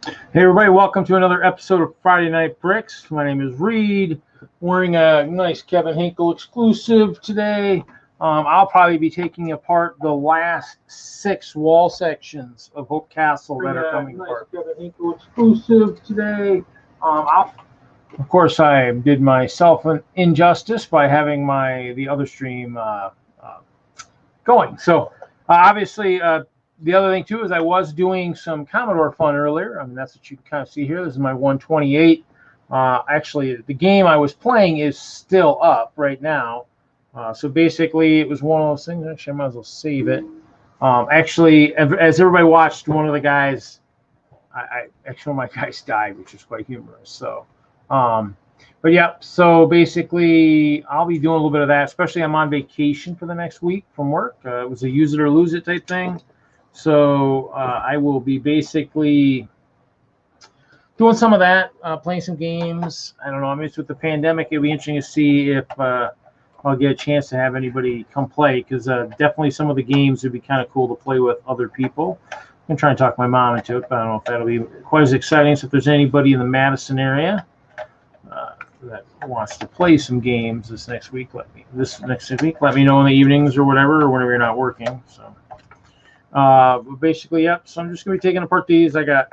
Hey everybody, welcome to another episode of Friday Night Bricks. My name is Reed, wearing a nice Kevin Hinkle exclusive today. I'll probably be taking apart the last 6 wall sections of Hope Castle that are coming apart. Kevin Hinkle exclusive today. Of course, I did myself an injustice by having the other stream going. So obviously, the other thing too is I was doing some Commodore fun earlier. I mean, that's what you can kind of see here. This is my 128. Actually, the game I was playing is still up right now. So basically, it was one of those things. Actually, I might as well save it. Actually, as everybody watched, one of the guys, actually one of my guys died, which is quite humorous. So, but yeah. So basically, I'll be doing a little bit of that. Especially, I'm on vacation for the next week from work. It was a use it or lose it type thing. So I will be basically doing some of that, playing some games. I don't know. I mean, with the pandemic, it'll be interesting to see if I'll get a chance to have anybody come play, because definitely some of the games would be kind of cool to play with other people. I'm going to try and talk my mom into it, but I don't know if that'll be quite as exciting. So if there's anybody in the Madison area that wants to play some games this next week, let me know in the evenings or whatever, or whenever you're not working. So. But basically, yep. So I'm just gonna be taking apart these. I got,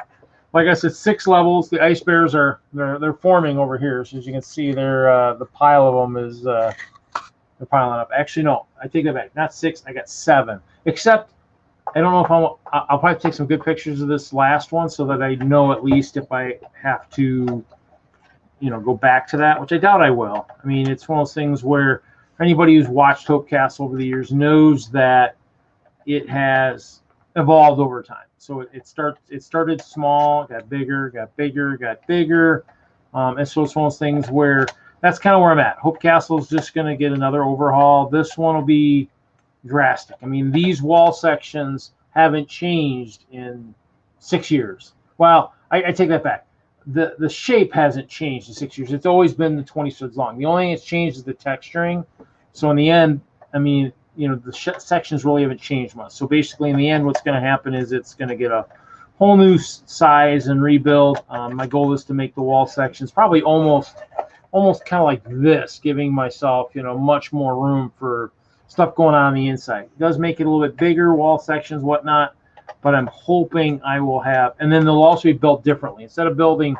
like I said, 6 levels. The ice bears they're forming over here. So as you can see, the pile of them is they're piling up. Actually, no, I take that back. Not 6. I got 7. Except I don't know if I'll probably take some good pictures of this last one so that I know at least if I have to, go back to that, which I doubt I will. I mean, it's one of those things where anybody who's watched Hope Castle over the years knows that it has evolved over time. So it started small, got bigger, got bigger, got bigger. And so it's one of those things where that's kind of where I'm at. Hope Castle is just going to get another overhaul. This one will be drastic. I mean, these wall sections haven't changed in 6 years. Well, I take that back. The shape hasn't changed in 6 years. It's always been the 20 studs long. The only thing that's changed is the texturing. So in the end, I mean, the sections really haven't changed much. So basically, in the end, what's going to happen is it's going to get a whole new size and rebuild. My goal is to make the wall sections probably almost kind of like this, giving myself, much more room for stuff going on the inside. It does make it a little bit bigger, wall sections, whatnot, but I'm hoping I will have, and then they'll also be built differently. Instead of building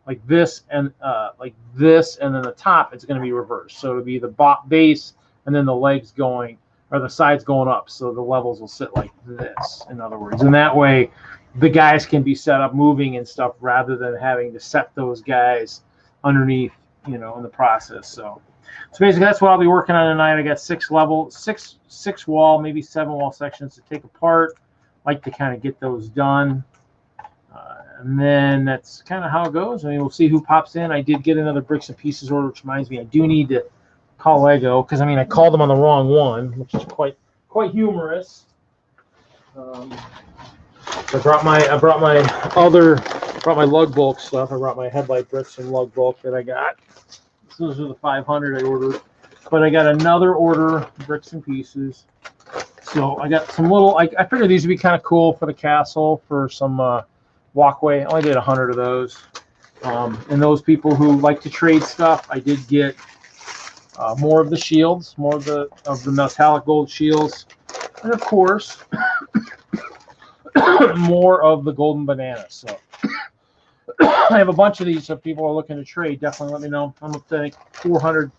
like this and then the top, it's going to be reversed. So it'll be the base and then the legs going, or the sides going up, so the levels will sit like this, in other words. And that way, the guys can be set up moving and stuff rather than having to set those guys underneath, in the process. So basically, that's what I'll be working on tonight. I got 6 wall, maybe 7 wall sections to take apart. Like to kind of get those done. And then that's kind of how it goes. I mean, we'll see who pops in. I did get another bricks and pieces order, which reminds me I do need to call Lego, because I called them on the wrong one, which is quite humorous. I brought my lug bulk stuff. I brought my headlight bricks and lug bulk that I got. Those are the 500 I ordered, but I got another order, bricks and pieces. So I got some little. I figured these would be kind of cool for the castle, for some walkway. I only did 100 of those. And those people who like to trade stuff, I did get more of the shields, more of the metallic gold shields, and of course more of the golden bananas. So I have a bunch of these. So if people are looking to trade, definitely let me know. I'm up to 400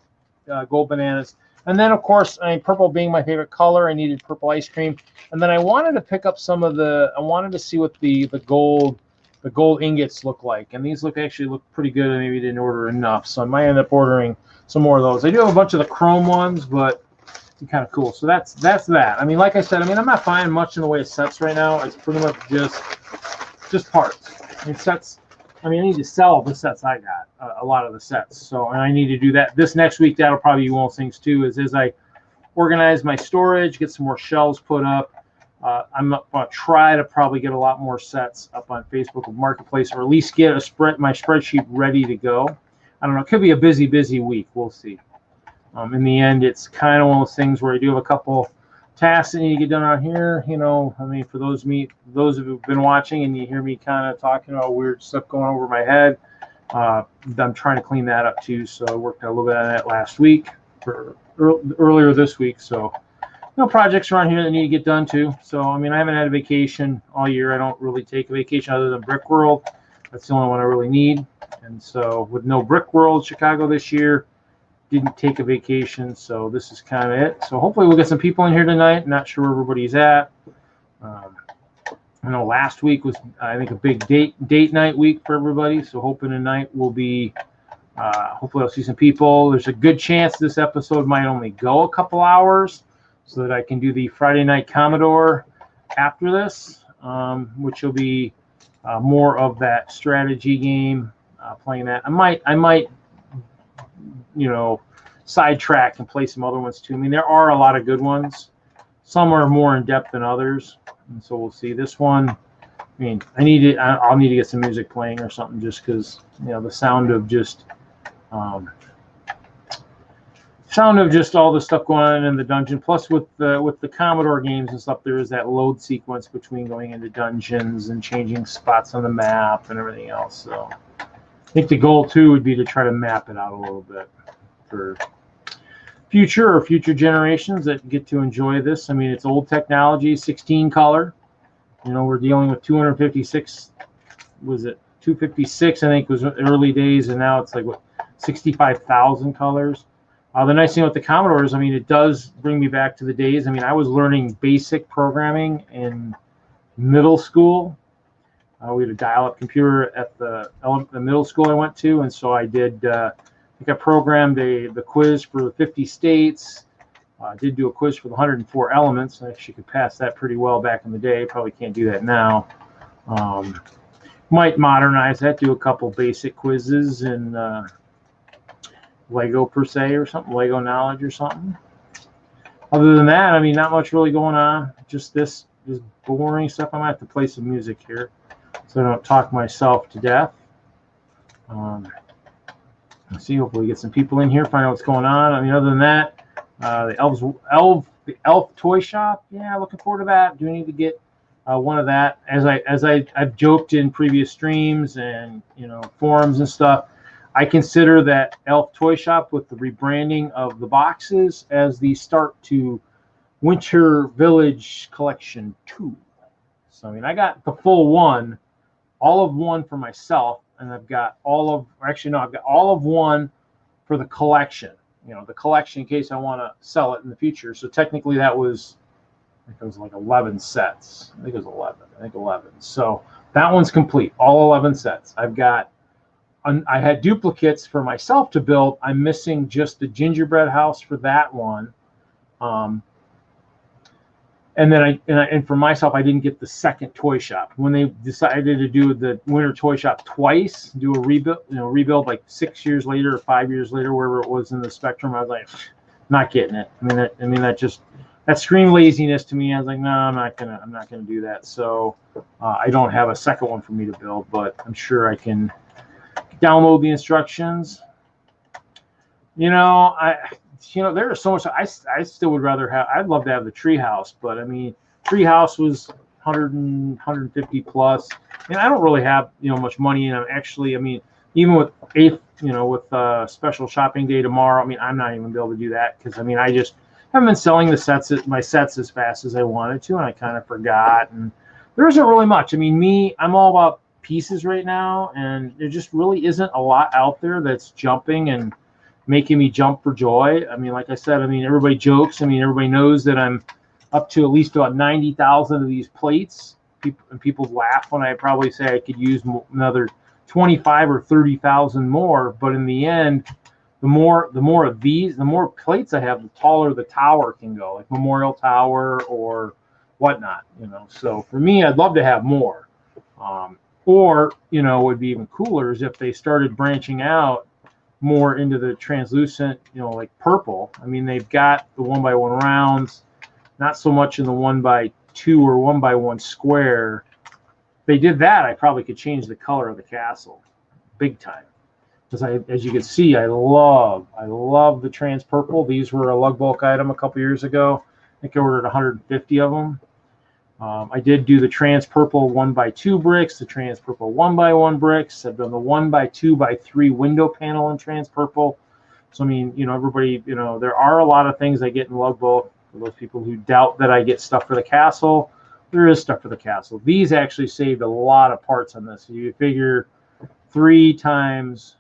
gold bananas. And then of course, purple being my favorite color, I needed purple ice cream. And then I wanted to pick up some of I wanted to see what the gold ingots look like. And these actually look pretty good. I maybe didn't order enough, so I might end up ordering some more of those. I do have a bunch of the chrome ones, but they're kind of cool. So that's that. I mean, like I said, I'm not buying much in the way of sets right now. It's pretty much just parts. Sets. I need to sell the sets I got, a lot of the sets. So, and I need to do that this next week. That'll probably be one of those things too, is as I organize my storage, get some more shelves put up. I'm going to try to probably get a lot more sets up on Facebook Marketplace, or at least get my spreadsheet ready to go. I don't know. It could be a busy week. We'll see. In the end, it's kind of one of those things where I do have a couple tasks that need to get done out here, you know, I mean, for those who've been watching and you hear me kind of talking about weird stuff going over my head, I'm trying to clean that up too. So I worked a little bit on that last week for earlier this week. So, you know, projects around here that need to get done too. So, I mean, I haven't had a vacation all year. I don't really take a vacation other than Brick World. That's the only one I really need. And so with no Brick World Chicago this year, didn't take a vacation, so this is kind of it. So hopefully we'll get some people in here tonight. Not sure where everybody's at. I know last week was, I think, a big date night week for everybody, so hoping tonight will be, hopefully I'll see some people. There's a good chance this episode might only go a couple hours so that I can do the Friday Night Commodore after this, which will be more of that strategy game, playing that. I might you know, sidetrack and play some other ones too. I mean, there are a lot of good ones. Some are more in depth than others, and so we'll see. This one, I mean, I'll need to get some music playing or something, just because, you know, the sound of just all the stuff going on in the dungeon. Plus, with the Commodore games and stuff, there is that load sequence between going into dungeons and changing spots on the map and everything else. So I think the goal too would be to try to map it out a little bit for future generations that get to enjoy this. I mean, it's old technology, 16 color. You know, we're dealing with 256. Was it 256? I think was early days, and now it's like what, 65,000 colors. The nice thing with the Commodore is, I mean, it does bring me back to the days. I mean, I was learning basic programming in middle school. We had a dial-up computer at the middle school I went to, and so I did. I think I programmed the quiz for the 50 states. I did do a quiz for the 104 elements. I actually could pass that pretty well back in the day. Probably can't do that now. Might modernize that, do a couple basic quizzes in Lego per se or something, Lego knowledge or something. Other than that, I mean, not much really going on. Just this boring stuff. I might have to play some music here so I don't talk myself to death. Let's see, hopefully get some people in here, find out what's going on. I mean, other than that, the elf toy shop, yeah, looking forward to that. Do need to get one of that. As I've joked in previous streams and, you know, forums and stuff, I consider that elf toy shop with the rebranding of the boxes as the start to Winter Village Collection 2. So I mean, I got the full one, all of one for myself. And I've got I've got all of one for the collection. You know, the collection in case I want to sell it in the future. So technically that was, I think it was like 11 sets. I think it was 11. So that one's complete, all 11 sets. I had duplicates for myself to build. I'm missing just the gingerbread house for that one. And then for myself, I didn't get the second toy shop. When they decided to do the winter toy shop twice, do a rebuild like 6 years later or 5 years later, wherever it was in the spectrum, I was like, not getting it. That screamed laziness to me. I was like, no, I'm not gonna do that. So I don't have a second one for me to build, but I'm sure I can download the instructions. You know, there is so much. I still would rather have. I'd love to have the treehouse, but I mean, treehouse was 150 plus, and I don't really have much money. And actually, I mean, even with special shopping day tomorrow, I mean, I'm not even gonna be able to do that because I mean, I just haven't been selling my sets as fast as I wanted to, and I kind of forgot. And there isn't really much. I mean, I'm all about pieces right now, and there just really isn't a lot out there that's jumping and making me jump for joy. I mean, like I said, I mean, everybody jokes. I mean, everybody knows that I'm up to at least about 90,000 of these plates. People laugh when I probably say I could use another 25 or 30,000 more. But in the end, the more of these, the more plates I have, the taller the tower can go, like Memorial Tower or whatnot. So for me, I'd love to have more. Or would be even cooler is if they started branching out more into the translucent, like purple. I mean, they've got the 1x1 rounds, not so much in the 1x2 or 1x1 square. If they did that, I probably could change the color of the castle big time. Because as you can see, I love the trans purple. These were a lug bulk item a couple years ago. think I ordered 150 of them. I did do the trans purple 1x2 bricks, the trans purple 1x1 bricks. I've done the 1x2x3 window panel in trans purple. So, I mean, you know, everybody, you know, there are a lot of things I get in lug bolt. For those people who doubt that I get stuff for the castle, there is stuff for the castle. These actually saved a lot of parts on this. So you figure 3 times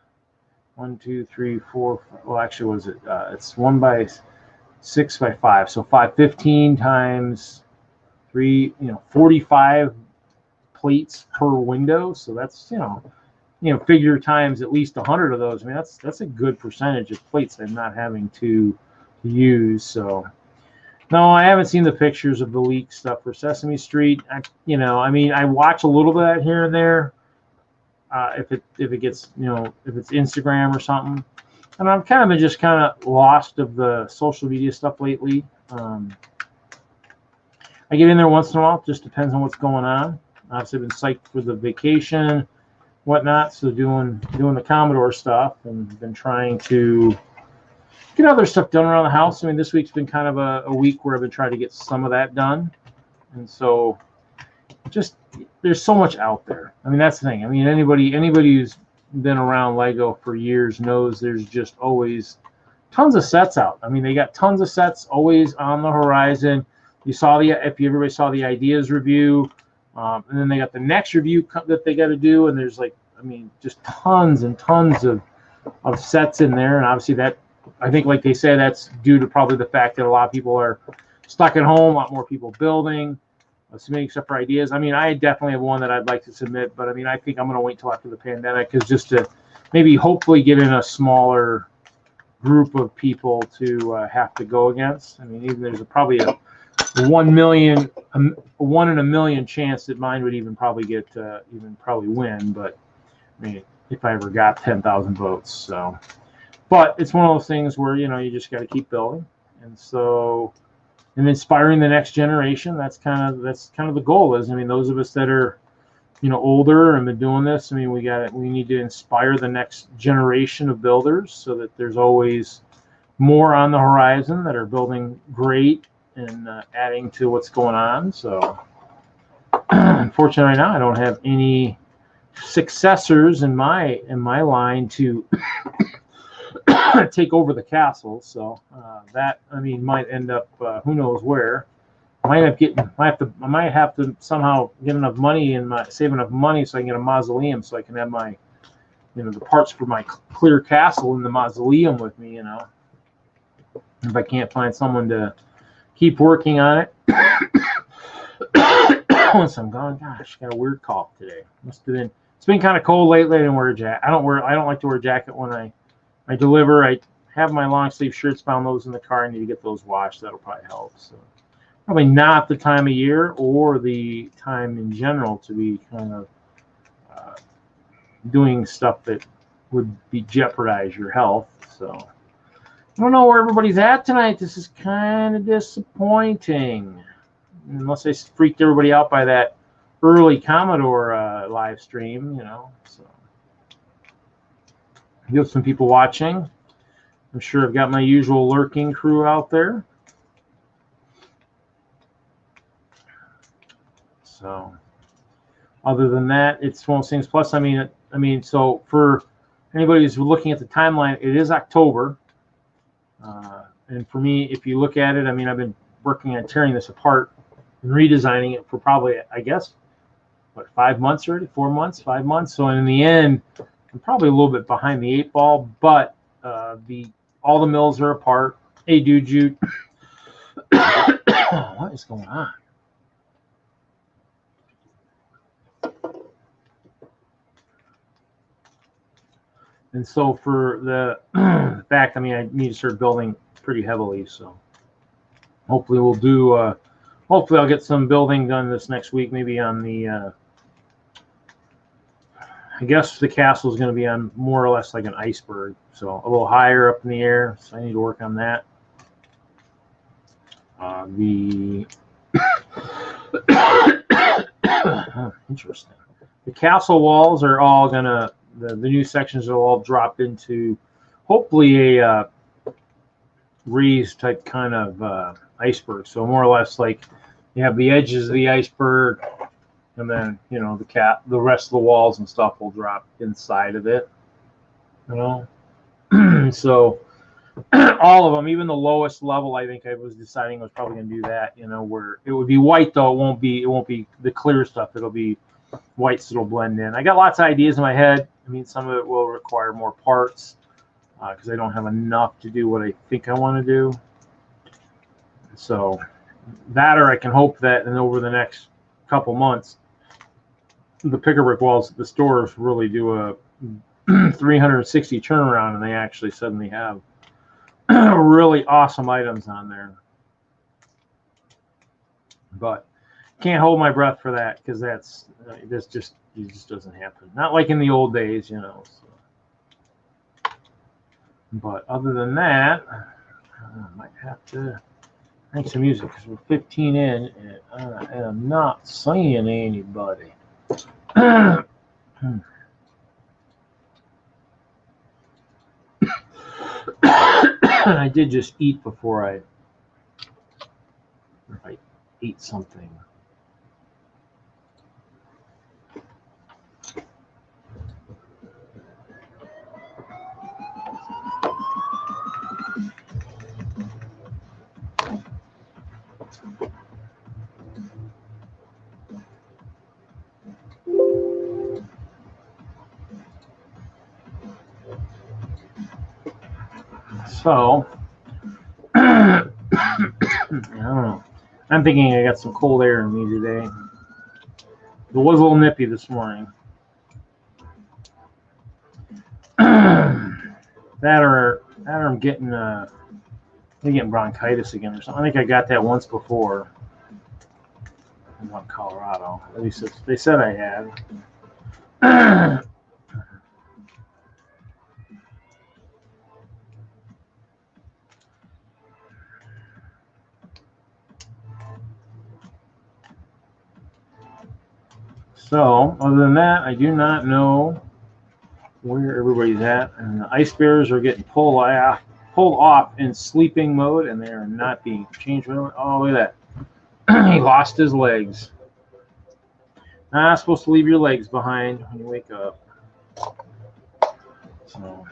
1, 2, 3, 4. Well, actually, what is it? It's 1x6x5. So 15 times 3, you know, 45 plates per window. So that's, you know, figure times at least 100 of those. I mean, that's a good percentage of plates I'm not having to use. So, no, I haven't seen the pictures of the leak stuff for Sesame Street. You know, I mean, I watch a little bit of that here and there. If it gets, you know, if it's Instagram or something, and I'm kind of lost of the social media stuff lately. I get in there once in a while. It just depends on what's going on. Obviously, I've been psyched for the vacation, whatnot, so doing the Commodore stuff, and been trying to get other stuff done around the house. I mean, this week's been kind of a week where I've been trying to get some of that done, and so just there's so much out there. I mean, that's the thing. I mean, anybody who's been around Lego for years knows there's just always tons of sets out. I mean, they got tons of sets always on the horizon. You saw everybody saw the ideas review, and then they got the next review that they got to do, and there's like, I mean, just tons and tons of sets in there, and obviously that, I think, like they say, that's due to probably the fact that a lot of people are stuck at home, a lot more people building, submitting stuff for ideas. I mean, I definitely have one that I'd like to submit, but I mean, I think I'm going to wait till after the pandemic, because just to maybe hopefully get in a smaller group of people to have to go against. I mean, even there's probably a 1 in a million chance that mine would even probably win. But I mean, if I ever got 10,000 votes, so. But it's one of those things where, you know, you just got to keep building, and so, and inspiring the next generation. That's kind of the goal. Is, I mean, those of us that are, you know, older and been doing this, I mean, we need to inspire the next generation of builders, so that there's always more on the horizon that are building great and adding to what's going on. So unfortunately, right now I don't have any successors in my line to take over the castle. So that, I mean, might end up who knows where. I might have to somehow get enough money save enough money so I can get a mausoleum, so I can have my, you know, the parts for my clear castle in the mausoleum with me. You know, if I can't find someone to keep working on it. Once I'm gone, gosh, got a weird cough today. Must have been. It's been kind of cold lately. I didn't wear a jacket. I don't like to wear a jacket when I deliver. I have my long sleeve shirts, found those in the car. I need to get those washed. That'll probably help. So probably not the time of year or the time in general to be kind of doing stuff that would jeopardize your health. So I don't know where everybody's at tonight. This is kind of disappointing. Unless I freaked everybody out by that early Commodore live stream, you know. So you have some people watching. I'm sure I've got my usual lurking crew out there. So other than that, it's one of those things. Plus, I mean, so for anybody who's looking at the timeline, it is October. And for me, if you look at it, I mean, I've been working on tearing this apart and redesigning it for probably, I guess, 5 months already, 4 months, 5 months. So in the end, I'm probably a little bit behind the 8 ball, but all the mills are apart. Hey, dude, Jude. What is going on? And so for the fact, I mean, I need to start building pretty heavily. So hopefully we'll do, hopefully I'll get some building done this next week, maybe on the, I guess the castle is going to be on more or less like an iceberg. So a little higher up in the air. So I need to work on that. Interesting. The castle walls are all going to, the new sections will all drop into hopefully a raised type kind of iceberg. So more or less like you have the edges of the iceberg, and then, you know, the rest of the walls and stuff will drop inside of it, you know. So all of them, even the lowest level, I think I was deciding I was probably going to do that, you know, where it would be white though. It won't be the clear stuff. It'll be white, so it'll blend in. I got lots of ideas in my head. I mean, some of it will require more parts because I don't have enough to do what I think I want to do. So that, or I can hope that, and over the next couple months, the picker brick walls at the stores really do a 360 turnaround, and they actually suddenly have really awesome items on there. But can't hold my breath for that, because it just doesn't happen. Not like in the old days, you know. So. But other than that, I might have to make some music because we're 15 in and I am not seeing anybody. I did just eat before I ate something. So, I don't know. I'm thinking I got some cold air in me today. It was a little nippy this morning. That or I'm getting bronchitis again or something. I think I got that once before in Colorado. At least they said I had. So, other than that, I do not know where everybody's at. And the ice bears are getting pulled off in sleeping mode, and they are not being changed. Oh, look at that. He lost his legs. Not supposed to leave your legs behind when you wake up. So.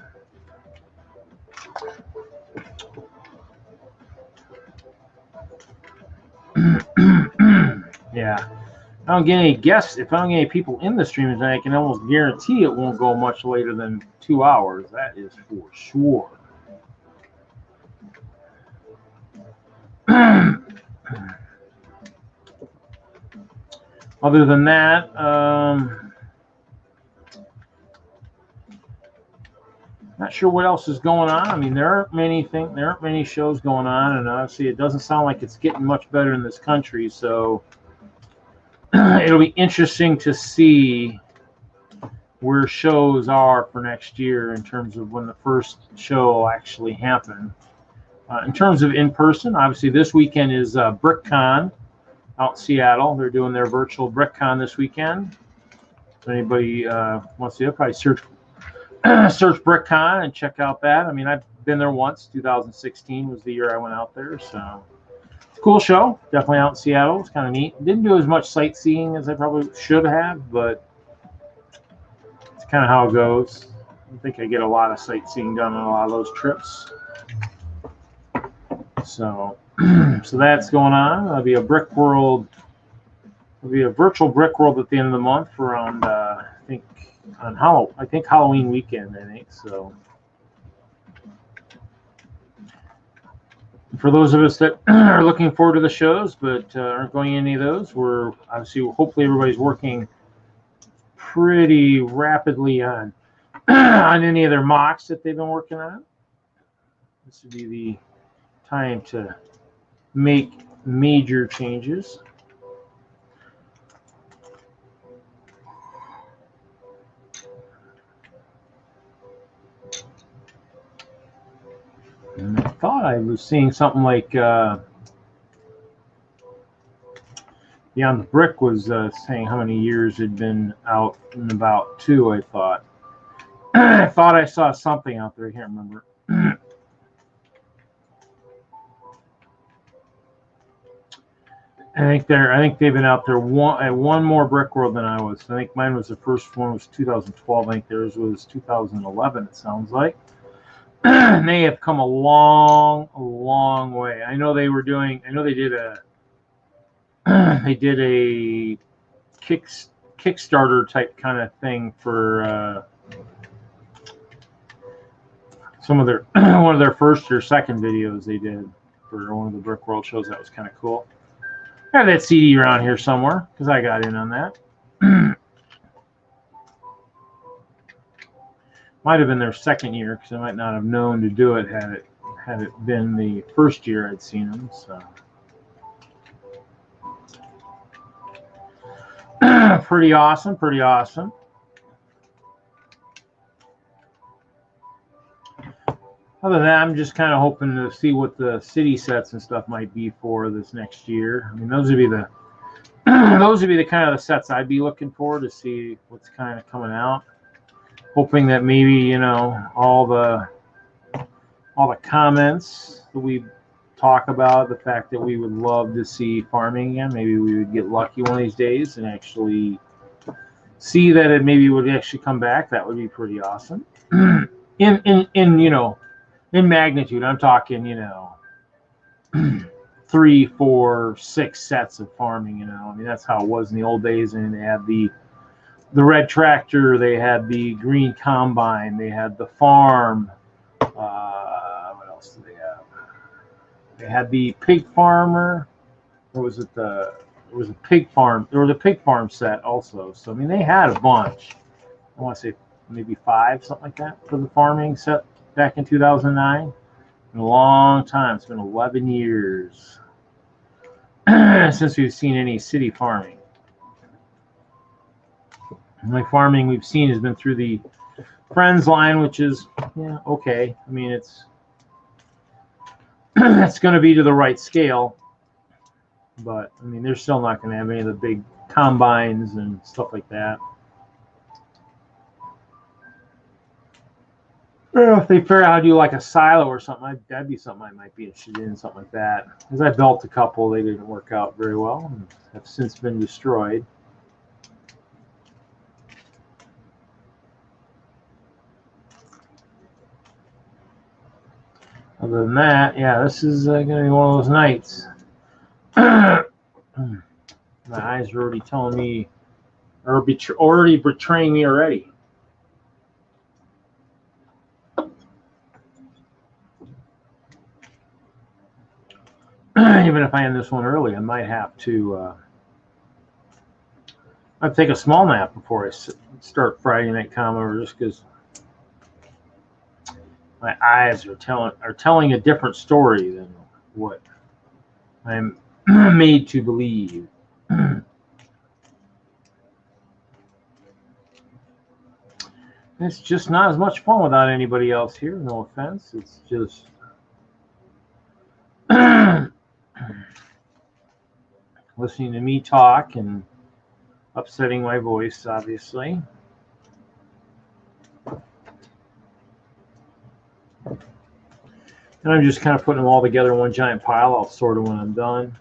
Yeah. I don't get any guests. If I don't get any people in the stream tonight, I can almost guarantee it won't go much later than 2 hours. That is for sure. Other than that, not sure what else is going on. I mean, there aren't many shows going on, and obviously it doesn't sound like it's getting much better in this country. So it'll be interesting to see where shows are for next year in terms of when the first show will actually happen. In terms of in person, obviously this weekend is BrickCon out in Seattle. They're doing their virtual BrickCon this weekend. If anybody wants to, probably search BrickCon and check out that. I mean, I've been there once. 2016 was the year I went out there. So cool show. Definitely out in Seattle. It's kind of neat. Didn't do as much sightseeing as I probably should have, but it's kind of how it goes. I think I get a lot of sightseeing done on a lot of those trips. So that's going on. There'll be a Brick World. There'll be a virtual Brick World at the end of the month for around, I think Halloween weekend. I think so. For those of us that are looking forward to the shows but aren't going to any of those, we're obviously hopefully everybody's working pretty rapidly on any of their MOCs that they've been working on. This would be the time to make major changes. And I thought I was seeing something like Beyond the Brick was saying how many years had been out and about too, I thought. I thought I saw something out there. I can't remember. I think they've been out there one more brick world than I was. I think mine was the first one was 2012. I think theirs was 2011. It sounds like. They have come a long way. I know they were doing. I know they did a. They did a Kickstarter type kind of thing for some of their one of their first or second videos they did for one of the Brick World shows. That was kind of cool. I have that CD around here somewhere because I got in on that. Might have been their second year because I might not have known to do it had it been the first year I'd seen them. So pretty awesome, pretty awesome. Other than that, I'm just kind of hoping to see what the city sets and stuff might be for this next year. I mean, those would be the kind of the sets I'd be looking for to see what's kind of coming out. Hoping that maybe, you know, all the comments that we talk about, the fact that we would love to see farming again, maybe we would get lucky one of these days and actually see that it maybe would actually come back. That would be pretty awesome. in you know, in magnitude, I'm talking, you know, 3, 4, 6 sets of farming. You know, I mean that's how it was in the old days. And they had the red tractor, they had the green combine, they had the farm. What else did they have? They had the pig farmer. Or was it the? It was a pig farm. There was a pig farm set also. So I mean, they had a bunch. I want to say maybe 5, something like that, for the farming set back in 2009. In a long time. It's been 11 years since we've seen any city farming. The only farming we've seen has been through the Friends line, which is, yeah, okay. I mean, it's going to be to the right scale, but I mean, they're still not going to have any of the big combines and stuff like that. Well, if they figure out how to do like a silo or something, that'd be something I might be interested in, something like that. Because I built a couple, they didn't work out very well and have since been destroyed. Other than that, yeah, this is going to be one of those nights. My eyes are already telling me, or already betraying me already. Even if I end this one early, I might have to. I'd take a small nap before I start Friday Night Combo, just because my eyes are telling a different story than what I'm made to believe. It's just not as much fun without anybody else here. No offense. It's just listening to me talk and upsetting my voice, obviously. And I'm just kind of putting them all together in one giant pile. I'll sort them when I'm done.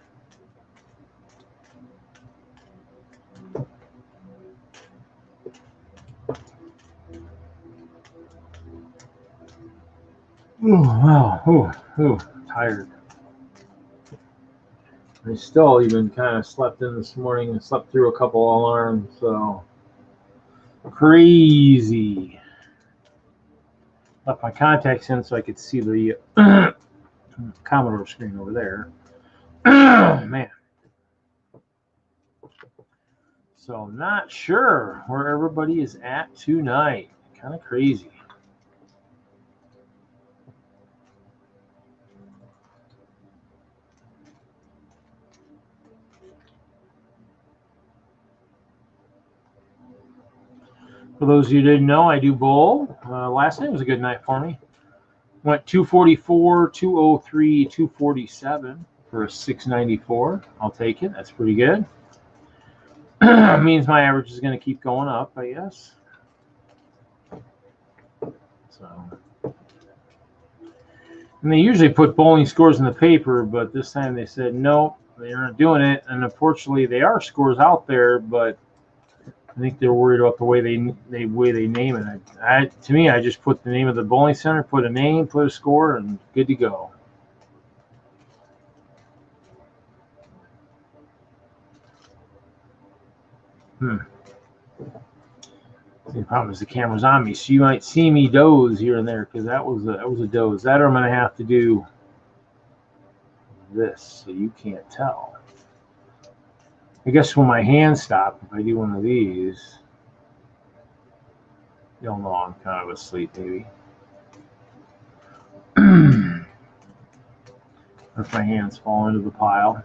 Oh, wow. Oh, tired. I still even kind of slept in this morning and slept through a couple alarms. So crazy. Left my contacts in so I could see the Commodore screen over there. Man. So not sure where everybody is at tonight. Kind of crazy. For those of you who didn't know, I do bowl. Last night was a good night for me. Went 244, 203, 247 for a 694. I'll take it. That's pretty good. Means my average is going to keep going up, I guess. So, and they usually put bowling scores in the paper, but this time they said, nope, they're not doing it, and unfortunately, there are scores out there, but I think they're worried about the way they name it. To me, I just put the name of the bowling center, put a name, put a score, and good to go. The problem is the camera's on me, so you might see me doze here and there because that was a doze. That or I'm gonna have to do this so you can't tell. I guess when my hands stop, if I do one of these, you'll know I'm kind of asleep, maybe. Or if my hands fall into the pile.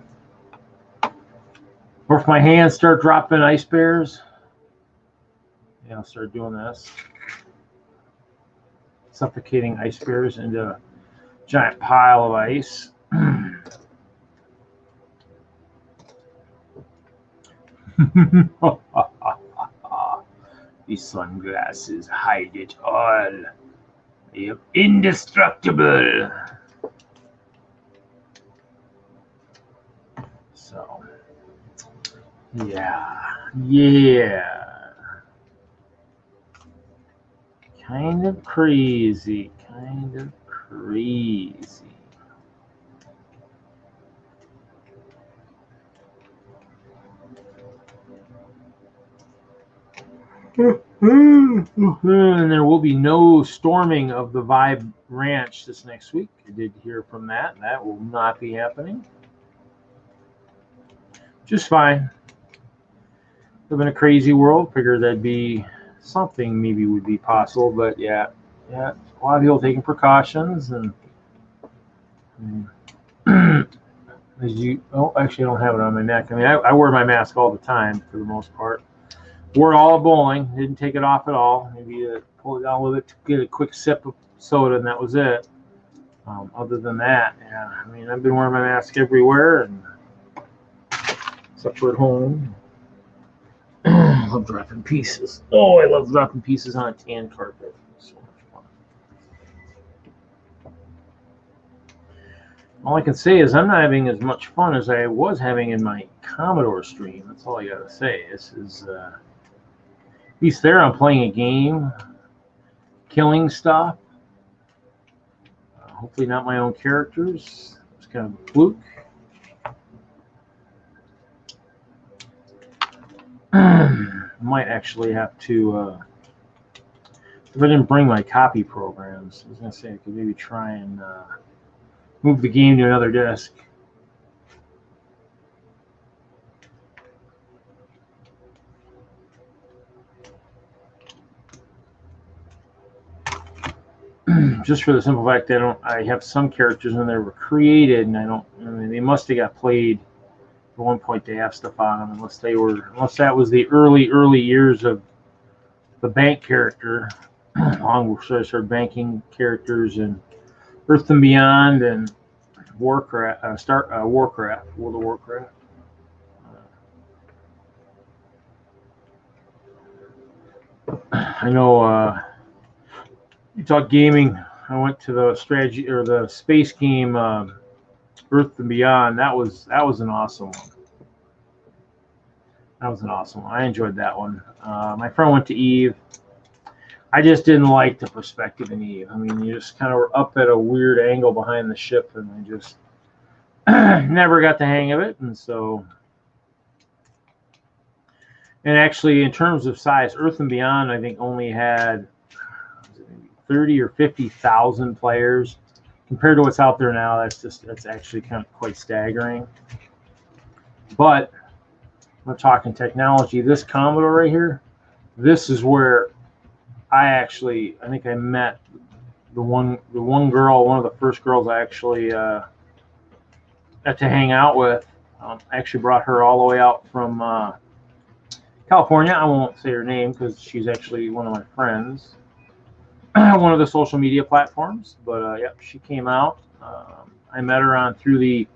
Or if my hands start dropping ice bears. Yeah, I'll start doing this. Suffocating ice bears into a giant pile of ice. These sunglasses hide it all. They are indestructible. So, yeah. Kind of crazy. And there will be no storming of the Vibe Ranch this next week. I did hear from that. That will not be happening. Just fine. Live in a crazy world. Figured that'd be something maybe would be possible, but yeah, a lot of people taking precautions and actually I don't have it on my neck. I mean, I wear my mask all the time for the most part. Wore it all at bowling. Didn't take it off at all. Maybe pull it down a little bit to get a quick sip of soda, and that was it. Other than that, yeah, I mean, I've been wearing my mask everywhere, and except for at home. I love dropping pieces. Oh, I love dropping pieces on a tan carpet. So much fun. All I can say is I'm not having as much fun as I was having in my Commodore stream. That's all I gotta say. This is at least there I'm playing a game, killing stuff. Hopefully not my own characters. It's kind of a fluke. Might actually have to, if I didn't bring my copy programs, I was going to say I could maybe try and move the game to another disk. Just for the simple fact that I have some characters when they were created, and they must have got played. At one point they have stuff on them, unless that was the early years of the bank character. Long before I started banking characters in Earth and Beyond and Warcraft, World of Warcraft. I know you talk gaming. I went to the strategy or the space game Earth and Beyond. That was an awesome one. I enjoyed that one. My friend went to Eve. I just didn't like the perspective in Eve. I mean, you just kind of were up at a weird angle behind the ship, and I just never got the hang of it. And so, and actually, in terms of size, Earth and Beyond, I think only had 30 or 50,000 players. Compared to what's out there now, that's actually kind of quite staggering. But we're talking technology. This Commodore right here, this is where I think I met the one girl, one of the first girls I actually got to hang out with. I actually brought her all the way out from California. I won't say her name because she's actually one of my friends. One of the social media platforms, but she came out. I met her through the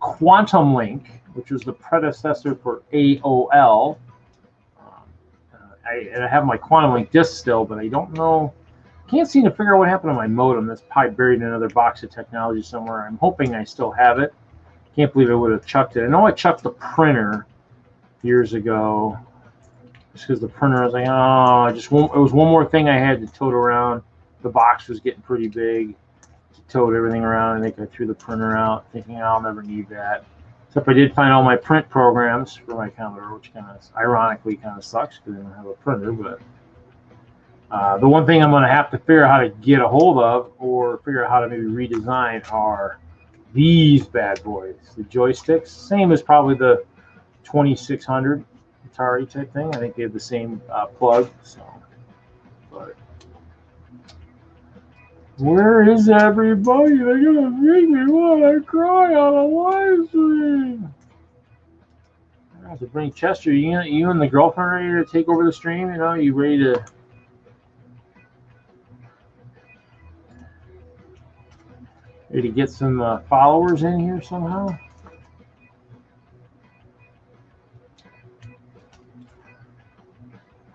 Quantum Link, which was the predecessor for AOL. I have my Quantum Link disc still, but I don't know. Can't seem to figure out what happened to my modem. That's probably buried in another box of technology somewhere. I'm hoping I still have it. Can't believe I would have chucked it. I know I chucked the printer years ago just because the printer, I was like, oh, it was one more thing I had to tote around. The box was getting pretty big to tote everything around. I think I threw the printer out thinking I'll never need that. Except I did find all my print programs for my Commodore, which kind of ironically kind of sucks because I don't have a printer. But the one thing I'm going to have to figure out how to get a hold of or figure out how to maybe redesign are these bad boys, the joysticks. Same as probably the 2600 Atari type thing. I think they have the same plug. So, but where is everybody? They're gonna make me want to cry on a live stream. I have to bring Chester. You and the girlfriend ready to take over the stream? You know, you ready to get some followers in here somehow?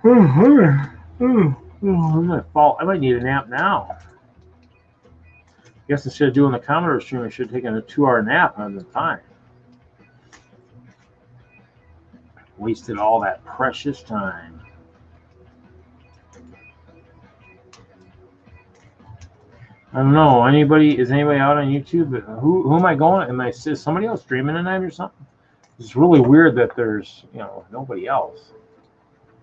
I might need a nap now. I guess instead of doing the Commodore stream, I should have taken a 2-hour nap on the time. Wasted all that precious time. I don't know. Is anybody out on YouTube? Who am I going? Is somebody else streaming tonight or something? It's really weird that there's nobody else.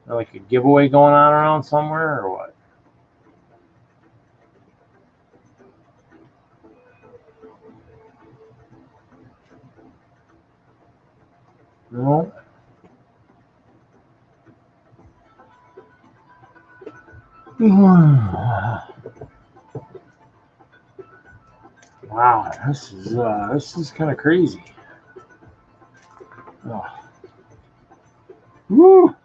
Like a giveaway going on around somewhere or what? No. Wow, this is kind of crazy. Oh. Woo!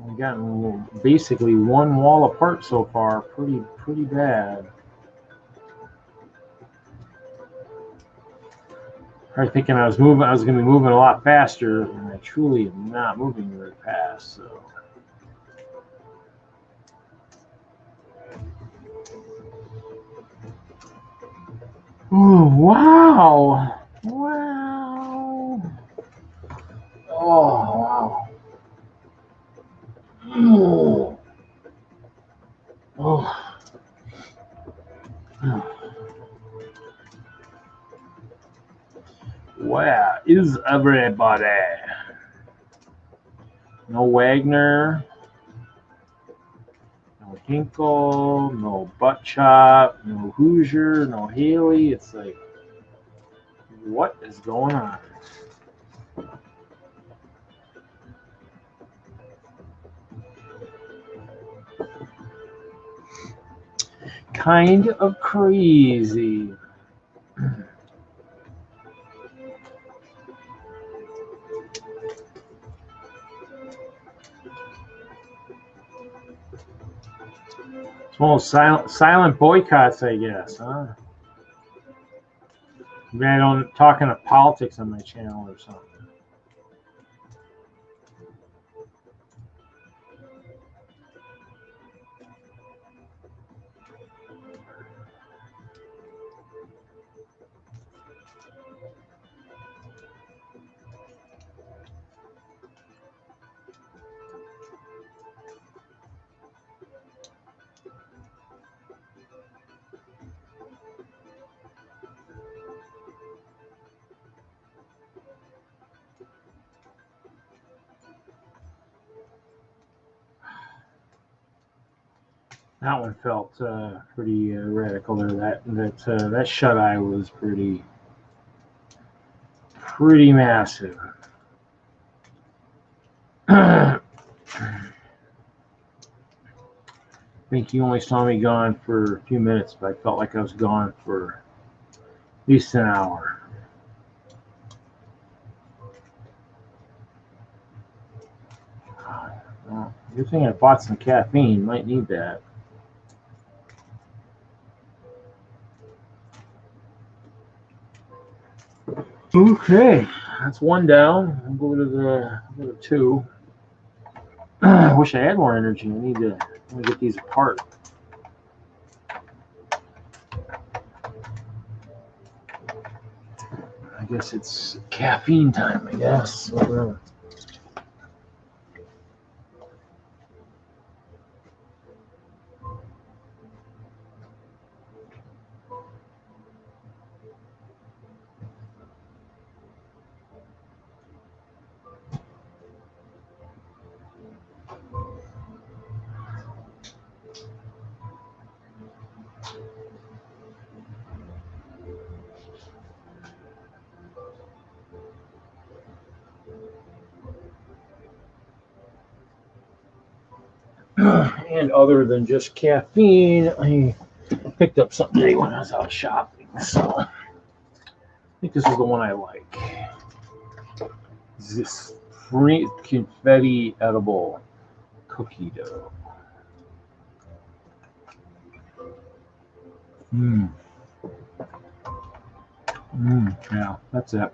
We got basically one wall apart so far. Pretty bad. I was thinking I was going to be moving a lot faster, and I truly am not moving very fast. So. Oh, wow! Wow! Oh, wow! Oh. Oh. Where is everybody? No Wagner, no Hinkle, no Butt Chop, no Hoosier, no Haley. It's like, what is going on? Kind of crazy. It's one of those silent boycotts, I guess, huh? Maybe I don't talking of politics on my channel or something. That one felt pretty radical there. That shut eye was pretty massive. I think you only saw me gone for a few minutes, but I felt like I was gone for at least an hour. Well, good thing I bought some caffeine. Might need that. Okay, that's one down. I'll go to the two. I wish I had more energy. I need to get these apart. guess it's caffeine time, I guess. Whatever. And other than just caffeine, I picked up something today when I was out shopping. So I think this is the one I like. This free confetti edible cookie dough. Yeah, that's it.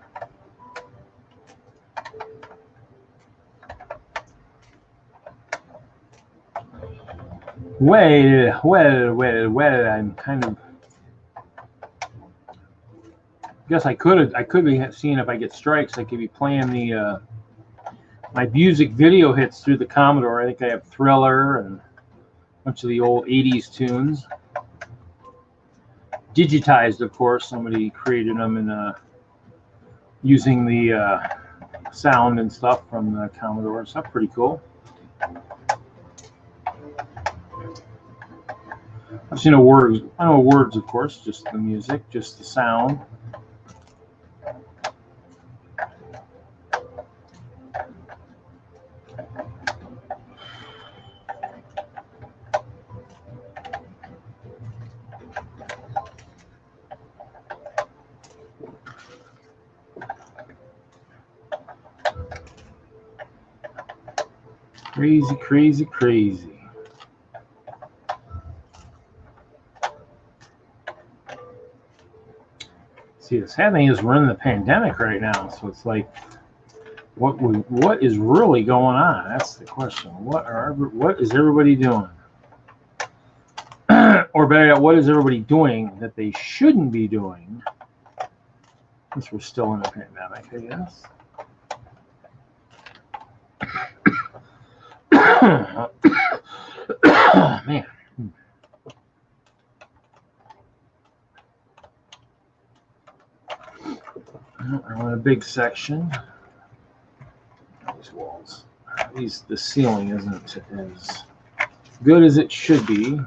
Well, I'm kind of. Guess I could be seeing if I get strikes. I could be playing the my music video hits through the Commodore. I think I have Thriller and a bunch of the old '80s tunes. Digitized, of course. Somebody created them in using the sound and stuff from the Commodore. So that's pretty cool. I've seen no words. I know words, of course, just the music, just the sound. Crazy, crazy, crazy. See, the sad thing is we're in the pandemic right now, so it's like, what is really going on? That's the question. What is everybody doing? Or better yet, what is everybody doing that they shouldn't be doing? Since we're still in a pandemic, I guess. Man. I want a big section. These walls. The ceiling isn't as good as it should be.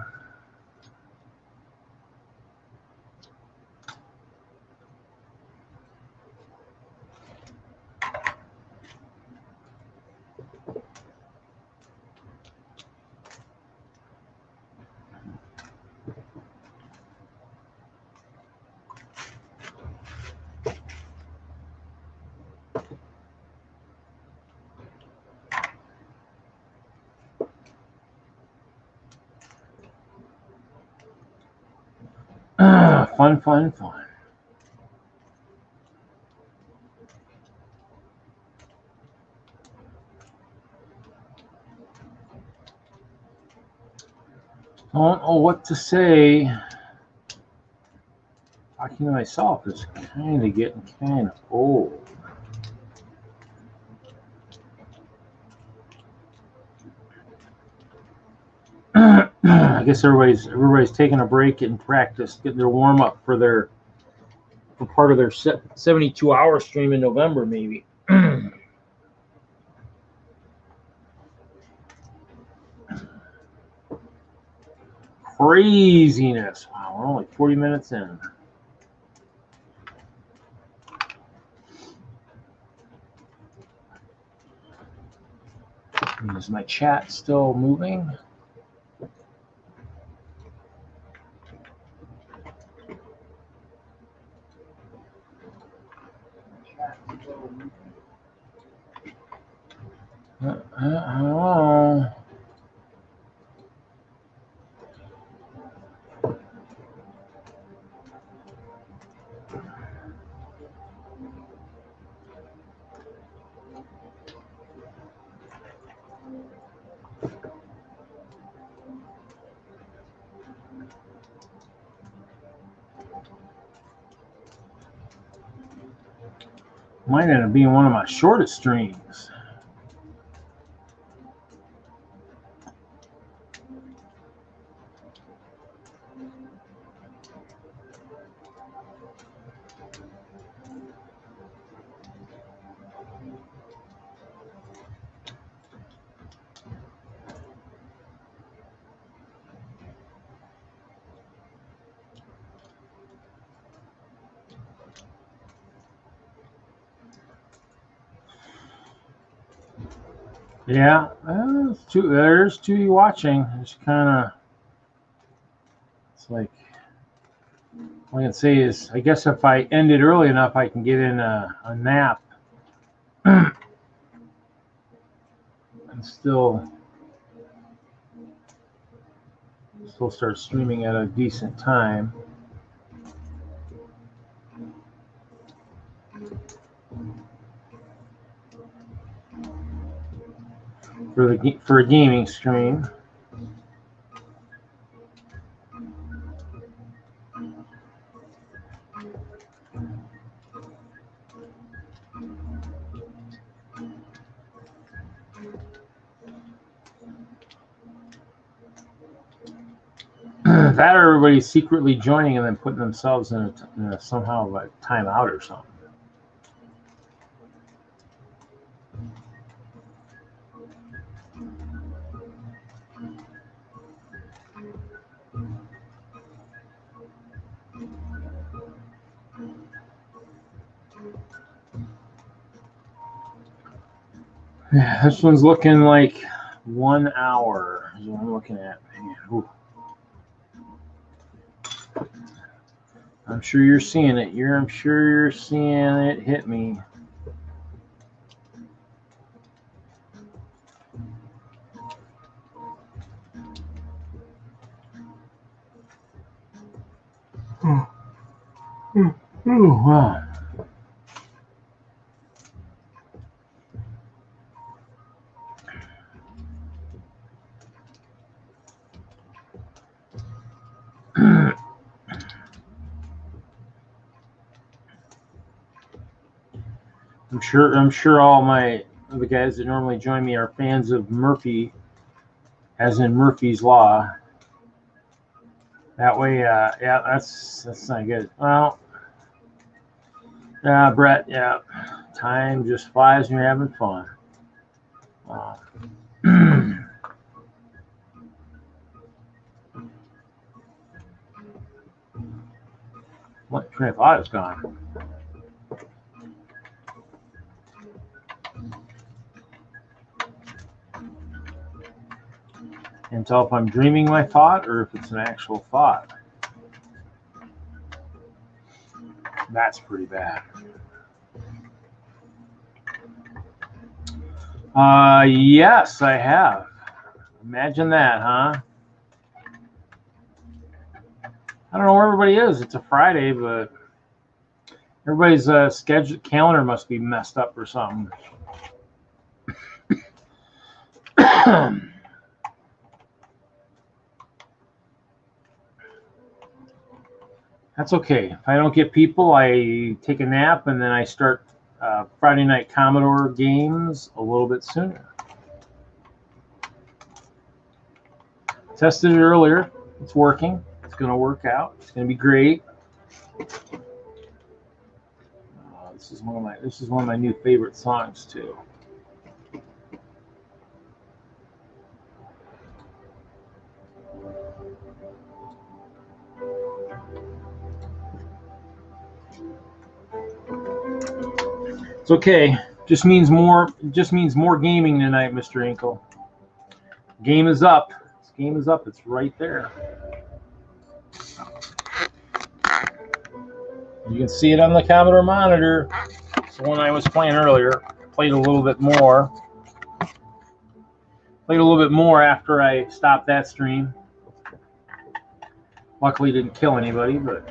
Fun. Don't know what to say. Talking to myself is kind of getting kind of old. I guess everybody's taking a break and practice, getting their warm up for part of their 72-hour stream in November, maybe. Craziness! Wow, we're only 40 minutes in. Is my chat still moving? Oh. Might end up being one of my shortest streams. Yeah, there's two of you watching. It's kind of, it's like, all I can say is, I guess if I end it early enough, I can get in a nap and still start streaming at a decent time. For a gaming stream. That or everybody's secretly joining and then putting themselves in a somehow like timeout or something. Yeah, this one's looking like 1 hour is what I'm looking at. Man, I'm sure you're seeing it. I'm sure you're seeing it hit me. Wow. I'm sure all the guys that normally join me are fans of Murphy, as in Murphy's Law. That way, yeah, that's not good. Well, yeah, Brett, yeah, time just flies when you're having fun. What train of thought is gone? Can't tell if I'm dreaming my thought or if it's an actual thought. That's pretty bad. Yes, I have. Imagine that, huh? I don't know where everybody is. It's a Friday, but everybody's calendar must be messed up or something. That's okay. If I don't get people, I take a nap and then I start Friday night Commodore games a little bit sooner. Tested it earlier. It's working. It's going to work out. It's going to be great. This is one of my new favorite songs too. It's okay. Just means more gaming tonight, Mr. Inkle. Game is up. This game is up. It's right there. You can see it on the Commodore monitor. It's the one I was playing earlier. Played a little bit more. Played a little bit more after I stopped that stream. Luckily didn't kill anybody, but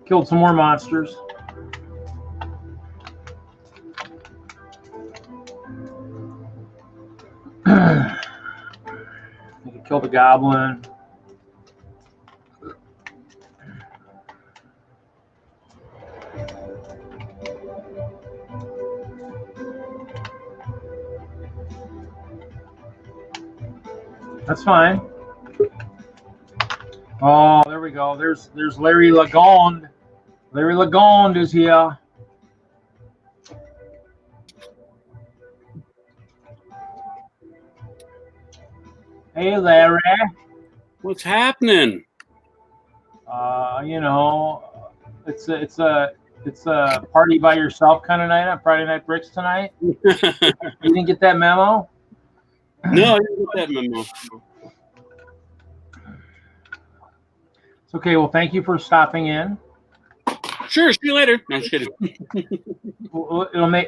killed some more monsters. You can kill the goblin. That's fine. Oh, there we go. There's Larry Lagonde. Larry Lagonde is here. Hey, Larry. What's happening? You know, it's a party by yourself kind of night on Friday Night Bricks tonight. You didn't get that memo? No, I didn't get that memo. It's okay. Well, thank you for stopping in. Sure, see you later. No, I'm just kidding.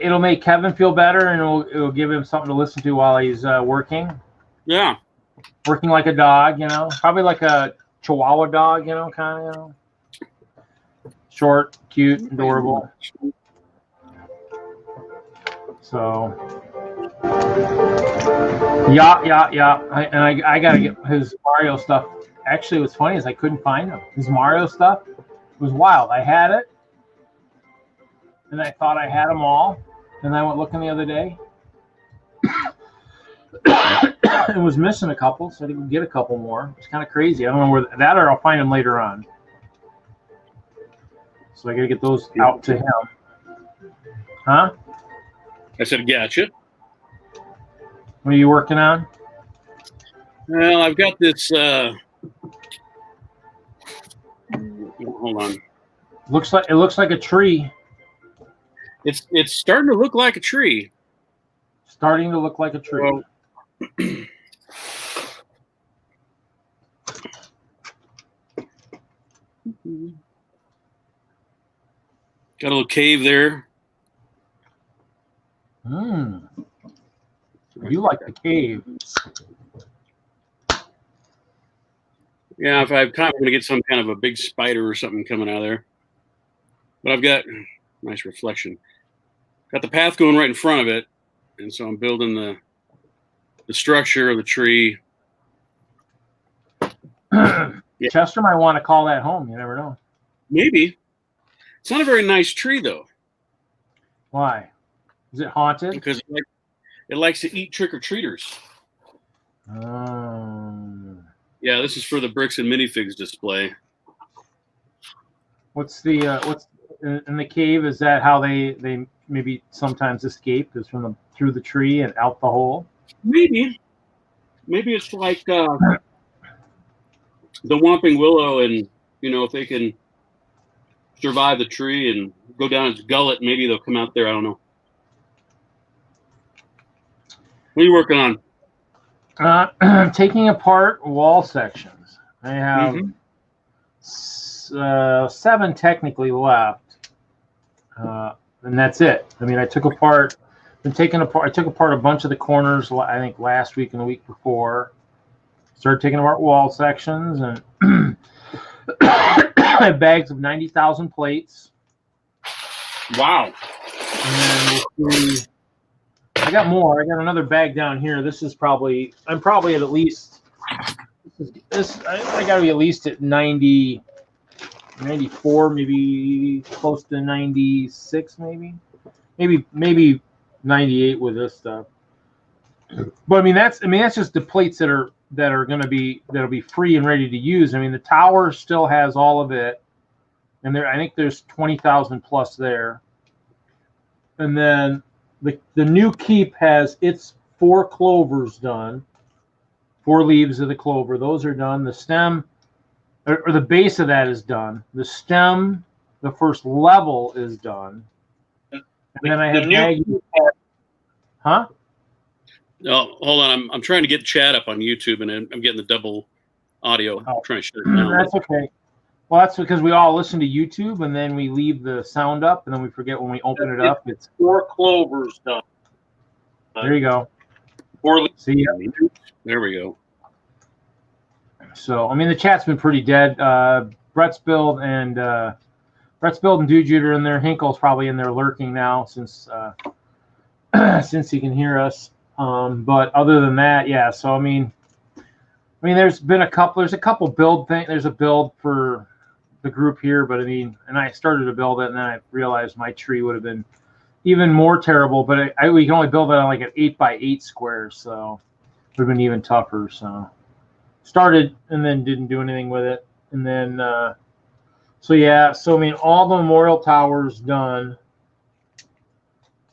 It'll make Kevin feel better, and it'll give him something to listen to while he's working. Yeah. Working like a dog, you know, probably like a Chihuahua dog, you know, kind of, you know. Short, cute, adorable. So, yeah. I got to get his Mario stuff. Actually, what's funny is I couldn't find him. His Mario stuff was wild. I had it, and I thought I had them all. And I went looking the other day. It was missing a couple, so I didn't get a couple more. It's kind of crazy. I don't know where that, or I'll find them later on. So I got to get those out to him. Huh? I said, gotcha. What are you working on? Well, I've got this. Hold on. It looks like a tree. It's starting to look like a tree. Starting to look like a tree. Well, got a little cave there. You like the cave. Yeah, if I have time, I'm going to get some kind of a big spider or something coming out of there. But I've got nice reflection. Got the path going right in front of it, and so I'm building the structure of the tree. Yeah. Chester might want to call that home. You never know. Maybe. It's not a very nice tree, though. Why? Is it haunted? Because it likes to eat trick-or-treaters. Yeah, this is for the bricks and minifigs display. What's in the cave? Is that how they maybe sometimes escape? Is through the tree and out the hole? Maybe it's like the Whomping Willow, and if they can survive the tree and go down its gullet, maybe they'll come out there. I don't know. What are you working on? Taking apart wall sections. I have 7 technically left, and that's it. I mean, I took apart a bunch of the corners, I think last week and the week before. Started taking apart wall sections, and I have bags of 90,000 plates. Wow. And then I got more. I got another bag down here. This is I'm probably at least, I got to be at least at 90, 94, maybe close to 96, maybe 98 with this stuff. But I mean that's just the plates that'll be free and ready to use. I mean, the tower still has all of it, and I think there's 20,000 plus there. And then the new keep has its 4 clovers done, 4 leaves of the clover. Those are done. The stem, or the base of that is done. The stem, the first level is done. And then I have huh? Oh, hold on. I'm trying to get chat up on YouTube, and I'm getting the double audio. I'm trying to shut it down. That's okay. Well, that's because we all listen to YouTube, and then we leave the sound up, and then we forget when we open it up. It's 4 clovers done. There you go. 4 leaves. See, there we go. So, I mean, the chat's been pretty dead. Brett's Build and Dude are in there. Hinkle's probably in there lurking now since he can hear us. But other than that, yeah. So I mean, there's a couple build things. There's a build for the group here, but I mean, and I started to build it, and then I realized my tree would have been even more terrible. But we can only build it on like an 8x8 square, so it would have been even tougher. So started and then didn't do anything with it. And then, so yeah, so I mean, all the memorial towers done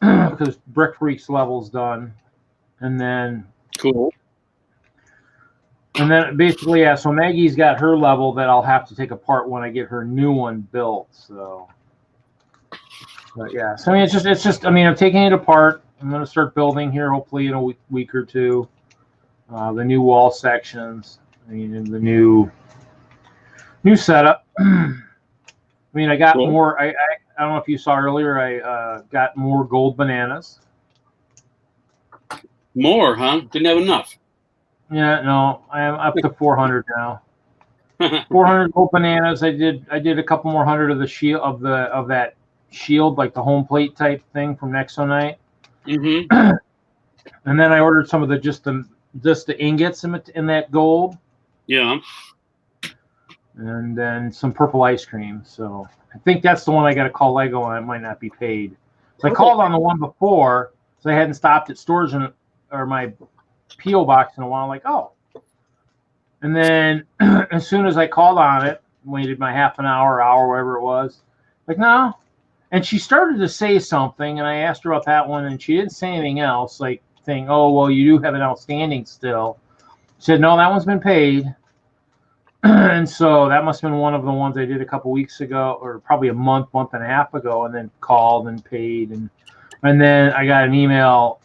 because Brick Freak's level's done. And then, Cool. And then basically, yeah, so Maggie's got her level that I'll have to take apart when I get her new one built. So, but yeah, so I mean, it's just, I mean, I'm taking it apart. I'm going to start building here, hopefully in a week or two. The new wall sections, I mean, and the new setup. I mean, I got Cool. more. I don't know if you saw earlier. I got more gold bananas. More, huh? Didn't have enough. Yeah, no, I am up to 400 now. 400 gold bananas. I did a couple more hundred of the shield of that shield, like the home plate type thing from Nexonite. Mm-hmm. And then I ordered some of just the ingots in that gold. Yeah. And then some purple ice cream. So I think that's the one I got to call Lego on. It might not be paid. So I called on the one before, so I hadn't stopped at stores or my P.O. box in a while. Like, oh. And then as soon as I called on it, waited my half an hour, whatever it was, like, no. And she started to say something, and I asked her about that one, and she didn't say anything else, like saying, oh, well, you do have an outstanding still. She said, no, that one's been paid. And so that must have been one of the ones I did a couple weeks ago, or probably a month and a half ago, and then called and paid. And then I got an email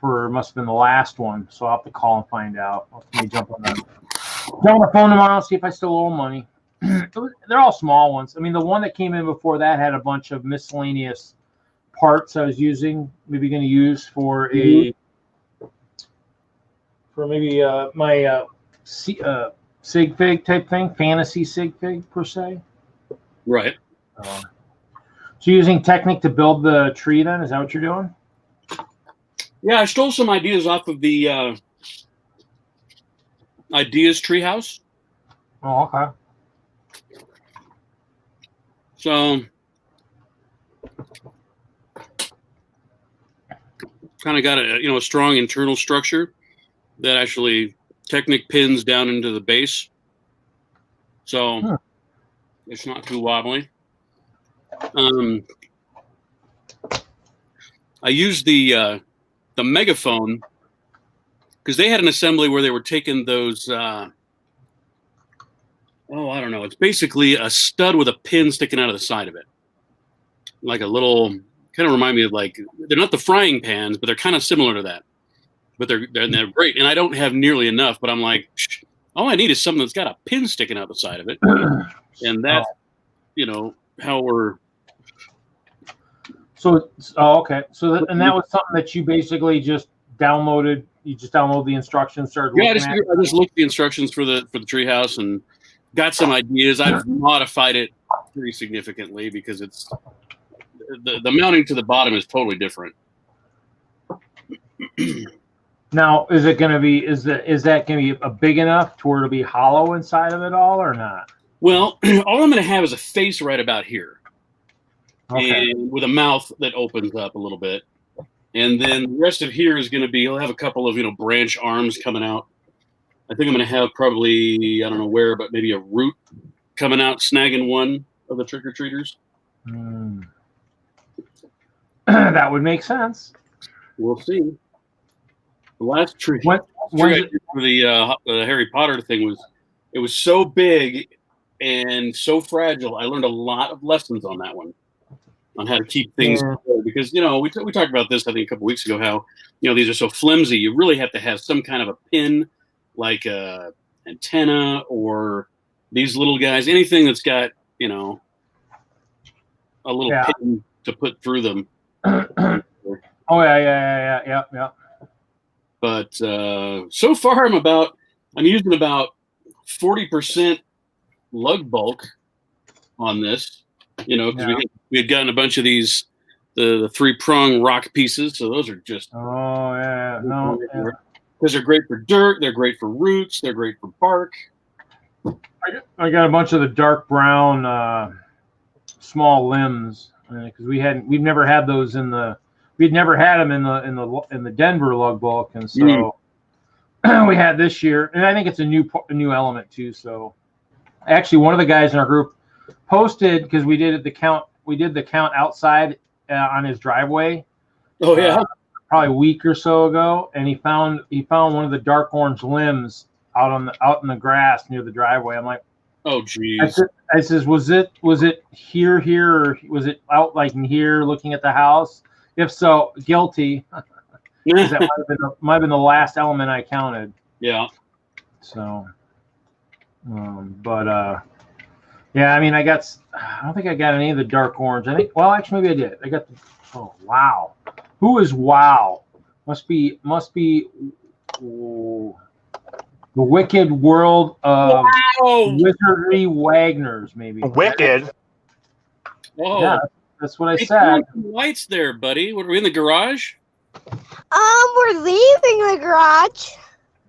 must have been the last one, so I'll have to call and find out. Let me jump on the phone tomorrow, see if I still owe money. They're all small ones. I mean, the one that came in before that had a bunch of miscellaneous parts I was maybe going to use for my sig fig type thing, fantasy sig fig per se. Right. So using Technic to build the tree, then is that what you're doing? Yeah, I stole some ideas off of the Ideas Treehouse. Oh, okay. So kind of got a strong internal structure that actually Technic pins down into the base. So it's not too wobbly. I used the megaphone because they had an assembly where they were taking those I don't know, it's basically a stud with a pin sticking out of the side of it, like a little, kind of remind me of, like, they're not the frying pans, but they're kind of similar to that, but they're great. And I don't have nearly enough, but I'm like, all I need is something that's got a pin sticking out the side of it. And that's how we're. So, okay. So, and that was something that you basically just downloaded. You just download the instructions, started looking at it? I just looked at the instructions for the treehouse and got some ideas. I've modified it pretty significantly because it's the mounting to the bottom is totally different. Now, is that going to be a big enough to where it'll be hollow inside of it all, or not? Well, all I'm going to have is a face right about here. Okay. And with a mouth that opens up a little bit. And then the rest of here is going to be, he'll have a couple of, branch arms coming out. I think I'm going to have probably, I don't know where, but maybe a root coming out, snagging one of the trick-or-treaters. That would make sense. We'll see. The last tree I did for the Harry Potter thing was so big and so fragile. I learned a lot of lessons on that one, on how to keep things because we talked about this I think a couple weeks ago, how these are so flimsy. You really have to have some kind of a pin, like a antenna, or these little guys, anything that's got a little pin to put through them. Oh yeah. But so far I'm using about 40% lug bulk on this, because we had gotten a bunch of these, the 3-prong rock pieces. So those are just, because they're great for dirt. They're great for roots. They're great for bark. I got a bunch of the dark brown small limbs because we've never had those we'd never had them in the Denver lug bulk, and so we had this year, and I think it's a new element too. So actually, one of the guys in our group posted, because we did the count outside on his driveway. Oh yeah. Probably a week or so ago, and he found one of the dark orange limbs out in the grass near the driveway. I'm like, oh geez. I says, was it here, or was it out like in here looking at the house? If so, guilty. That might have been the last element I counted. Yeah. So, yeah, I mean, I don't think I got any of the dark orange. I think, well, actually, maybe I did. I got oh, wow. Who is Wow? Must be the Wicked World of Wizardry Wagners, maybe. Wicked. Whoa. Yeah, that's what I said. Lights there, buddy. What, are we in the garage? We're leaving the garage.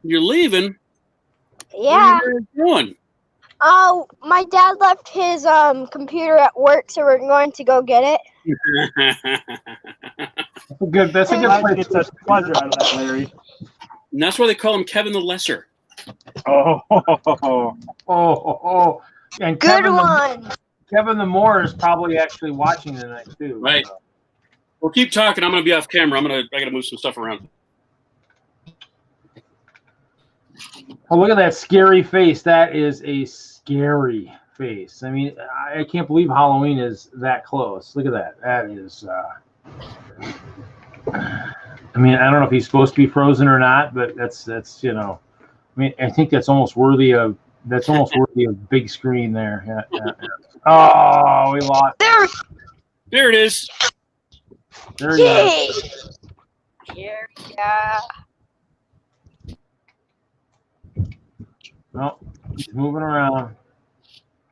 You're leaving? Yeah. Where are you going? Oh, my dad left his computer at work, so we're going to go get it. That's a good place. Get such pleasure out of that, Larry. And that's why they call him Kevin the Lesser. Oh. And Good one. Kevin the Moore is probably actually watching tonight too. Right. So. Well, keep talking. I'm going to be off camera. I got to move some stuff around. Oh, look at that scary face. That is a scary face. I mean, I can't believe Halloween is that close. Look at that. That is. I mean, I don't know if he's supposed to be frozen or not, but that's I mean, I think that's almost worthy of big screen there. Yeah. Oh, we lost. There it is. There he is. Yeah. Well, he's moving around.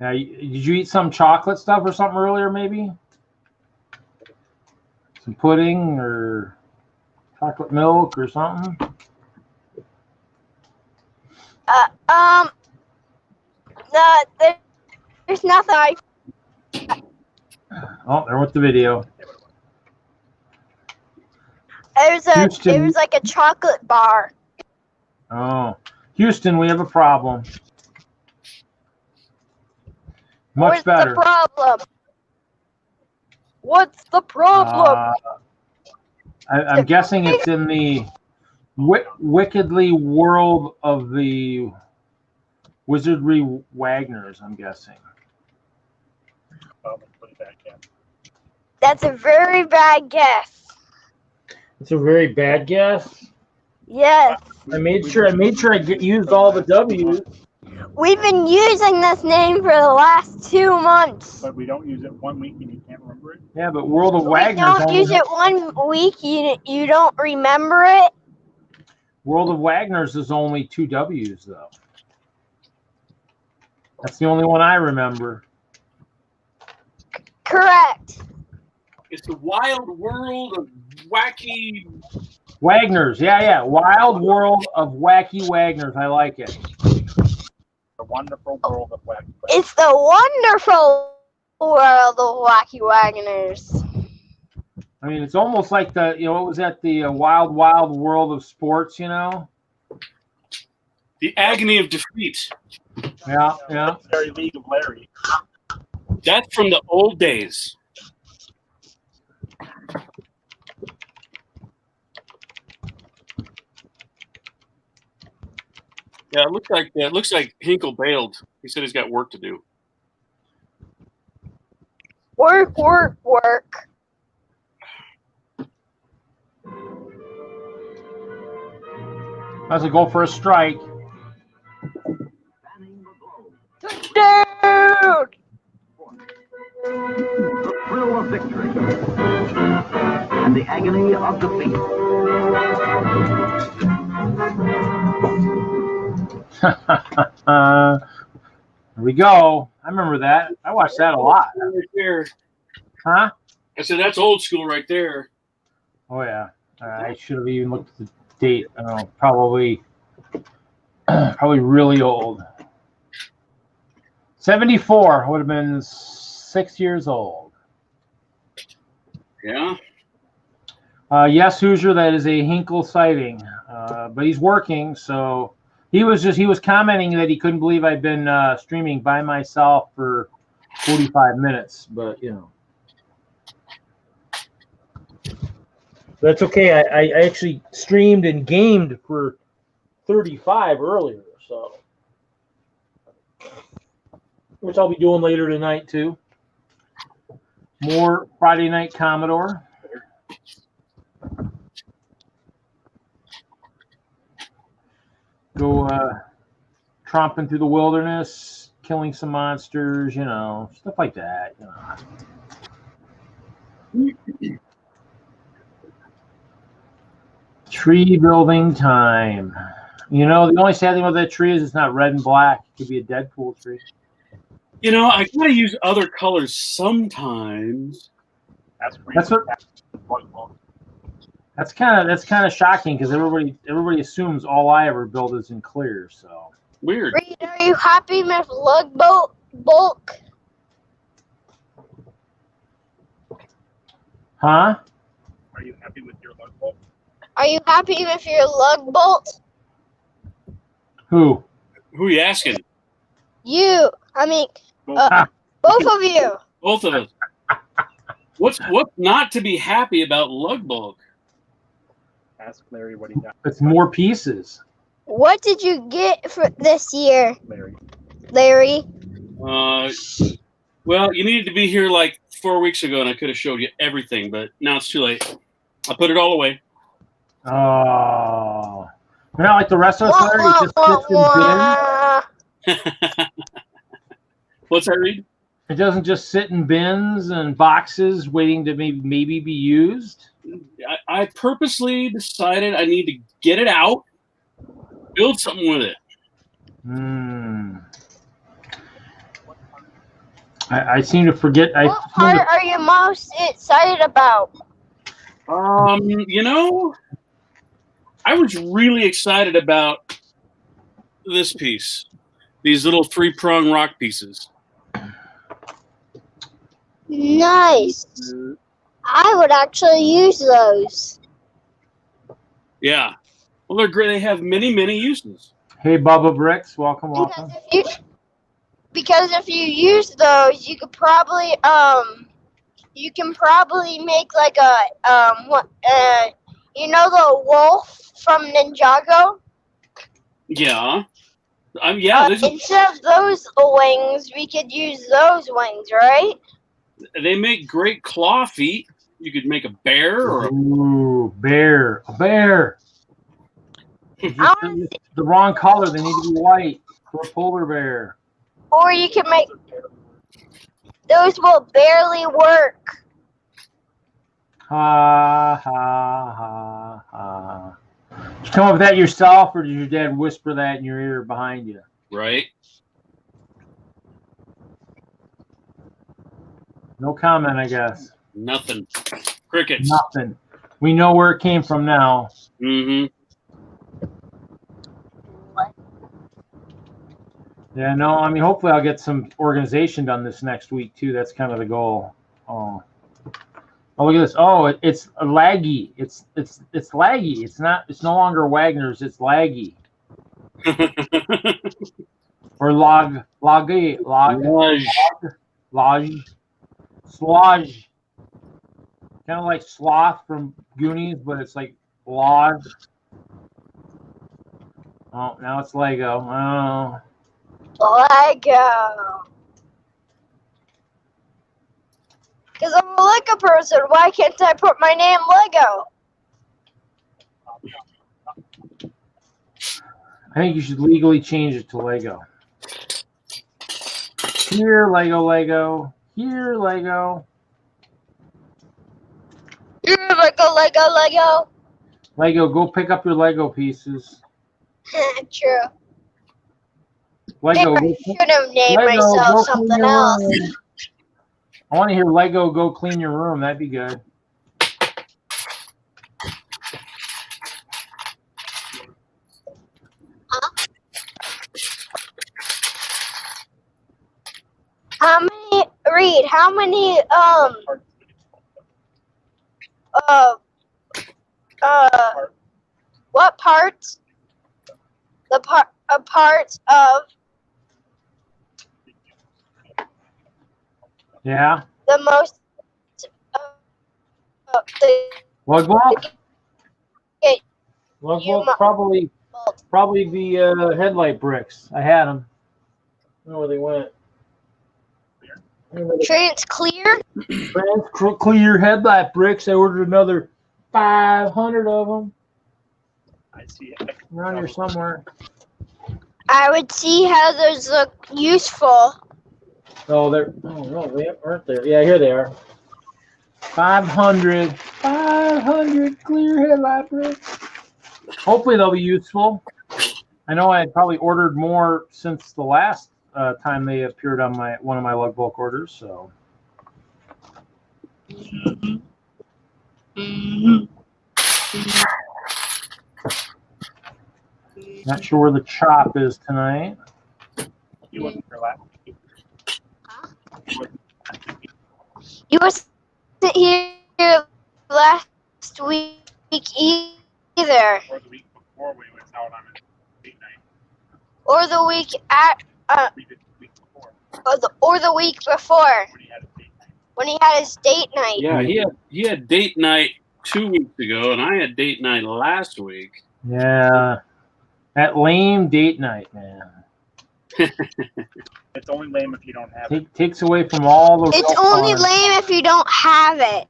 Now, did you eat some chocolate stuff or something earlier, maybe? Some pudding or chocolate milk or something? There's nothing. Oh, there went the video. It was like a chocolate bar. Oh, Houston, we have a problem. Much better. What's the problem? What's the problem? I'm guessing it's in the wickedly world of the Wizardry Wagners, I'm guessing. That's a very bad guess. It's a very bad guess. Yes. I made sure I used all the W's. We've been using this name for the last 2 months. But we don't use it 1 week and you can't remember it? Yeah, but World of We Wagners. don't use it 1 week. You don't remember it. World of Wagners is only 2 W's though. That's the only one I remember. Correct. It's the wild world of wacky Wagners. Yeah. Wild World of Wacky Wagners. I like it. The wonderful world of wacky. It's the wonderful world of Wacky Wagoners. I mean, it's almost like what was that? The wild world of sports, The agony of defeat. Yeah. Very League of Larry. That's from the old days. Yeah, it looks like Hinkle bailed. He said he's got work to do. Work. That's a goal for a strike. Dude! The thrill of victory and the agony of defeat. Here we go. I remember that. I watched that a lot. Right there. Huh? I said that's old school right there. Oh yeah. I should have even looked at the date. I don't know. Probably really old. 74. I would have been 6 years old. Yeah. Yes, Hoosier, that is a Hinkle sighting. but he's working. So he was commenting that he couldn't believe I'd been streaming by myself for 45 minutes. But that's okay. I actually streamed and gamed for 35 earlier, so which I'll be doing later tonight too. More Friday Night Commodore. Go tromping through the wilderness, killing some monsters, stuff like that. Tree building time. The only sad thing about that tree is it's not red and black. It could be a Deadpool tree. I gotta use other colors sometimes. That's kind of shocking because everybody assumes all I ever build is in clear. So weird. Reed, are you happy with lug bulk? Huh? Are you happy with your lug bolt? Are you happy with your lug bolt? Who? Who are you asking? You. I mean, both of you. Both of us. What's not to be happy about lug bulk? Ask Larry what he got. It's more pieces. What did you get for this year, Larry. Well, you needed to be here like 4 weeks ago, and I could have showed you everything, but now it's too late. I put it all away. Oh. You're not like the rest of us, Larry. It just sits in bins. What's that, Reed? It doesn't just sit in bins and boxes waiting to maybe be used. I purposely decided I need to get it out, build something with it. I seem to forget. What part are you most excited about? I was really excited about this piece. These little 3-prong rock pieces. Nice. I would actually use those. Yeah. Well, they're great. They have many, many uses. Hey, Bubba Bricks. Welcome. Because if you use those, you could probably make like a the wolf from Ninjago? Yeah. Yeah. Instead of those wings, we could use those wings, right? They make great claw feet. You could make a bear or a bear. A bear. The wrong color. They need to be white for a polar bear. Or you can make those will barely work. Ha ha ha ha. Did you come up with that yourself, or did your dad whisper that in your ear behind you? Right. No comment, I guess. Nothing. Crickets. Nothing. We know where it came from now. Mm-hmm. Yeah, no, I mean, hopefully I'll get some organization done this next week, too. That's kind of the goal. Oh, look at this. Oh, it's laggy. It's laggy. It's no longer Wagner's. It's laggy. Or laggy. Sludge. Kind of like Sloth from Goonies, but it's like log. Oh, now it's Lego. Oh. Lego. Because I'm a Lego person. Why can't I put my name Lego? I think you should legally change it to Lego. Here, Lego, Lego. Here, Lego. Here, Lego, Lego, Lego. Lego, go pick up your Lego pieces. True. Lego. Maybe I should have named myself something else. I want to hear Lego go clean your room. That'd be good. How many What parts? Parts of Yeah. the most. The Logbook? Okay. Logbook, probably the headlight bricks. I had them. I don't know where they went. Trans clear. Clear headlight bricks. I ordered another 500 of them. I see it. Around here somewhere. I would see how those look useful. Oh, no, they aren't there. Yeah, here they are. 500 clear headlight bricks. Hopefully they'll be useful. I know I had probably ordered more since the last time they appeared on one of my logbook orders. So. Not sure where the chop is tonight. You wasn't here last week. You wasn't here last week either. Or the week before when he was out on his date night. Or the week at We did the week before or the week before when he had his date night. when he had his date night. Yeah, he had date night 2 weeks ago, and I had date night last week. Yeah. That lame date night, man. It's only lame if you don't have it. Takes away from all the. It's real only fun. lame if you don't have it.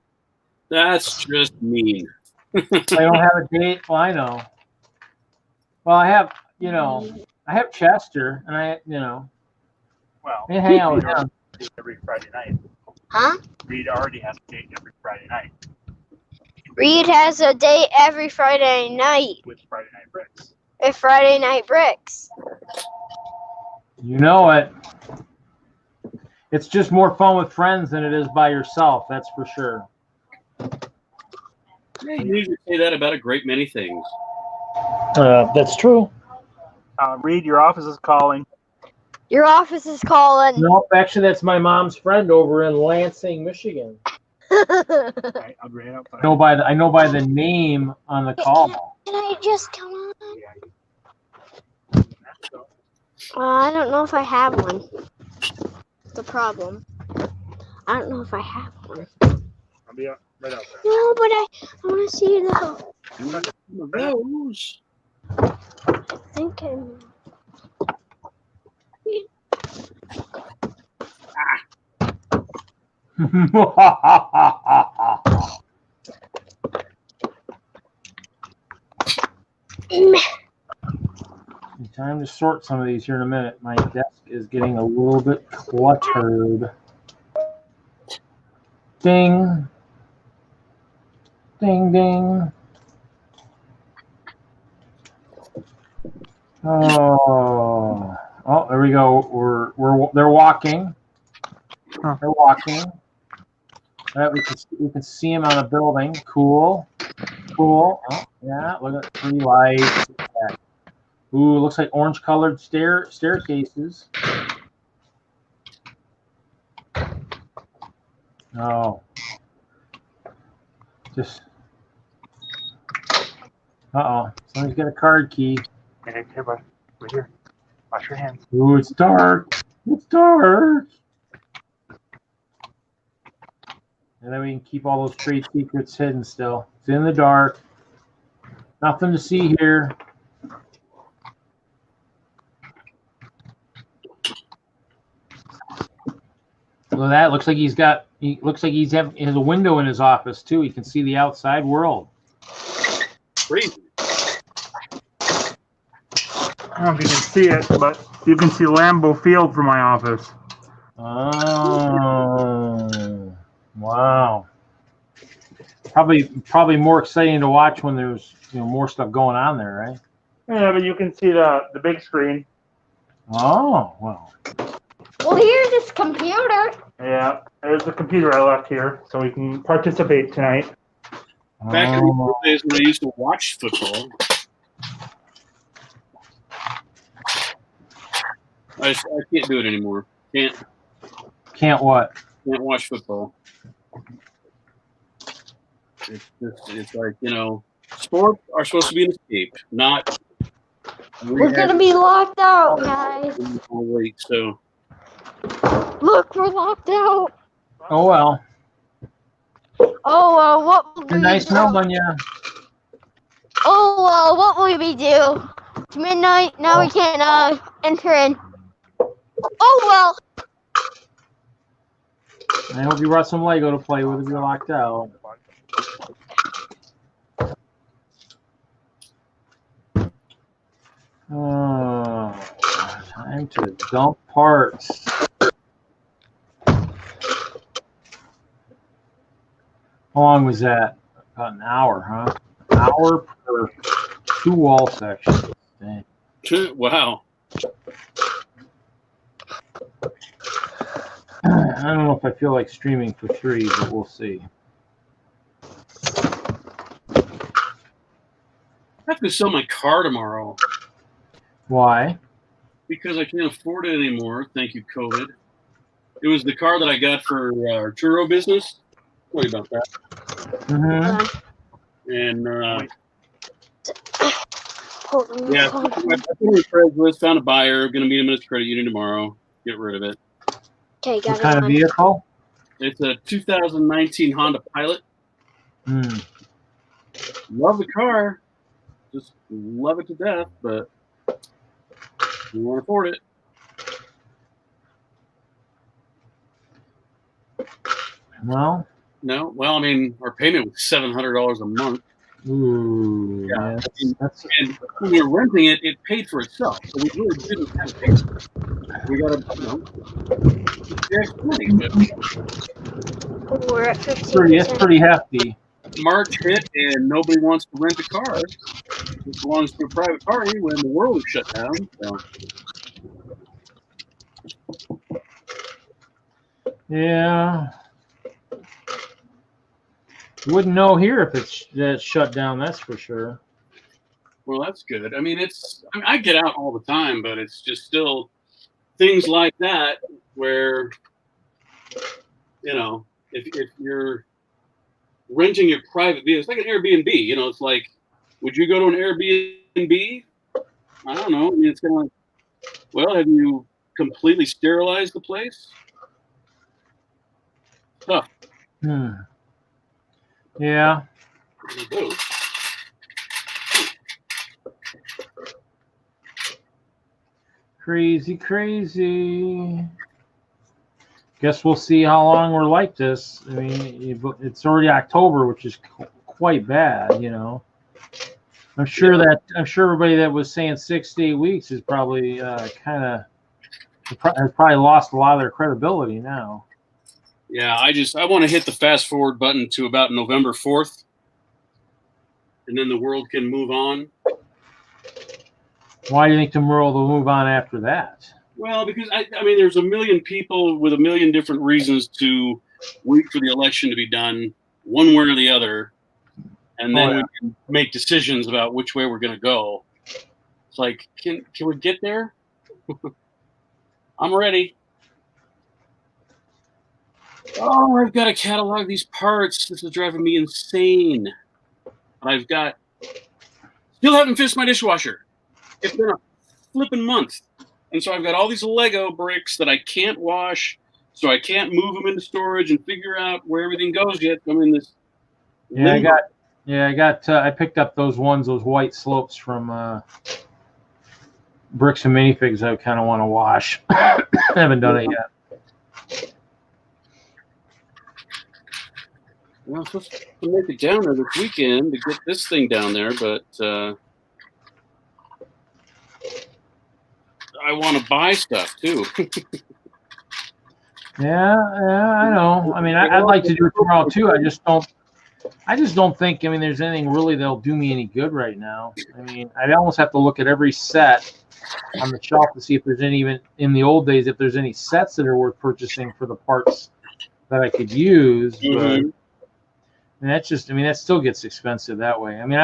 That's just mean. I don't have a date. Well, I know. Well, I have, I have Chester, and Well, I hang out with Reed him. every Friday night. Huh? Reed already has a date every Friday night Reed has a date every Friday night with Friday Night Bricks. with Friday Night Bricks. You know it. It's just more fun with friends than it is by yourself. That's for sure. Yeah, you usually say that about a great many things. That's true. Reed, your office is calling. Your office is calling. Nope, actually, that's my mom's friend over in Lansing, Michigan. Right, I'll bring it up. I know by the name on the call. Can I just come on? I don't know if I have one. The problem. I don't know if I have one. I'll be right out there. No, but I want to see though. Those. I think I'm. Time to sort some of these here in a minute. My desk is getting a little bit cluttered. Ding. Ding, ding. Oh, there we go. They're walking. They're walking. All right, we can see them on a building. Cool. Oh, yeah. Look at 3 lights. Ooh, looks like orange-colored staircases. Oh. Just. Uh-oh. Somebody's got a card key. Hey, here, bud. Right here. Wash your hands. Ooh, it's dark. It's dark. And then we can keep all those trade secrets hidden still. It's in the dark. Nothing to see here. Well, that looks like he has a window in his office too. He can see the outside world. Crazy. I don't know if you can see it, but you can see Lambeau Field from my office. Oh, wow. Probably more exciting to watch when there's more stuff going on there, right? Yeah, but you can see the big screen. Oh, well. Well, here's this computer. Yeah, there's the computer I left here, so we can participate tonight. Back in the days when I used to watch football, I can't do it anymore. Can't what? Can't watch football. It's like, Sports are supposed to be an escape, not. We're gonna be locked out, guys. Wait, so. Look, we're locked out. Oh well. Oh, what will we Nice do? knowing you. Oh, what will we do? It's midnight. Now we can't enter in. Oh well. I hope you brought some Lego to play with if you're locked out. Oh, time to dump parts. How long was that? About an hour, huh? An hour per 2 wall sections. Dang. Wow. I don't know if I feel like streaming for 3, but we'll see. I have to sell my car tomorrow. Why? Because I can't afford it anymore. Thank you, COVID. It was the car that I got for our churro business. Sorry about that. Mm-hmm. And Hold on. yeah, I put it on Craigslist, found a buyer. Going to meet him at his credit union tomorrow. Get rid of it. Okay, got What kind of vehicle? It's a 2019 Honda Pilot. Mm. Love the car. Just love it to death, but you won't afford it. No? No? Well, I mean, our payment was $700 a month. Ooh. Yeah. Yeah, that's And when we were renting it, it paid for itself. So we really didn't have to pay for it. We got the extra money. But We're at 15%. it's pretty hefty. March hit and nobody wants to rent a car. It belongs to a private party when the world is shut down. So. Yeah. You wouldn't know here if it's shut down, that's for sure. Well, that's good. I mean, I get out all the time, but it's just still things like that where, if you're renting your private vehicle, it's like an Airbnb. It's like, would you go to an Airbnb? I don't know. I mean, it's kind of like, well, have you completely sterilized the place? Tough. Yeah. Crazy. Guess we'll see how long we're like this. I mean, it's already October, which is quite bad, I'm sure everybody that was saying 6 to 8 weeks is probably has probably lost a lot of their credibility now. Yeah, I want to hit the fast forward button to about November 4th, and then the world can move on. Why do you think the world will move on after that? Well, because I mean, there's a million people with a million different reasons to wait for the election to be done, one way or the other, and then we can make decisions about which way we're going to go. It's like, can we get there? I'm ready. Oh, I've got to catalog these parts. This is driving me insane. Still haven't fixed my dishwasher. It's been a flipping month. And so I've got all these Lego bricks that I can't wash, so I can't move them into storage and figure out where everything goes yet. I'm in this. I picked up those white slopes from Bricks and Minifigs I kind of want to wash. I haven't done it yet. Well, I'm supposed to make it down there this weekend to get this thing down there, but I want to buy stuff too. Yeah, I know. I mean, I'd like to do it tomorrow too. I just don't think. I mean, there's anything really that'll do me any good right now. I mean, I almost have to look at every set on the shelf to see if there's any, even in the old days, if there's any sets that are worth purchasing for the parts that I could use. Mm-hmm. But that still gets expensive that way. I mean,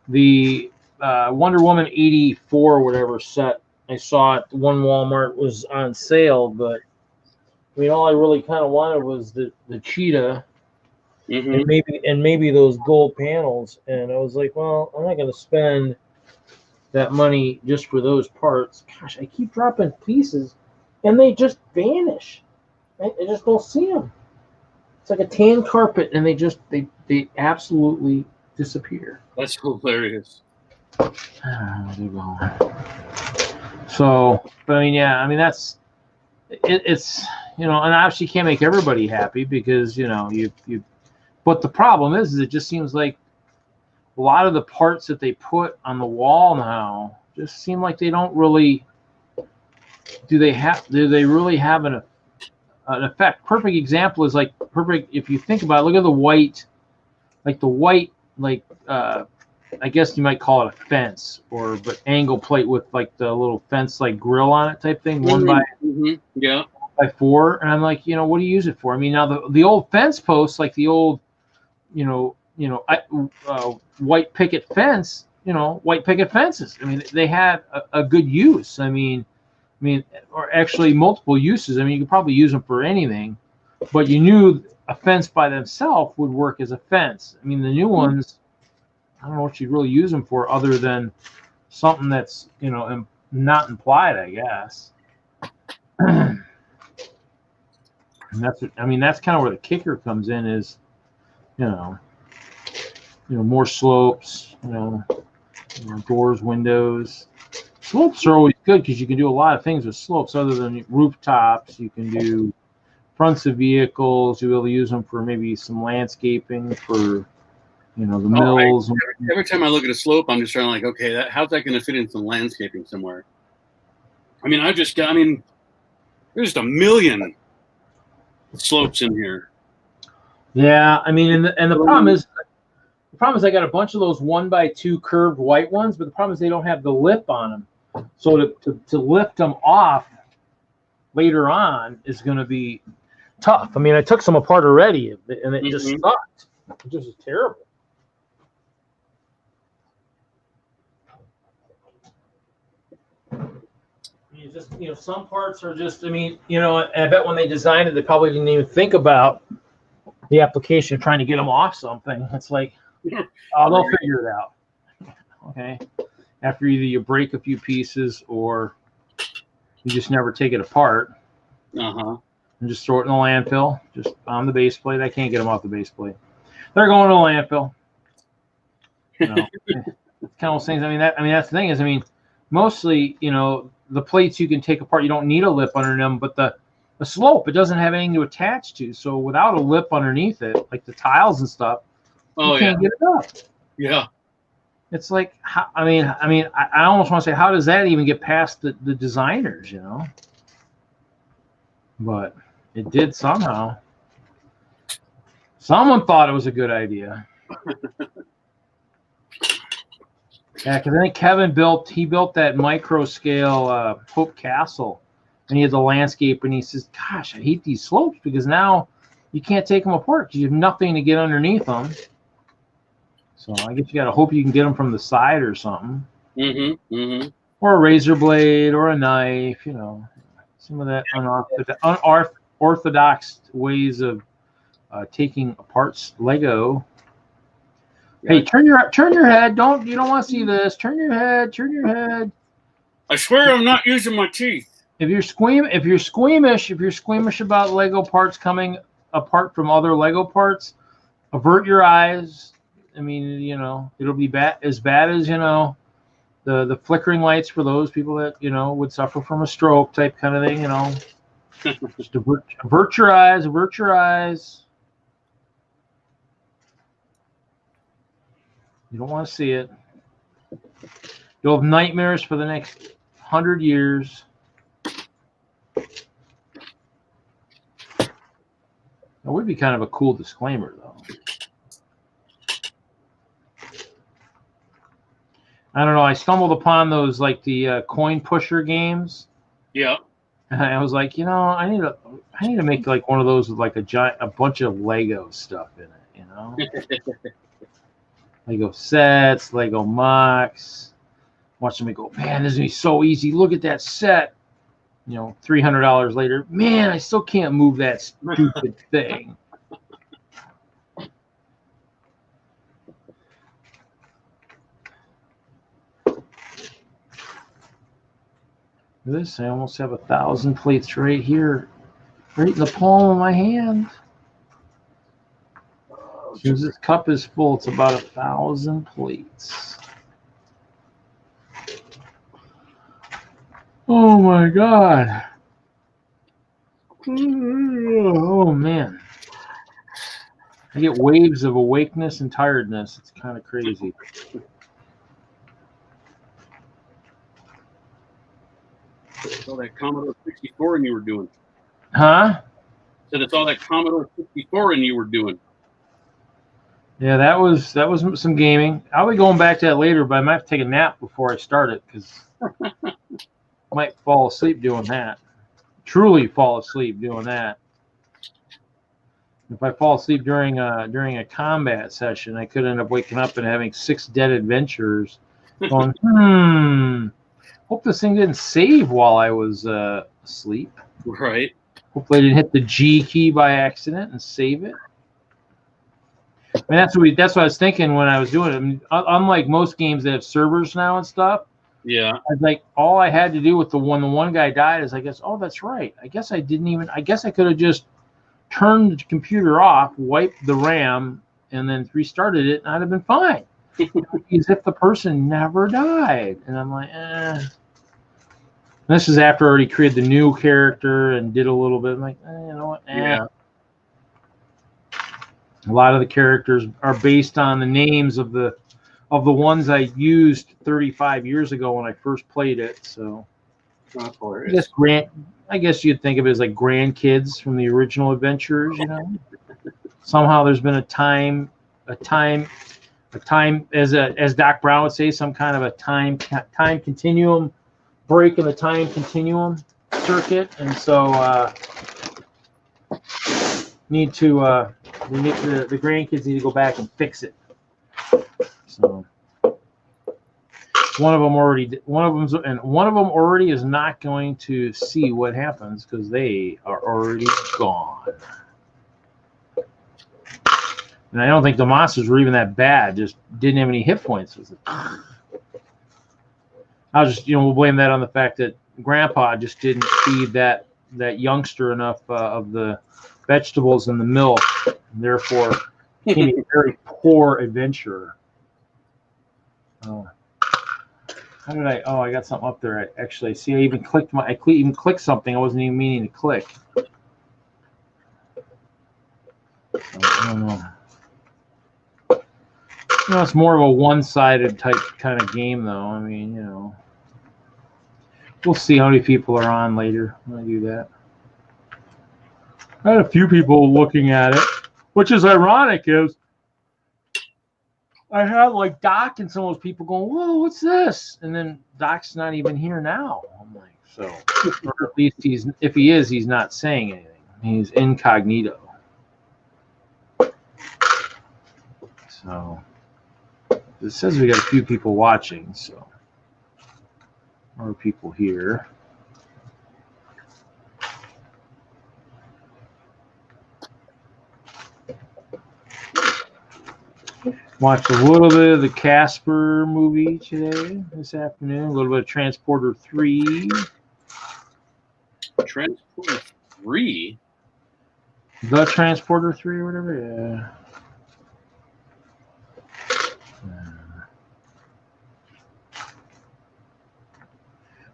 the Wonder Woman 84 or whatever set I saw at one Walmart was on sale, but I mean, all I really kind of wanted was the cheetah. and maybe those gold panels. And I was like, well, I'm not going to spend that money just for those parts. Gosh, I keep dropping pieces, and they just vanish. I just don't see them. It's like a tan carpet, and they absolutely disappear. That's hilarious. So, but I mean, yeah, I mean that's it's and obviously you can't make everybody happy because you. But the problem is it just seems like a lot of the parts that they put on the wall now just seem like they don't really. Do they really have an effect? Perfect example is if you think about it, look at the white, I guess you might call it a fence but angle plate with like the little fence like grill on it type thing, 1x4, and I'm like, what do you use it for? I mean, now the old fence posts, like the old, white picket fence, white picket fences. I mean, they had a good use. I mean, or actually multiple uses. I mean, you could probably use them for anything, but you knew a fence by themselves would work as a fence. I mean, the new ones, I don't know what you'd really use them for other than something that's, not implied, I guess. And that's kind of where the kicker comes in is, more slopes, doors, windows. Slopes are always good because you can do a lot of things with slopes other than rooftops. You can do fronts of vehicles. You'll be able to use them for maybe some landscaping for, the mills. Every time I look at a slope, I'm just trying to okay, how's that going to fit into landscaping somewhere? I mean, there's just a million slopes in here. Yeah, I mean, and the problem is I got a bunch of those 1x2 curved white ones, but the problem is they don't have the lip on them. So to lift them off later on is going to be tough. I mean, I took some apart already, and it just sucked. It just was terrible. Some parts are just, I bet when they designed it, they probably didn't even think about the application of trying to get them off something. It's like, they'll figure it out. Okay. After either you break a few pieces or you just never take it apart. And just throw it in the landfill, just on the base plate. I can't get them off the base plate. They're going to the landfill. It's kind of those things. That's the thing is, mostly, the plates you can take apart, you don't need a lip under them, but the slope, it doesn't have anything to attach to. So without a lip underneath it, like the tiles and stuff, you can't get it up. Yeah. It's like, I almost want to say, how does that even get past the designers, But it did somehow. Someone thought it was a good idea. Yeah, because I think Kevin built that micro scale Hope Castle, and he had the landscape, and he says, "Gosh, I hate these slopes because now you can't take them apart because you have nothing to get underneath them." So I guess you got to hope you can get them from the side or something, or a razor blade or a knife, some of that unorthodox ways of taking apart Lego. Hey, turn your head. You don't want to see this. Turn your head. I swear I'm not using my teeth. If you're squeamish about Lego parts coming apart from other Lego parts, avert your eyes. It'll be as bad as the flickering lights for those people that would suffer from a stroke type kind of thing. Just avert your eyes. You don't want to see it. You'll have nightmares for the next 100 years. That would be kind of a cool disclaimer, though. I don't know. I stumbled upon those the coin pusher games. Yeah. And I was like, I need to make one of those with a bunch of Lego stuff in it, Lego sets, Lego MOCs. Watch them go, man, this is going to be so easy. Look at that set. $300 later, man, I still can't move that stupid thing. This, I almost have 1,000 plates right here, right in the palm of my hand. As soon as this cup is full, it's about 1,000 plates. Oh my God. Oh man. I get waves of awakeness and tiredness. It's kind of crazy. It's all that Commodore 64 and you were doing. Huh? Said it's all that Commodore 64 and you were doing. Yeah, that was some gaming. I'll be going back to that later, but I might have to take a nap before I start it because I might fall asleep doing that. Truly fall asleep doing that. If I fall asleep during a combat session, I could end up waking up and having 6 dead adventurers going, hope this thing didn't save while I was asleep. Right. Hopefully I didn't hit the G key by accident and save it. I mean, that's what I was thinking when I was doing it. I mean, unlike most games that have servers now and stuff. Yeah. I was like, all I had to do with the one guy died is I guess, oh, that's right. I guess I could have just turned the computer off, wiped the RAM, and then restarted it, and I'd have been fine. As if the person never died. And I'm like, This is after I already created the new character and did a little bit. I'm like, you know what? Yeah. A lot of the characters are based on the names of the ones I used 35 years ago when I first played it. So That's hilarious. I guess you'd think of it as like grandkids from the original adventurers, you know. Somehow there's been a time as Doc Brown would say, some kind of a time continuum break in the time continuum circuit, and so the grandkids need to go back and fix it. So one of them already is not going to see what happens because they are already gone. And I don't think the monsters were even that bad; just didn't have any hit points. I'll just we'll blame that on the fact that Grandpa just didn't feed that youngster enough of the vegetables and the milk, and therefore became a very poor adventurer. Oh, how did I? Oh, I got something up there. I even clicked something I wasn't even meaning to click. So, I don't know. It's more of a one-sided type kind of game, though. I mean, we'll see how many people are on later when I do that. I had a few people looking at it, which is ironic. Is I had like Doc and some of those people going, "Whoa, what's this?" And then Doc's not even here now. I'm like, so, or at least if he is, he's not saying anything. He's incognito. So it says we got a few people watching, so more people here. Watched a little bit of the Casper movie this afternoon. A little bit of Transporter 3. Transporter 3? The Transporter 3 or whatever, yeah.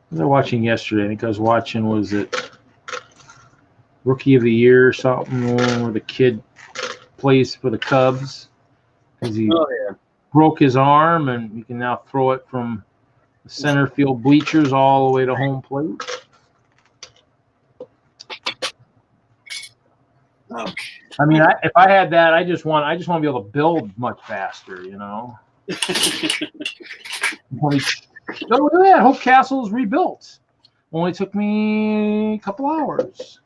What was I watching yesterday? I think I was watching, was it Rookie of the Year or something, where the kid plays for the Cubs because he broke his arm, and you can now throw it from the center field bleachers all the way to home plate. Oh. I mean, if I had that, I just want to be able to build much faster, Oh, look at that. Hope Castle is rebuilt. Only took me a couple hours.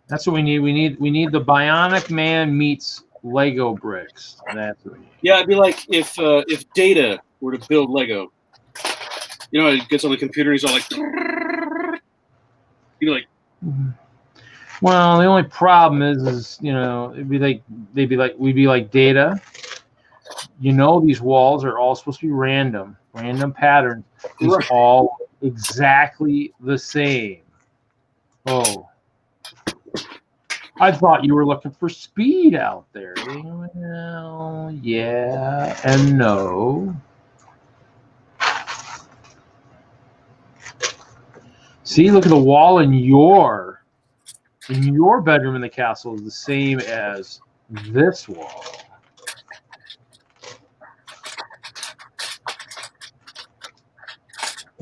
That's what we need. We need the Bionic Man meets Lego bricks. That's what we need. Yeah, it'd be like if Data were to build Lego. He gets on the computer and he's all like, Mm-hmm. Well, the only problem is we'd be like Data, you know these walls are all supposed to be random patterns. These Right. all exactly the same. Oh. I thought you were looking for speed out there. Well, yeah and no. See, look at the wall in your bedroom in the castle is the same as this wall.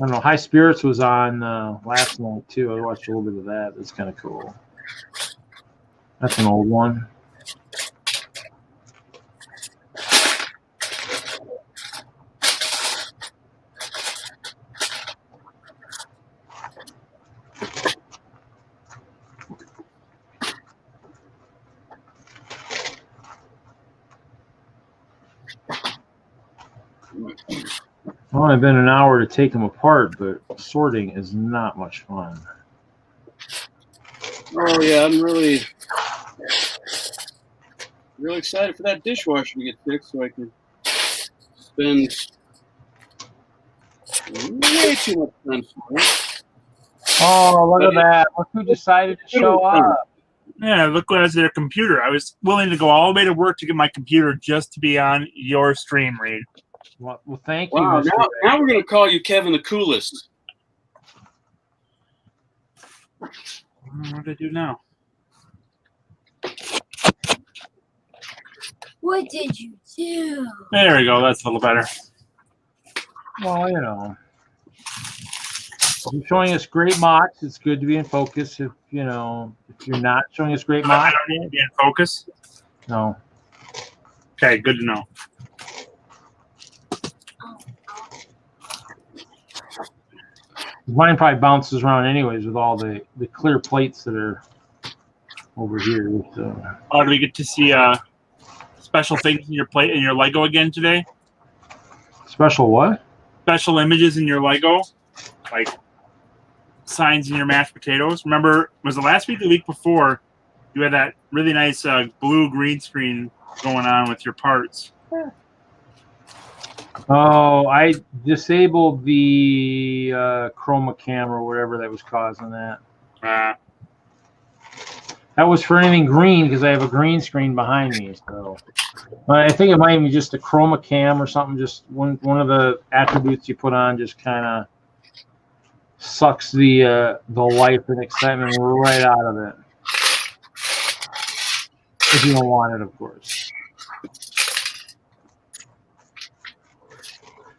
I don't know. High Spirits was on last night too. I watched a little bit of that. It's kind of cool. That's an old one. It's only been an hour to take them apart, but sorting is not much fun. Oh yeah, I'm really excited for that dishwasher to get fixed so I can spend way too much time for it. Oh, look at that. Look who decided to show up. Yeah, look what was their computer. I was willing to go all the way to work to get my computer just to be on your stream, Reed. Well, thank you. Wow, Mr. now we're going to call you Kevin the Coolest. What do I do now? What did you do? There we go. That's a little better. Well, you know. If you're showing us great MOCs, it's good to be in focus. If you're not showing us great I MOCs, don't need to be in focus. no. Okay, good to know. Mine probably bounces around anyways with all the clear plates that are over here. So. Oh, do we get to see special things in your plate in your Lego again today? Special what? Special images in your Lego, like signs in your mashed potatoes. Remember, was it last week or the week before? You had that really nice blue green screen going on with your parts. Oh, I disabled the chroma cam or whatever that was causing that. That was for anything green because I have a green screen behind me. So I think it might be just a chroma cam or something. Just one of the attributes you put on just kind of sucks the life and excitement right out of it. If you don't want it, of course.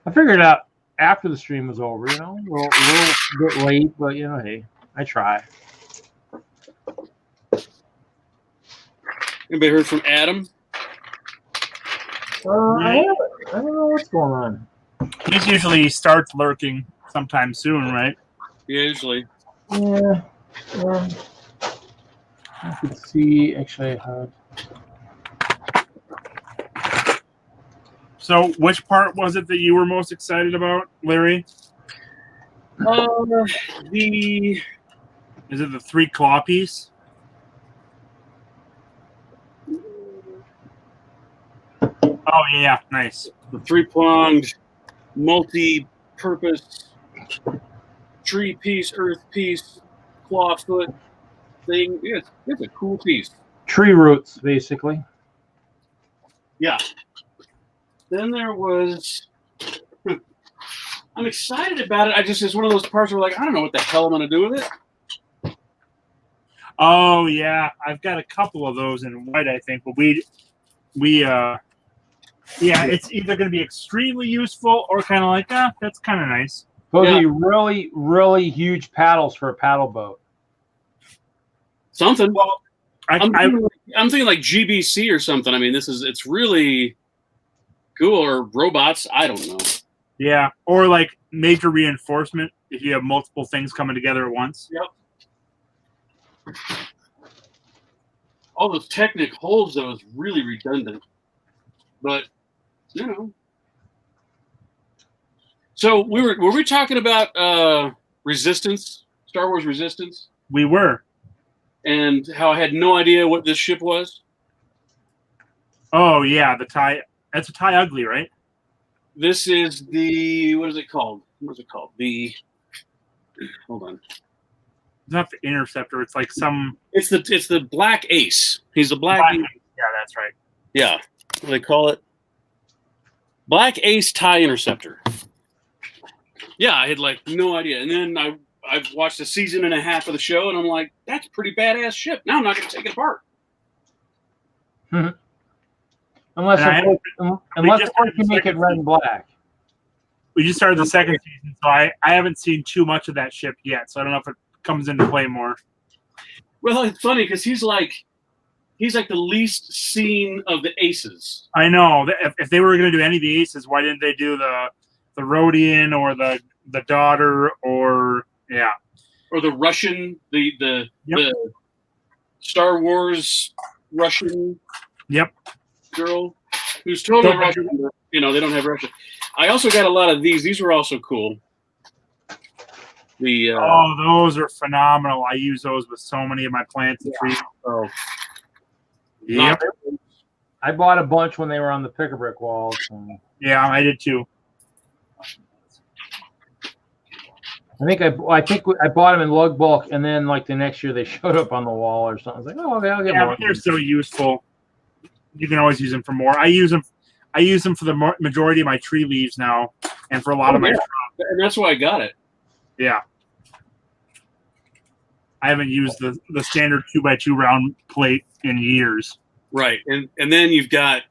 I figured it out after the stream was over, a little bit late, but hey, I try. Anybody heard from Adam? I don't know what's going on. He usually starts lurking sometime soon, right? Usually. Yeah. I could see, actually, I had. So, which part was it that you were most excited about, Larry? Is it the 3 claw piece? Oh yeah, nice. The 3-pronged, multi-purpose tree piece, earth piece, claw foot thing. It's a cool piece. Tree roots, basically. Yeah. Then there was. I'm excited about it. It's one of those parts where I don't know what the hell I'm going to do with it. Oh yeah, I've got a couple of those in white, I think. But it's either going to be extremely useful or kind of like, that's kind of nice. Those are really, really huge paddles for a paddle boat. Something. Well, I'm thinking like GBC or something. I mean, it's really cool. Or robots. I don't know. Yeah, or like major reinforcement if you have multiple things coming together at once. Yep. All those Technic holes, though, is really redundant. But, So were we talking about Resistance, Star Wars Resistance? We were. And how I had no idea what this ship was? Oh yeah, the TIE. That's a Thai ugly, right? This is the what is it called? Hold on. It's not the Interceptor. It's like some. It's the Black Ace. He's a black. Yeah, that's right. Yeah, what do they call it? Black Ace Thai Interceptor. Yeah, I had like no idea, and then I've watched a season and a half of the show, and I'm like, that's a pretty badass ship. Now I'm not going to take it apart. Unless of course you make it red and black. We just started the second season, so I haven't seen too much of that ship yet, so I don't know if it comes into play more. Well, it's funny because he's like the least seen of the aces. I know. If they were going to do any of the aces, why didn't they do the Rhodian or the daughter or the Russian the Star Wars Russian girl who's totally Russian. But, they don't have Russian. I also got a lot of these. These were also cool. Those are phenomenal. I use those with so many of my plants and trees. Oh, yep. I bought a bunch when they were on the pick-a-brick walls. Yeah, I did too. I think I bought them in lug bulk, and then like the next year they showed up on the wall or something. I was like, oh, okay, I'll get more. But they're so useful. You can always use them for more. I use them for the majority of my tree leaves now, and for a lot of my. And that's why I got it. Yeah. I haven't used the standard 2x2 round plate in years. Right, and then you've got.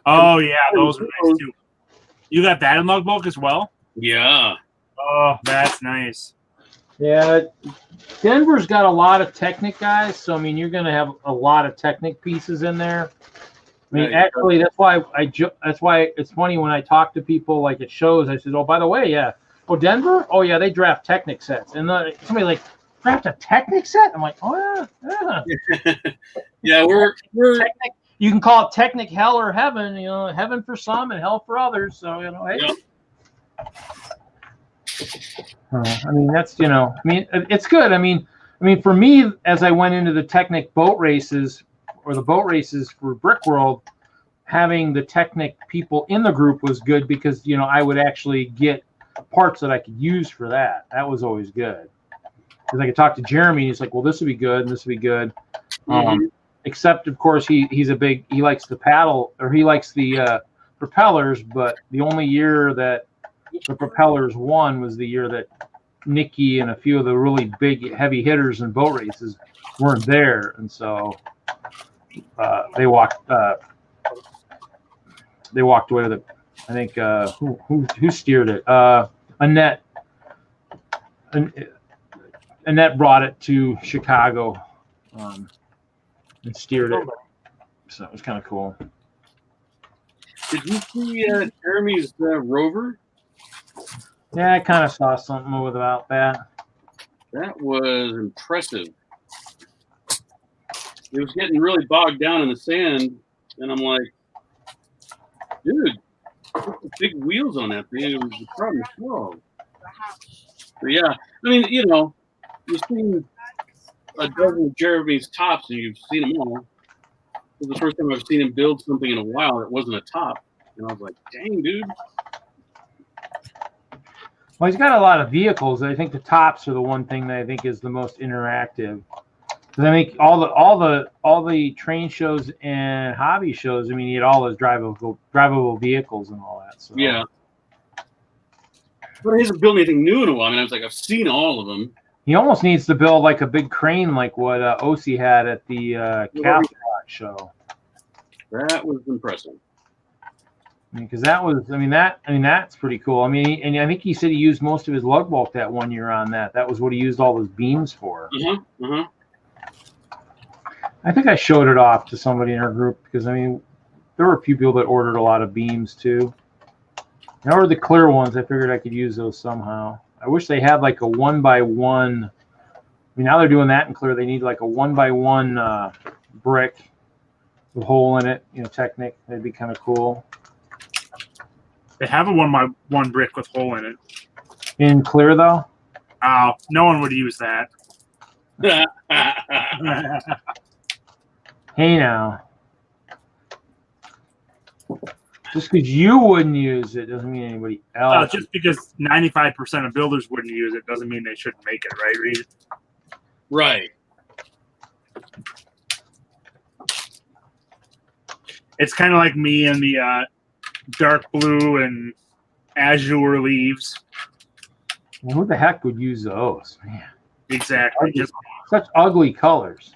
Oh yeah, those are nice too. You got that in lug bulk as well? Yeah. Oh, that's nice. Yeah, Denver's got a lot of Technic guys, so I mean you're going to have a lot of Technic pieces in there. I mean, actually, that's why it's funny when I talk to people like at shows. I said, "Oh, by the way, yeah, Denver, oh yeah, they draft Technic sets." And somebody like draft a Technic set. I'm like, oh yeah. Yeah, we're Technic, you can call it Technic hell or heaven. Heaven for some and hell for others. So hey. Yep. I mean, that's it's good. I mean, for me, as I went into the Technic boat races or the boat races for Brick World, having the Technic people in the group was good because I would actually get parts that I could use for that. That was always good because I could talk to Jeremy. He's like, well, this would be good and this would be good. Except of course he likes the paddle or he likes the propellers, but the only year that the propellers won was the year that Nikki and a few of the really big heavy hitters in boat races weren't there, and so they walked away with it. I think who steered it? Annette brought it to Chicago and steered it, so it was kind of cool. Did you see Jeremy's Rover? Yeah, I kind of saw something about that. That was impressive. It was getting really bogged down in the sand, and I'm like, dude, put the big wheels on that thing. It was the problem solved. But yeah, I mean, you've seen a dozen of Jeremy's tops, and you've seen them all. It was the first time I've seen him build something in a while that wasn't a top, and I was like, dang, dude. Well, he's got a lot of vehicles. I think the tops are the one thing that I think is the most interactive. Because I think all the train shows and hobby shows. I mean, he had all those drivable vehicles and all that. So. Yeah. But he hasn't built anything new in a while. I mean, I was like, I've seen all of them. He almost needs to build like a big crane, like what OC had at the Castle Rock show. That was impressive. Because that's pretty cool. I mean, and I think he said he used most of his lug bulk that one year on that. That was what he used all those beams for. I think I showed it off to somebody in our group because I mean, there were a few people that ordered a lot of beams too. And I ordered the clear ones. I figured I could use those somehow. I wish they had like a 1x1. I mean, now they're doing that in clear. They need like a 1x1 brick with a hole in it. Technic. That'd be kind of cool. They have a 1x1 brick with hole in it. In clear though? Oh, no one would use that. Hey now. Just because you wouldn't use it doesn't mean anybody else. Just because 95% of builders wouldn't use it doesn't mean they shouldn't make it, right, Reed? Right. It's kind of like me and the dark blue and azure leaves. Who the heck would use those? Man, Exactly. Just such ugly colors.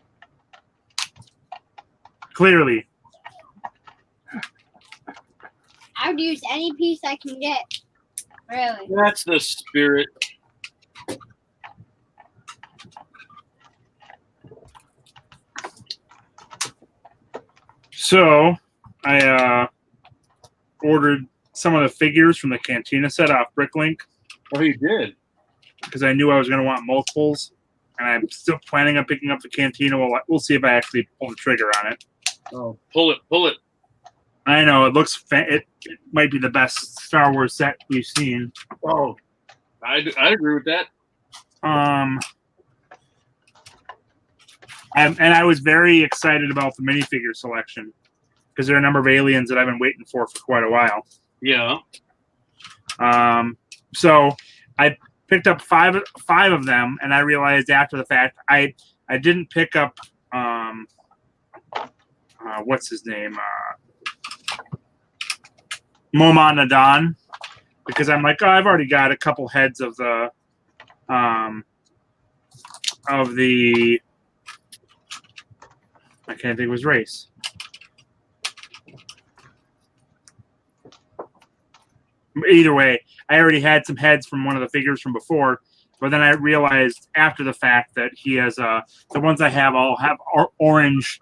clearly. I would use any piece I can get. Really. That's the spirit. So I ordered some of the figures from the Cantina set off Bricklink Oh, you did. because I knew I was going to want multiples, and I'm still planning on picking up the Cantina. We'll see if I actually pull the trigger on it. Oh, pull it. I know it looks. It might be the best Star Wars set we've seen. Oh, I agree with that. And I was very excited about the minifigure selection because there are a number of aliens that I've been waiting for quite a while. Yeah. So I picked up five of them, and I realized after the fact I didn't pick up what's his name, Moma Nadan, because I'm like, oh, I've already got a couple heads of the I can't think of his race. Either way, I already had some heads from one of the figures from before, but then I realized after the fact that he has the ones I have all have orange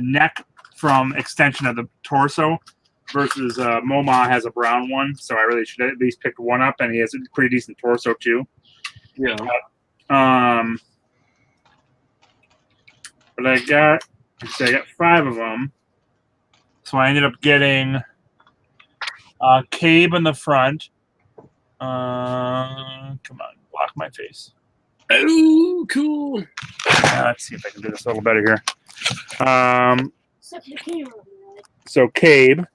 neck from extension of the torso versus Moma has a brown one, so I really should at least pick one up, and he has a pretty decent torso too. Yeah. But I got 5 of them, so I ended up getting Cabe in the front. Come on, block my face. Oh, cool. Let's see if I can do this a little better here. So Cabe,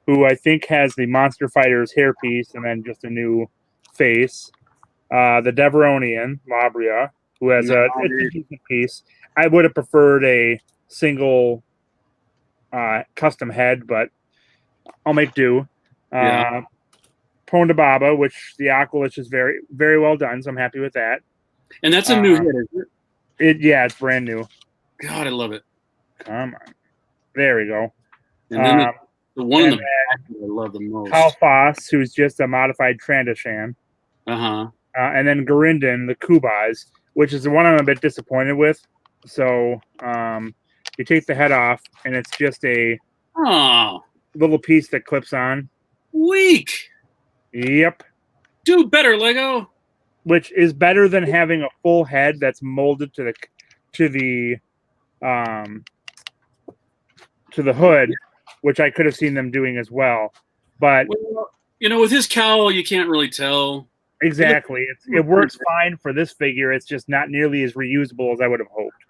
who I think has the Monster Fighters hairpiece and then just a new face. The Deveronian, Labria, who has a decent piece. I would have preferred a single custom head, but I'll make do. Yeah. Ponda Baba, which the Aqualish is very, very well done, so I'm happy with that. And that's a new head, isn't it? It's brand new. God, I love it. Come on. There we go. And then the one in the back I love the most. Kalfas, who's just a modified Trandoshan. Uh-huh. And then Garindan, the Kubas, which is the one I'm a bit disappointed with. So you take the head off, and it's just a little piece that clips on. Weak. Yep. Do better, Lego. Which is better than having a full head that's molded to the hood, which I could have seen them doing as well. But well, with his cowl, you can't really tell. Exactly. It works fine for this figure. It's just not nearly as reusable as I would have hoped.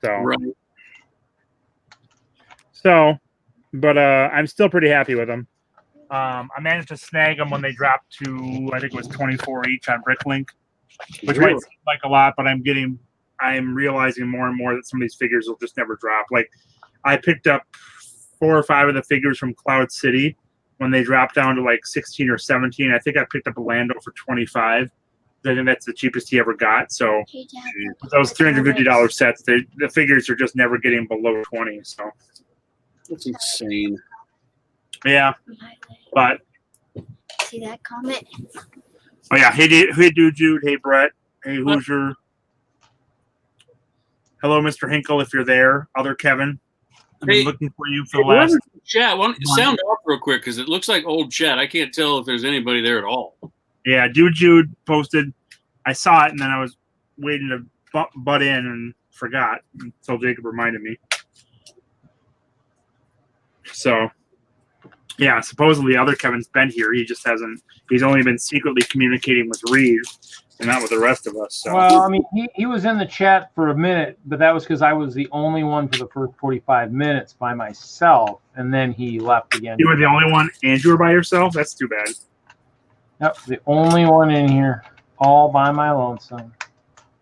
So, right. So, but I'm still pretty happy with them. I managed to snag them when they dropped to, I think it was 24 each on Bricklink, which might seem like a lot, but I'm realizing more and more that some of these figures will just never drop. Like, I picked up 4 or 5 of the figures from Cloud City when they dropped down to like 16 or 17. I think I picked up a Lando for 25. I think that's the cheapest he ever got. So those $350 sets, the figures are just never getting below 20. So that's insane. Yeah, but see that comment? Oh yeah, hey dude, Jude, hey Brett, hey Hoosier, hello Mr. Hinkle if you're there, other Kevin. I've been looking for you for the last chat. Sound off real quick because it looks like old chat. I can't tell if there's anybody there at all. Yeah, dude, Jude posted. I saw it and then I was waiting to butt in and forgot until Jacob reminded me. So. Yeah, supposedly other Kevin's been here. He just hasn't. He's only been secretly communicating with Reed and not with the rest of us. So. Well, I mean, he was in the chat for a minute, but that was because I was the only one for the first 45 minutes by myself, and then he left again. You were the only one, and you were by yourself? That's too bad. Yep, the only one in here, all by my lonesome.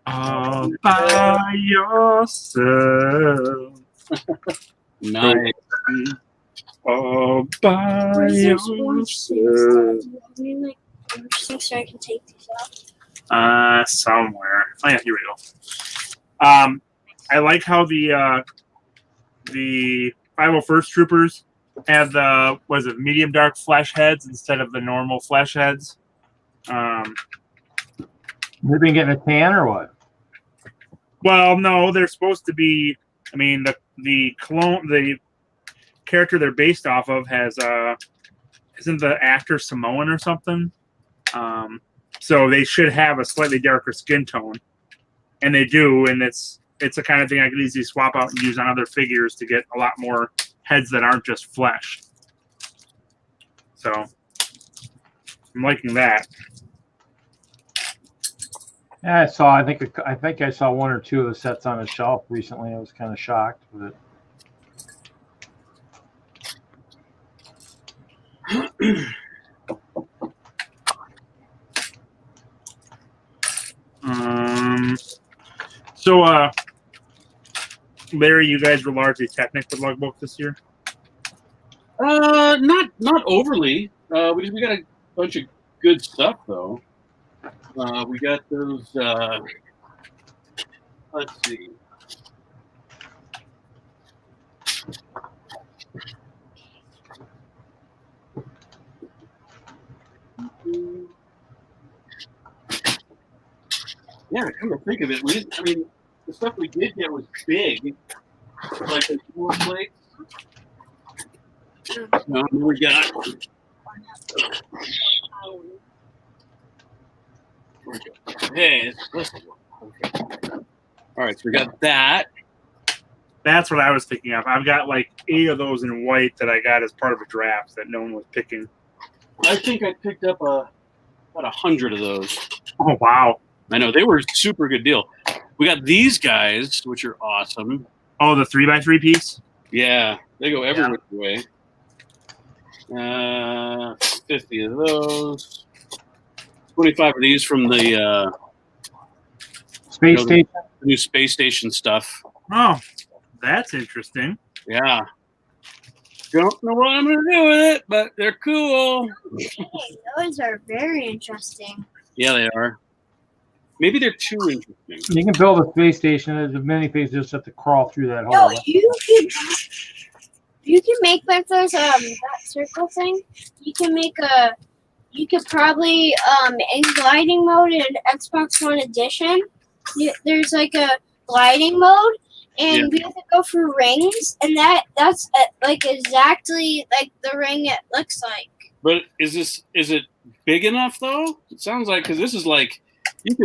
All by yourself. Nice. All by yourself. So I can take these out. Somewhere. Oh yeah, here we go. I like how the 501st troopers have the medium dark flesh heads instead of the normal flesh heads. They've been getting a tan or what? Well, no, they're supposed to be. I mean, the character they're based off of has isn't the actor Samoan or something? So they should have a slightly darker skin tone, and they do. And it's the kind of thing I could easily swap out and use on other figures to get a lot more heads that aren't just flesh. So I'm liking that. Yeah, I think I saw one or two of the sets on the shelf recently. I was kind of shocked with it. So Larry, you guys were largely Technic with Logbook this year? Not overly. We got a bunch of good stuff though. We got those. Let's see. Yeah, come to think of it, the stuff we did get was big, like the four plates. We got. Hey, okay. All right, so we got that. That's what I was thinking of. I've got like 8 of those in white that I got as part of a draft that no one was picking. I think I picked up about 100 of those. Oh wow! I know they were a super good deal. We got these guys, which are awesome. Oh, the 3x3 piece. Yeah, they go every which way. 50 of those. 25 of these from the Space station. The new space station stuff. Oh, that's interesting. Yeah. Don't know what I'm going to do with it, but they're cool. Okay, those are very interesting. Yeah, they are. Maybe they're too interesting. You can build a space station. The minifig just have to crawl through that hole. No, you can make like those that circle thing. You could probably in gliding mode in Xbox One Edition. There's like a gliding mode, and we have to go through rings, and that's like exactly like the ring it looks like. But is it big enough though? It sounds like, because this is like you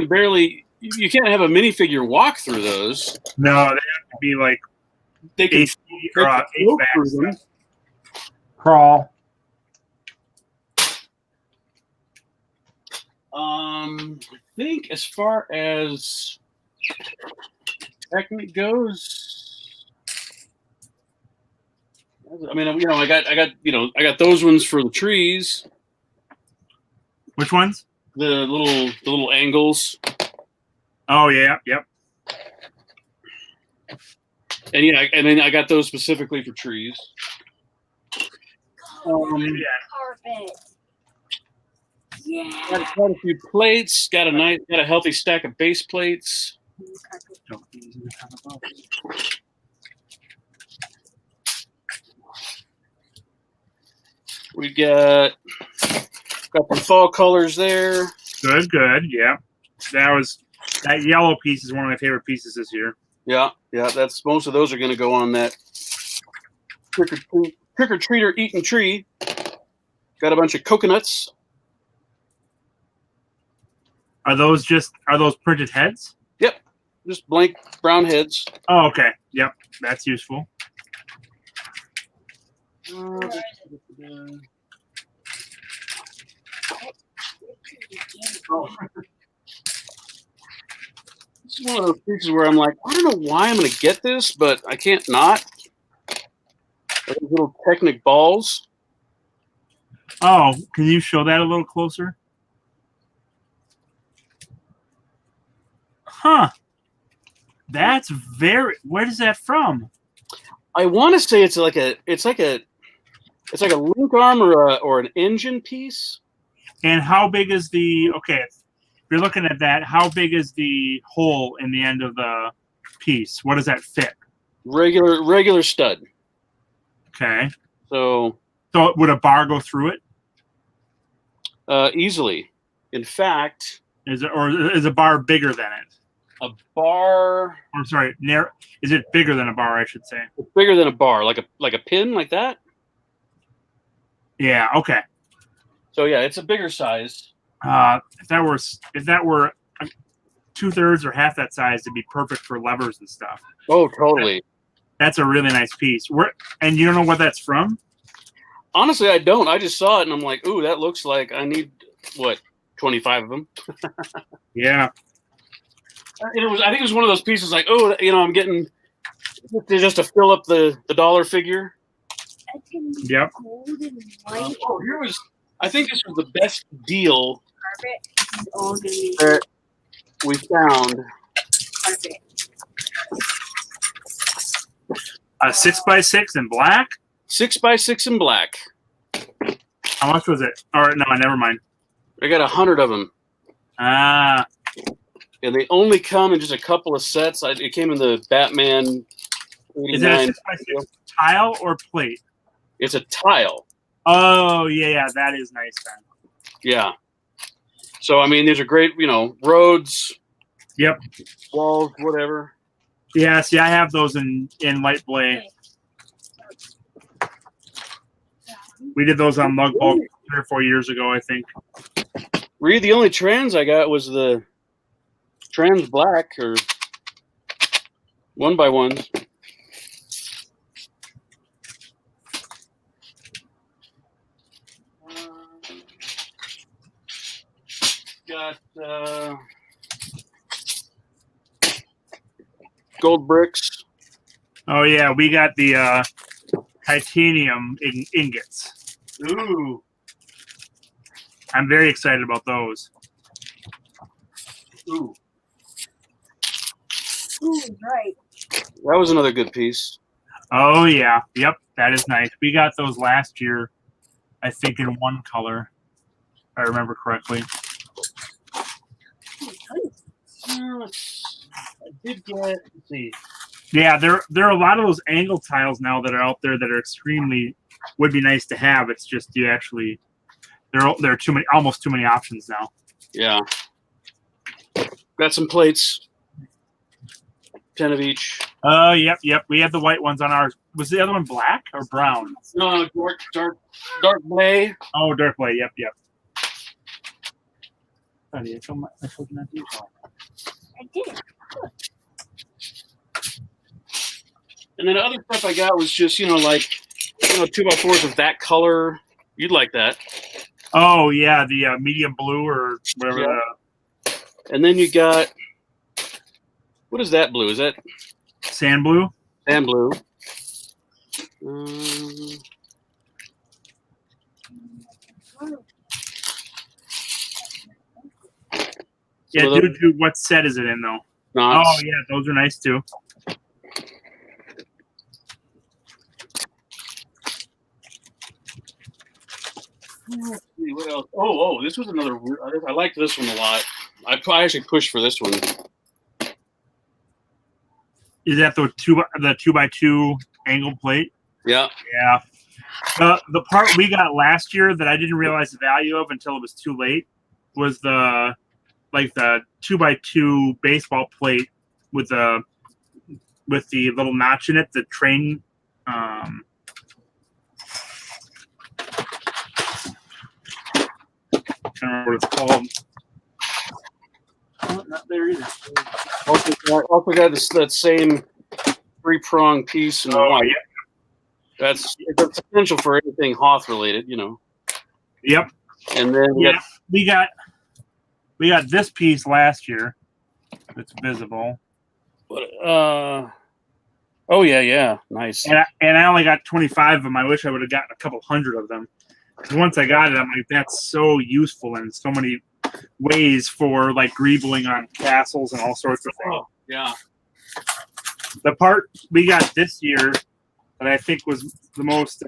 can't have a minifigure walk through those. No, they have to be like they can crawl. I think as far as technique goes, I mean, I got those ones for the trees. Which ones? The little angles. Oh yeah, yep. And then I got those specifically for trees. Carpet. Yeah. Got quite a few plates. Got a healthy stack of base plates. We got some fall colors there. Good. Yeah, that yellow piece is one of my favorite pieces this year. Yeah. That's most of those are going to go on that trick or treater eating tree. Got a bunch of coconuts. Are those printed heads? Yep, just blank brown heads. Oh, okay. Yep, that's useful. This is one of those pieces where I'm like, I don't know why I'm going to get this, but I can't not. Those little Technic balls. Oh, can you show that a little closer? Huh. That's very. What is that from? I want to say it's like a link arm or an engine piece. And how big is the? Okay, if you're looking at that, how big is the hole in the end of the piece? What does that fit? Regular stud. Okay. So would a bar go through it? Easily. In fact, Is a bar bigger than it? a bar. I'm sorry, is it bigger than a bar? I should say. It's bigger than a bar, like a pin, like that. Yeah. Okay. So yeah, it's a bigger size. If that were 2/3 or half that size, it'd be perfect for levers and stuff. Oh, totally. That's a really nice piece. And you don't know what that's from? Honestly, I don't. I just saw it and I'm like, ooh, that looks like I need 25 of them. Yeah. I think it was one of those pieces like, oh, I'm getting just to fill up the dollar figure. Yep. I think this was the best deal that we found. A 6x6 in black? 6x6 in black. How much was it? All right, no, never mind. I got 100 of them. Ah. And they only come in just a couple of sets. It came in the Batman 89. Is it a 6x6 tile or plate? It's a tile. Oh, yeah, that is nice then. Yeah. So, I mean, these are great, roads. Yep. Walls, whatever. Yeah, see, I have those in light blade. We did those on Mug Bulk 3 or 4 years ago, I think. Reed, the only trans I got was the trans black or 1x1s. Got gold bricks. Oh, yeah, we got the titanium ingots. Ooh. I'm very excited about those. Ooh. Ooh, right. That was another good piece. Oh, yeah. Yep, that is nice. We got those last year, I think, in one color, if I remember correctly. I did get, let's see. Yeah, there are a lot of those angle tiles now that are out there that are extremely would be nice to have. It's just there are almost too many options now. Yeah. Got some plates. 10 of each. Oh, yep. We had the white ones on ours. Was the other one black or brown? No, dark gray. Oh, dark gray. Yep. I told you not to use all. I did. And then the other stuff I got was just, 2x4s of that color. You'd like that. Oh, yeah, the medium blue or whatever. Yeah. And then you got, what is that blue? Is that Sand blue? sand blue? Yeah, So dude, what set is it in, though? knots. Oh, yeah, those are nice, too. Let's see, what else? Oh, this was another. I liked this one a lot. I actually pushed for this one. Is that the 2x2 angled plate? Yeah. Yeah. The part we got last year that I didn't realize the value of until it was too late was the 2x2 baseball plate with the little notch in it, the train. I don't remember what it's called. Oh, not there either. Also got that same 3-prong piece in Oh, white. yeah. That's the potential for anything Hoth related, you know. Yep. And then we got this piece last year. It's visible. oh yeah, nice. And I only got 25 of them. I wish I would have gotten a couple hundred of them. Because once I got it, I'm like, that's so useful in so many ways for like greebling on castles and all sorts of things. Oh, yeah. The part we got this year that I think was the most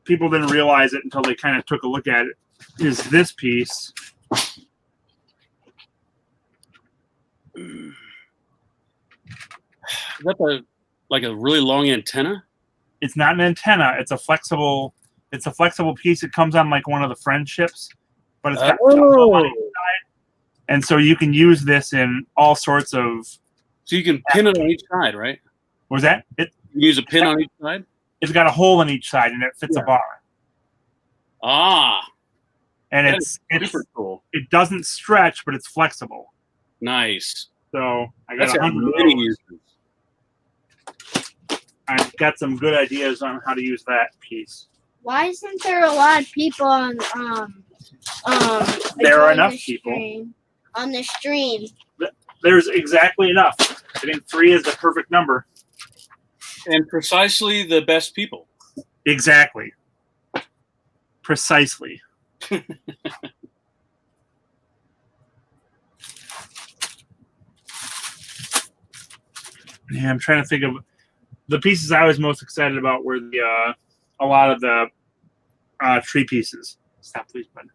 people didn't realize it until they kind of took a look at it is this piece. Is that like a really long antenna? It's not an antenna. It's a flexible piece. It comes on like one of the friendships, but it's got on each side. And so you can use this in all sorts of. So you can pin it on each side, right? What was that? You use a pin on each side? It's got a hole in each side and it fits a bar. Ah. And it's super cool. It doesn't stretch, but it's flexible. Nice. So I got 100 of those. I've got some good ideas on how to use that piece. Why isn't there a lot of people on there are enough people on the stream? There's exactly enough. I think 3 is the perfect number. And precisely the best people. Exactly. Precisely. Yeah, I'm trying to think of the pieces I was most excited about were a lot of the tree pieces. Stop, please, bud.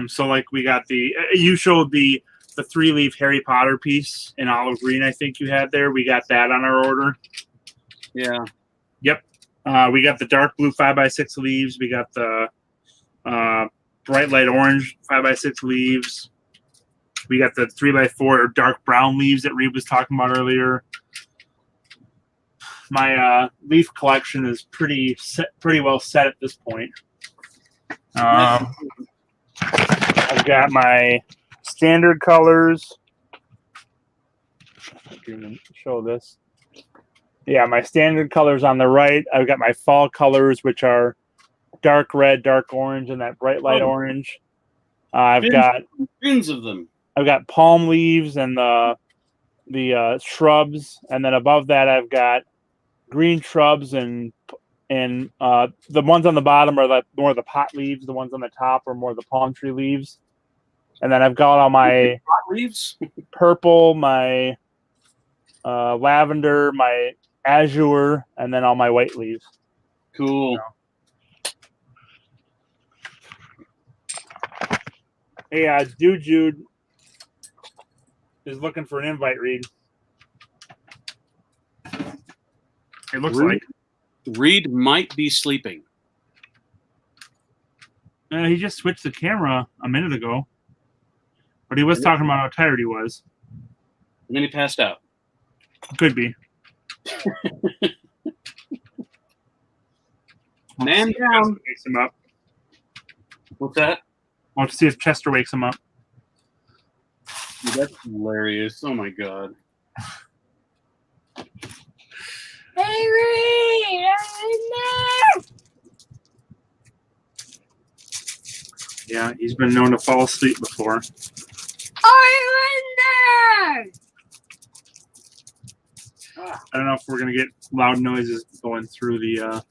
So like we got you showed the 3-leaf Harry Potter piece in olive green. I think you had there. We got that on our order. Yeah. Yep. We got the dark blue 5x6 leaves. We got the bright light orange 5x6 leaves. We got the 3x4 or dark brown leaves that Reed was talking about earlier. My leaf collection is pretty well set at this point. I've got my standard colors. I can show this. Yeah, my standard colors on the right. I've got my fall colors, which are dark red, dark orange, and that bright light orange. I've got bins of them. I've got palm leaves and the shrubs, and then above that I've got green shrubs and the ones on the bottom are more the pot leaves. The ones on the top are more the palm tree leaves. And then I've got all my pot leaves, purple, my lavender, my azure, and then all my white leaves. Cool. Hey, Dude Jude is looking for an invite, Reed. It looks like Reed might be sleeping. He just switched the camera a minute ago, but he was talking about how tired he was. And then he passed out. Could be. Man down. Wakes him up. What's that? I'll have to see if Chester wakes him up. Dude, that's hilarious. Oh my god. Hey, Reed! I'm in there! Yeah, he's been known to fall asleep before. I'm in there! I don't know if we're going to get loud noises going through the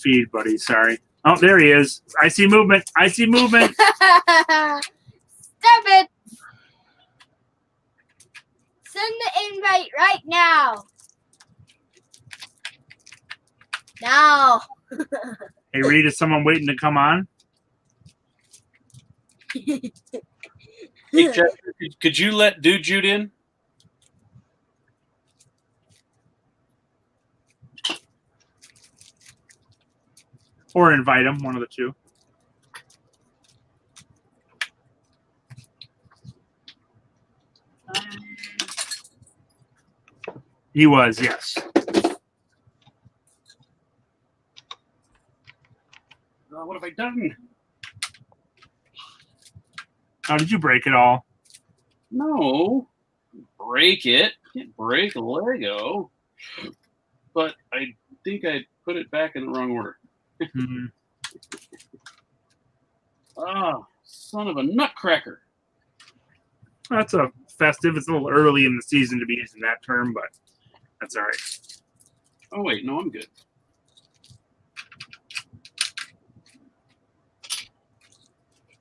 feed, buddy. Sorry. Oh, there he is. I see movement. I see movement. Stop it! Send the invite right now. Now. Hey, Reed, is someone waiting to come on? Hey, Chester, could you let Dude Jude in? Or invite him, one of the two. He was, yes. What have I done? Oh, did you break it all? No. Break it. Can't break a Lego. But I think I put it back in the wrong order. Hmm. Oh, son of a nutcracker. That's a festive. It's a little early in the season to be using that term, but that's all right. Oh, wait. No, I'm good.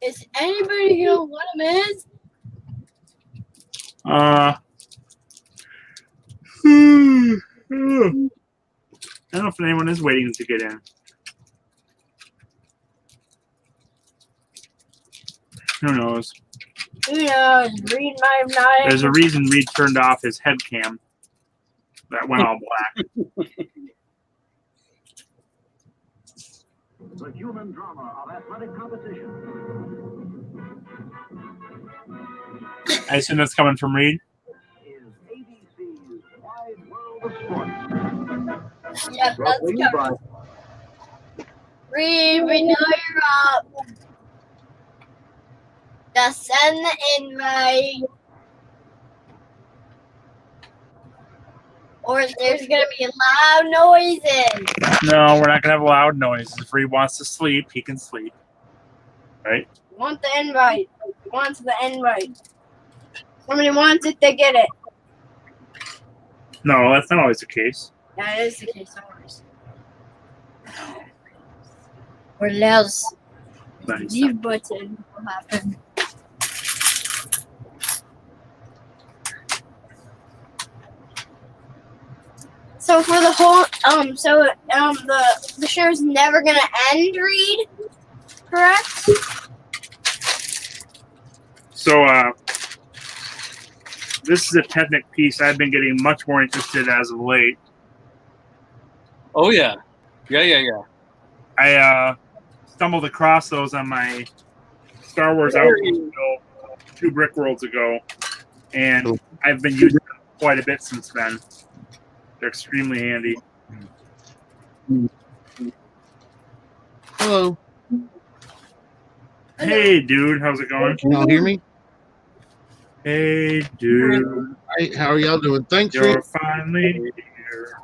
Is anybody gonna let him in? I don't know if anyone is waiting to get in. Who knows? Who knows? Reed might have not. There's a reason Reed turned off his head cam. That went all black. The human drama of athletic competition. I assume that's coming from Reed. Is ABC's Wide World of Sports. Yep, that's coming. Reed, we know you're up. Just send the invite. Or there's gonna be loud noises. No, we're not gonna have loud noises. If Reed wants to sleep, he can sleep. Right? Want the invite. Wants the invite. Somebody wants it, they get it. No, that's not always the case. That is the case always. Or else Nice. leave button will happen. So for the whole the show's never gonna end, Reed, correct? So this is a Technic piece I've been getting much more interested as of late. Oh, yeah. Yeah. I stumbled across those on my Star Wars Outpost build 2 Brick Worlds ago, and I've been using them quite a bit since then. They're extremely handy. Hello. Hey, dude, how's it going? Can y'all hear me? Hey, dude, Hey, how are y'all doing? Thanks, you're Rick. finally here.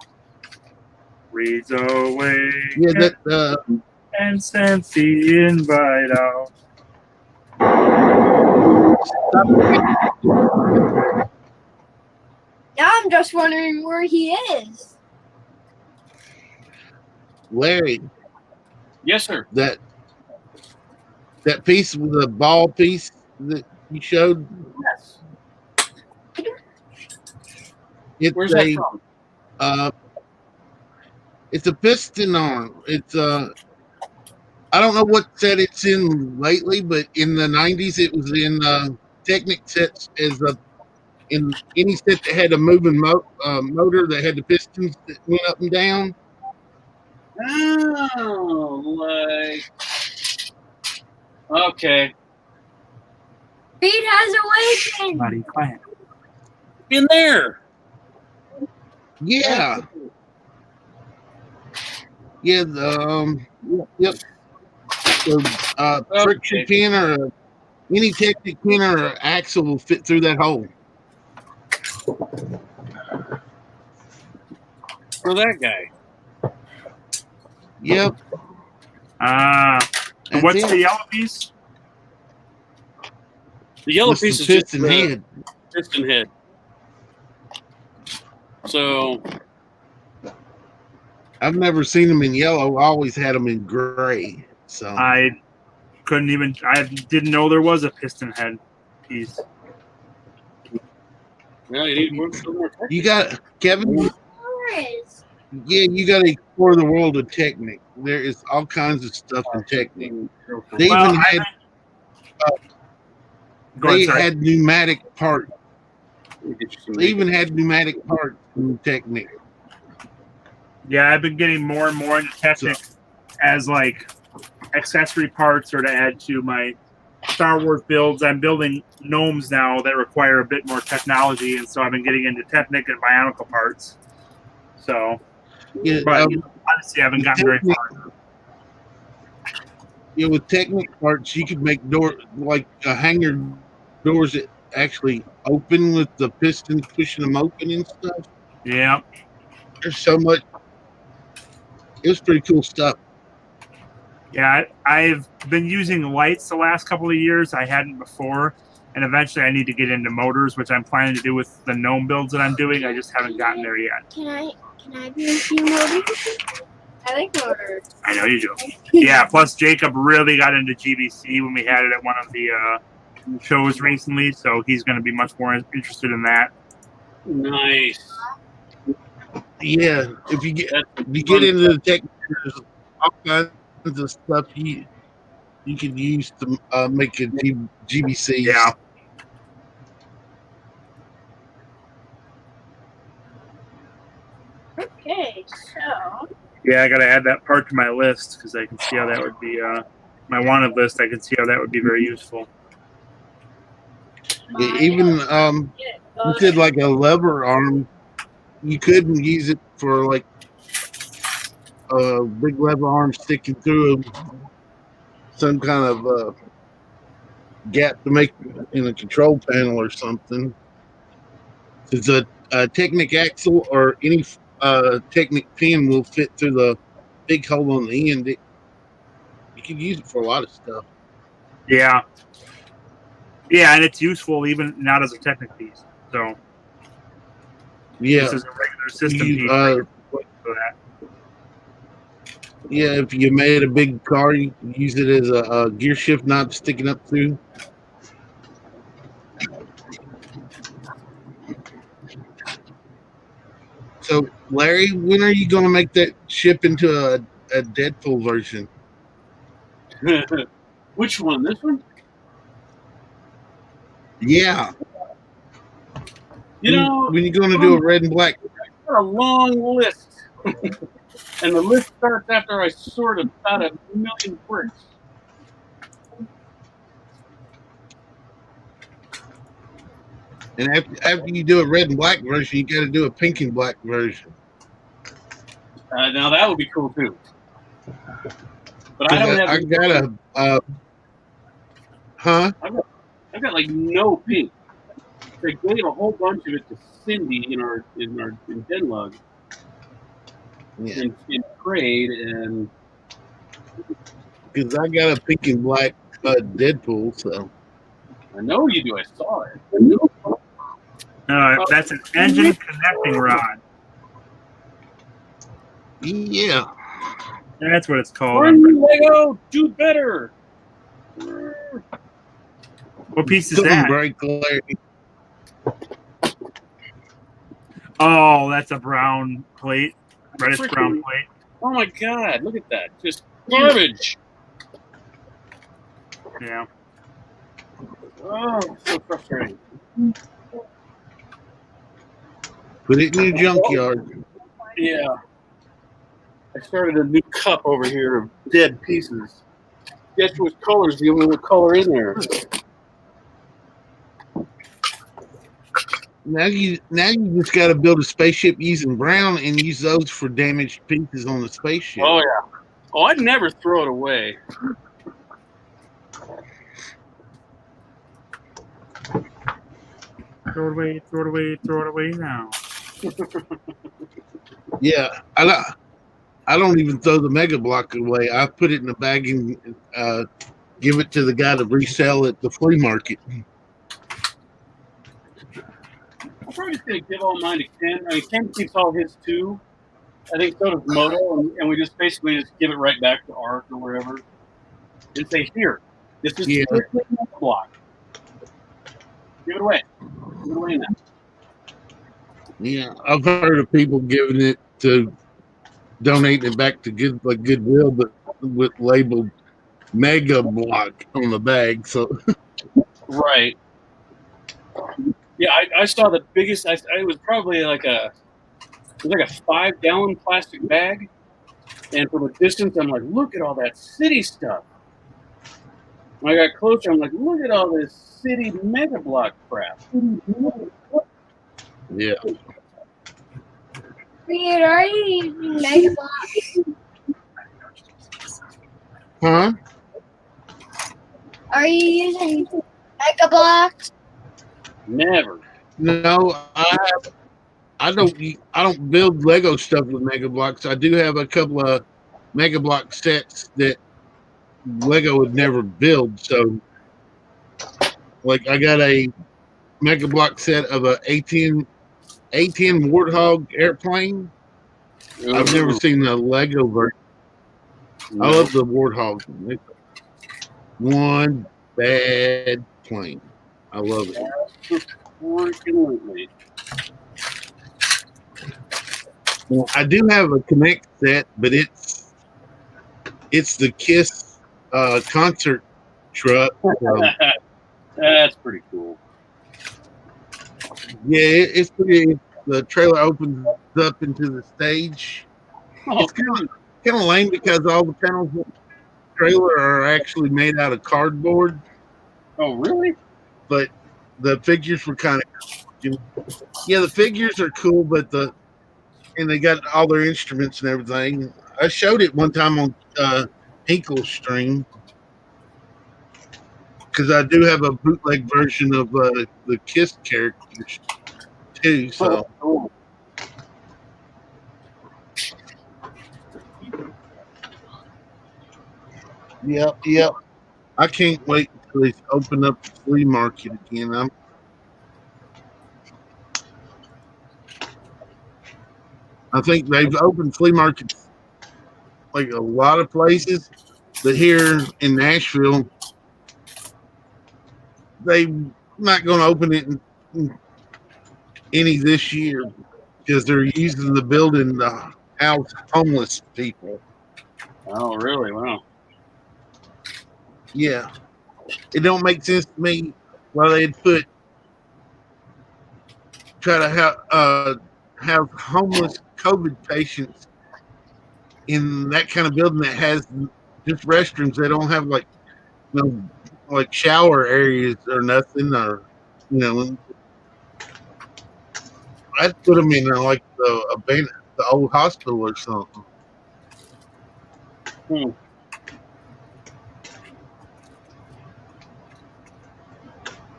Reads away Yeah, that and sends the invite out. Now I'm just wondering where he is. Larry, Yes, sir. that piece with the ball piece that you showed. Yes. It's Where's that from? it's a piston arm. It's I don't know what set it's in lately, but in the 90s it was in Technic sets as in any set that had a moving motor that had the pistons that went up and down. Oh, okay. Reed has awakened. Buddy, quiet. In there. Yeah. Yeah, yep. So, friction pin or any Technic pin or axle will fit through that hole. For that guy. Yep. And That's what's it. the yellow piece? The yellow This piece is piston just the head. piston head. So I've never seen them in yellow. I always had them in gray. So I didn't know there was a piston head piece. well, you need more technique. you got Kevin. Forest. Yeah, you got to explore the world of Technic. There is all kinds of stuff in Technic. They Well, even had Go ahead, sorry. had pneumatic parts. Let me get you some They even had pneumatic parts in Technic. Yeah, I've been getting more and more into Technic as like accessory parts or to add to my Star Wars builds. I'm building gnomes now that require a bit more technology, and so I've been getting into Technic and Bionicle parts. So, Yeah, but honestly, I haven't gotten very far. Yeah, with Technic parts, you could make like a hanger doors that actually open with the pistons pushing them open and stuff. Yeah, There's so much it was pretty cool stuff. Yeah, I've been using lights the last couple of years. I hadn't before, and eventually I need to get into motors, which I'm planning to do with the gnome builds that I'm doing. I just haven't gotten there yet. Can I be a few motors? I like motors. I know you do. Yeah, plus Jacob really got into GBC when we had it at one of the shows recently, so he's going to be much more interested in that. Nice. Yeah, if you get into the tech, there's all kinds of stuff you could use to make a GBC. Yeah. Okay, so Yeah, I got to add that part to my list because I can see how that would be my wanted list. I can see how that would be very useful. Yeah, even you said like a lever arm, you couldn't use it for like a big lever arm sticking through some kind of gap to make in a control panel or something. It's a Technic axle or any Technic pin will fit through the big hole on the end. You can use it for a lot of stuff. Yeah. Yeah, and it's useful even not as a Technic piece. So Yeah, this is a regular system You, piece for that. yeah. If you made a big car, you can use it as a gear shift knob sticking up through. So, Larry, when are you going to make that ship into a Deadpool version? Which one? This one? Yeah. You know, when you're going to do a red and black? I've got a long list. And the list starts after I sort about 1 million bricks. And after you do a red and black version, you got to do a pink and black version. Now that would be cool too. But I don't have. I got a. Huh? I've got like no pink. They gave a whole bunch of it to Cindy in Denlug. Yeah. In trade, and because I got a pink and black Deadpool, so I know you do. I saw it. That's an engine connecting rod. Yeah. That's what it's called. Lego, do better. What piece is that? Bright, Larry. Oh, that's a brown plate. Reddish brown plate. Oh my god, look at that. Just garbage. Yeah. Oh, so frustrating. Put it in your junkyard. Yeah. I started a new cup over here of dead pieces. Guess what color's the only color in there? Now you just got to build a spaceship using brown and use those for damaged pieces on the spaceship. Oh yeah. Oh, I'd never throw it away. Throw it away, throw it away, throw it away now. Yeah, I don't even throw the Mega Block away. I put it in a bag and give it to the guy to resell at the flea market. I'm probably just going to give all mine to Ken. I mean, Ken keeps all his too. I think so does Moto, and we just basically just give it right back to Art or wherever. And say, here, this is strictly Mega Block. Give it away. Give it away now. Yeah, I've heard of people giving it to donating it back to Goodwill, but with labeled Mega Block on the bag. So right. Yeah, I saw the biggest. It was probably like a 5-gallon plastic bag, and from a distance, I'm like, look at all that city stuff. When I got closer, I'm like, look at all this city Mega Block crap. yeah. Reed, are you using Mega Block? Huh? Are you using Mega Block? Never. No, I don't build Lego stuff with Mega Blocks. I do have a couple of Mega Block sets that Lego would never build. So, like, I got a Mega Block set of a A10 Warthog airplane. I've never seen the Lego version. I love the Warthog. It's one bad plane. I love it. Well, I do have a Connect set, but it's the Kiss concert truck. So, That's pretty cool. yeah, it's pretty. The trailer opens up into the stage. Oh, It's kind of lame because all the panels of the trailer are actually made out of cardboard, oh, really? but the figures were kind of, yeah, the figures are cool, but and they got all their instruments and everything. I showed it one time on Hinkle's stream because I do have a bootleg version of the Kiss characters too. So. Oh, cool. Yep. I can't wait until they open up the flea market again. I think they've opened flea markets like a lot of places, but here in Nashville, they're not going to open it in any this year because they're using the building to house homeless people. Oh, really? Wow. Yeah, it don't make sense to me why they'd try to have homeless COVID patients in that kind of building that has just restrooms. They don't have like like shower areas or nothing, or I'd put them in like the old hospital or something.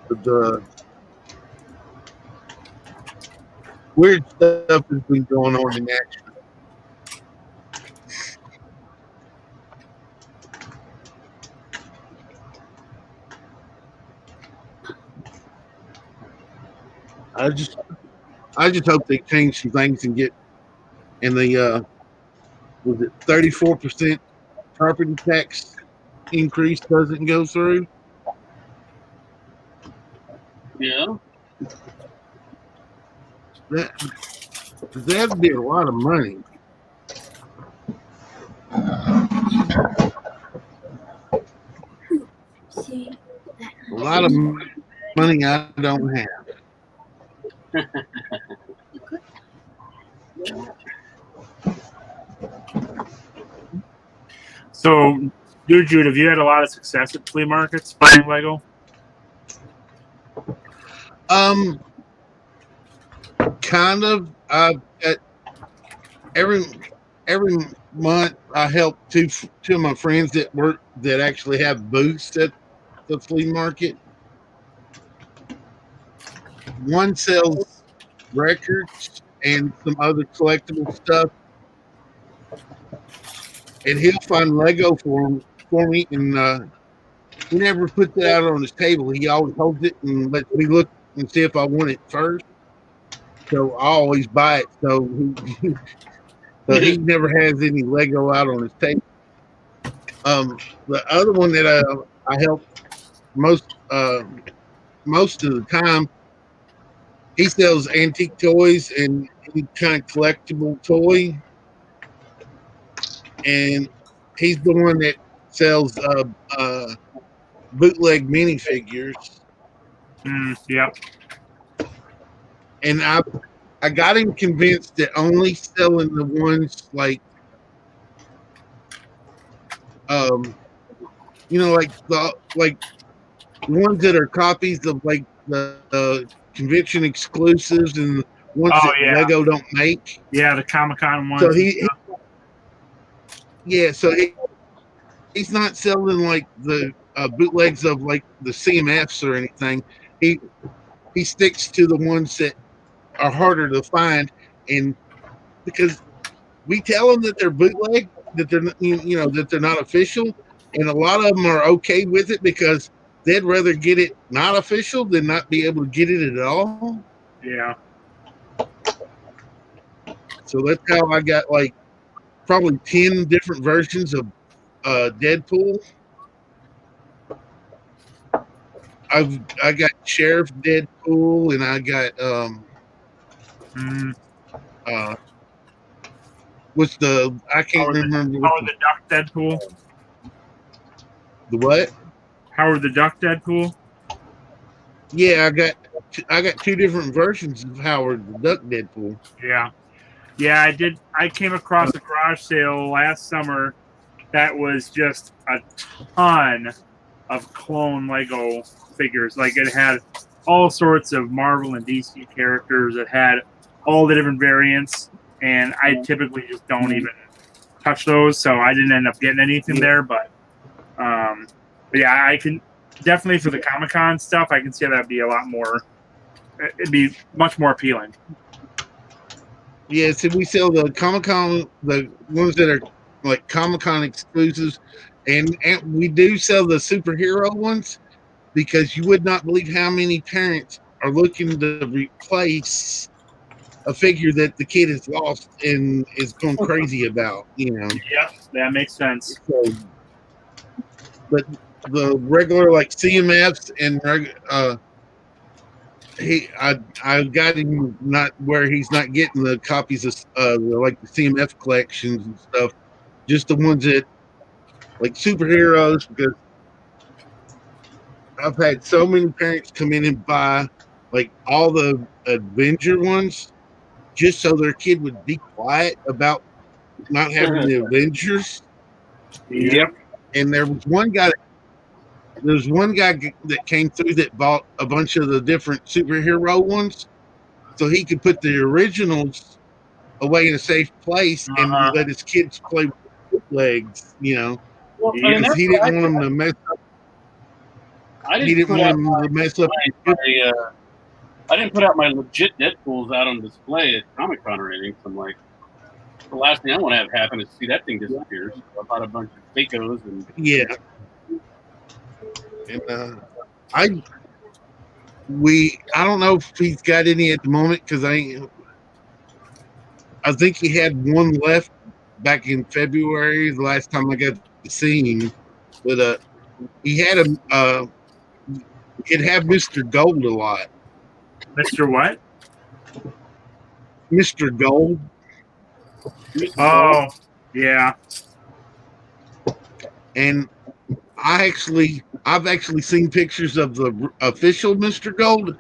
But the weird stuff has been going on in Nashville. I just hope they change some things and the was it 34% property tax increase doesn't go through. Yeah. That'd be a lot of money. A lot of money I don't have. So, Jude, have you had a lot of success at flea markets buying Lego? Kind of. Every month I help two of my friends that actually have booths at the flea market. One sells records and some other collectible stuff, and he'll find Lego for me, and he never puts it out on his table. He always holds it and lets me look and see if I want it first. So I always buy it. So he never has any Lego out on his table. The other one that I help most of the time, he sells antique toys and any kind of collectible toy, and he's the one that sells bootleg minifigures. Yep. And I got him convinced that only selling the ones like like the ones that are copies of like the convention exclusives and ones that Lego don't make. Yeah, the Comic-Con ones. So he's not selling like the bootlegs of like the CMFs or anything. He sticks to the ones that are harder to find, and because we tell him that they're bootleg, that they're that they're not official, and a lot of them are okay with it because they'd rather get it not official than not be able to get it at all. Yeah. So that's how I got like probably 10 different versions of Deadpool. I got Sheriff Deadpool, and I got what's the I can't remember Howard the Duck Deadpool. The what? Howard the Duck Deadpool. Yeah, I got 2 different versions of Howard the Duck Deadpool. Yeah, I did. I came across a garage sale last summer that was just a ton of clone Lego figures. Like it had all sorts of Marvel and DC characters. It had all the different variants, and I typically just don't even touch those, so I didn't end up getting anything there. But yeah, I can definitely for the Comic-Con stuff, I can see that'd be a lot more. It'd be much more appealing. Yeah, so we sell the Comic-Con, the ones that are like Comic-Con exclusives, and we do sell the superhero ones because you would not believe how many parents are looking to replace a figure that the kid has lost and is going crazy about, Yep, that makes sense. So, but the regular like CMFs and I got him not where he's not getting the copies of like the CMF collections and stuff, just the ones that like superheroes, because I've had so many parents come in and buy like all the Avenger ones just so their kid would be quiet about not having the Avengers. Yep. And there was one guy that came through that bought a bunch of the different superhero ones so he could put the originals away in a safe place and let his kids play with legs, Well, because he didn't want them to mess up. I didn't put out my legit Deadpools out on display at Comic-Con or anything. So I'm like, the last thing I want to have happen is see that thing disappear. So I bought a bunch of fakos and And I don't know if he's got any at the moment because I think he had one left back in February, the last time I got to see him. But he had he'd have Mr. Gold a lot. Mr. What? Mr. Gold. Oh, yeah. And I've actually seen pictures of the official Mr. Gold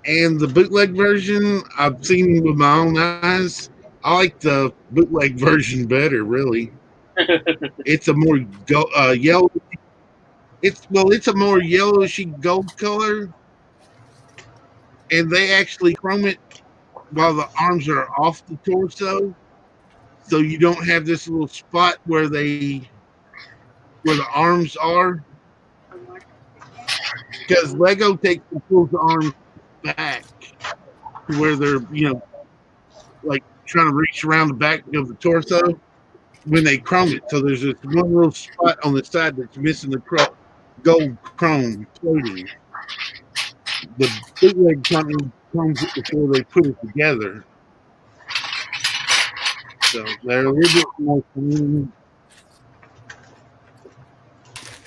and the bootleg version. I've seen with my own eyes. I like the bootleg version better, really. It's a more yellow. It's a more yellowishy gold color, and they actually chrome it while the arms are off the torso, so you don't have this little spot where the arms are, because Lego takes and pulls the arms back to where they're like trying to reach around the back of the torso when they chrome it. So there's this one little spot on the side that's missing the gold chrome plating. The bootleg company chromes it before they put it together, so they're a little bit more clean.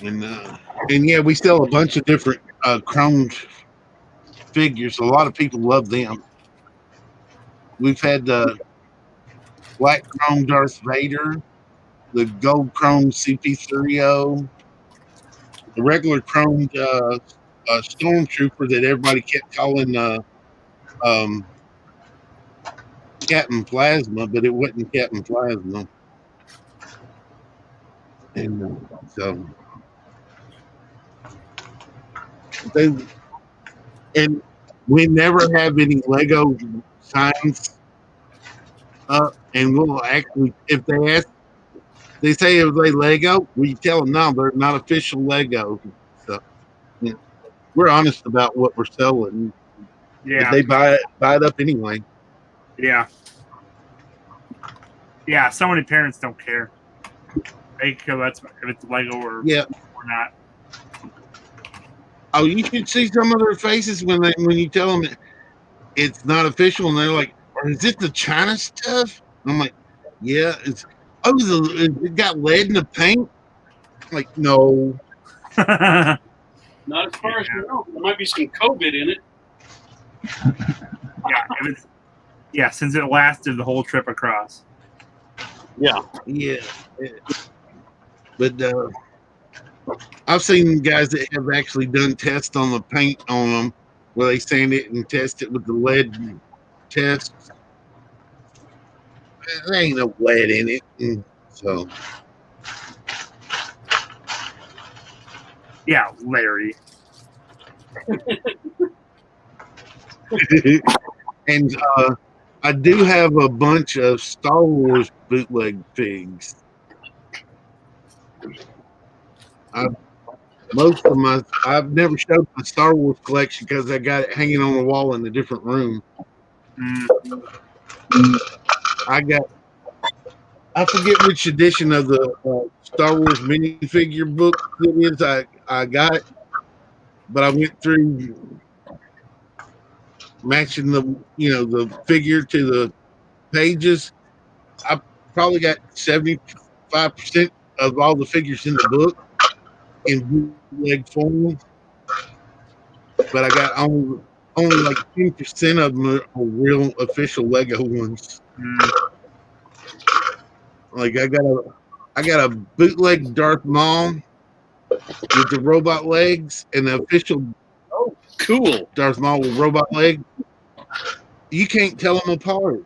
And yeah, we sell a bunch of different chromed figures. A lot of people love them. We've had the black chrome Darth Vader, the gold chrome CP3O, the regular chromed stormtrooper that everybody kept calling Captain Plasma, but it wasn't Captain Plasma. And so and we never have any Lego signs up, and we'll actually, if they ask, they say if they Lego, we tell them no, they're not official Lego. So we're honest about what we're selling. Yeah, but they buy it up anyway. Yeah. Yeah, so many parents don't care. They care if it's Lego or not. Oh, you should see some of their faces when you tell them it's not official, and they're like, "Or is this the China stuff?" And I'm like, "Yeah, it's." Oh, it got lead in the paint. I'm like, no. Not as far as we know. There might be some COVID in it. Yeah, since it lasted the whole trip across. Yeah. But I've seen guys that have actually done tests on the paint on them, where they sand it and test it with the lead test. There ain't no lead in it, so. Yeah, Larry. And I do have a bunch of Star Wars bootleg figs. I've never showed my Star Wars collection because I got it hanging on the wall in a different room. I forget which edition of the Star Wars minifigure book it is. I got it, but I went through matching the figure to the pages. I probably got 75% of all the figures in the book in bootleg form, but I got only like 10% of them are real official Lego ones. Like I got a bootleg Darth Maul with the robot legs and the official cool Darth Maul with robot legs. You can't tell them apart.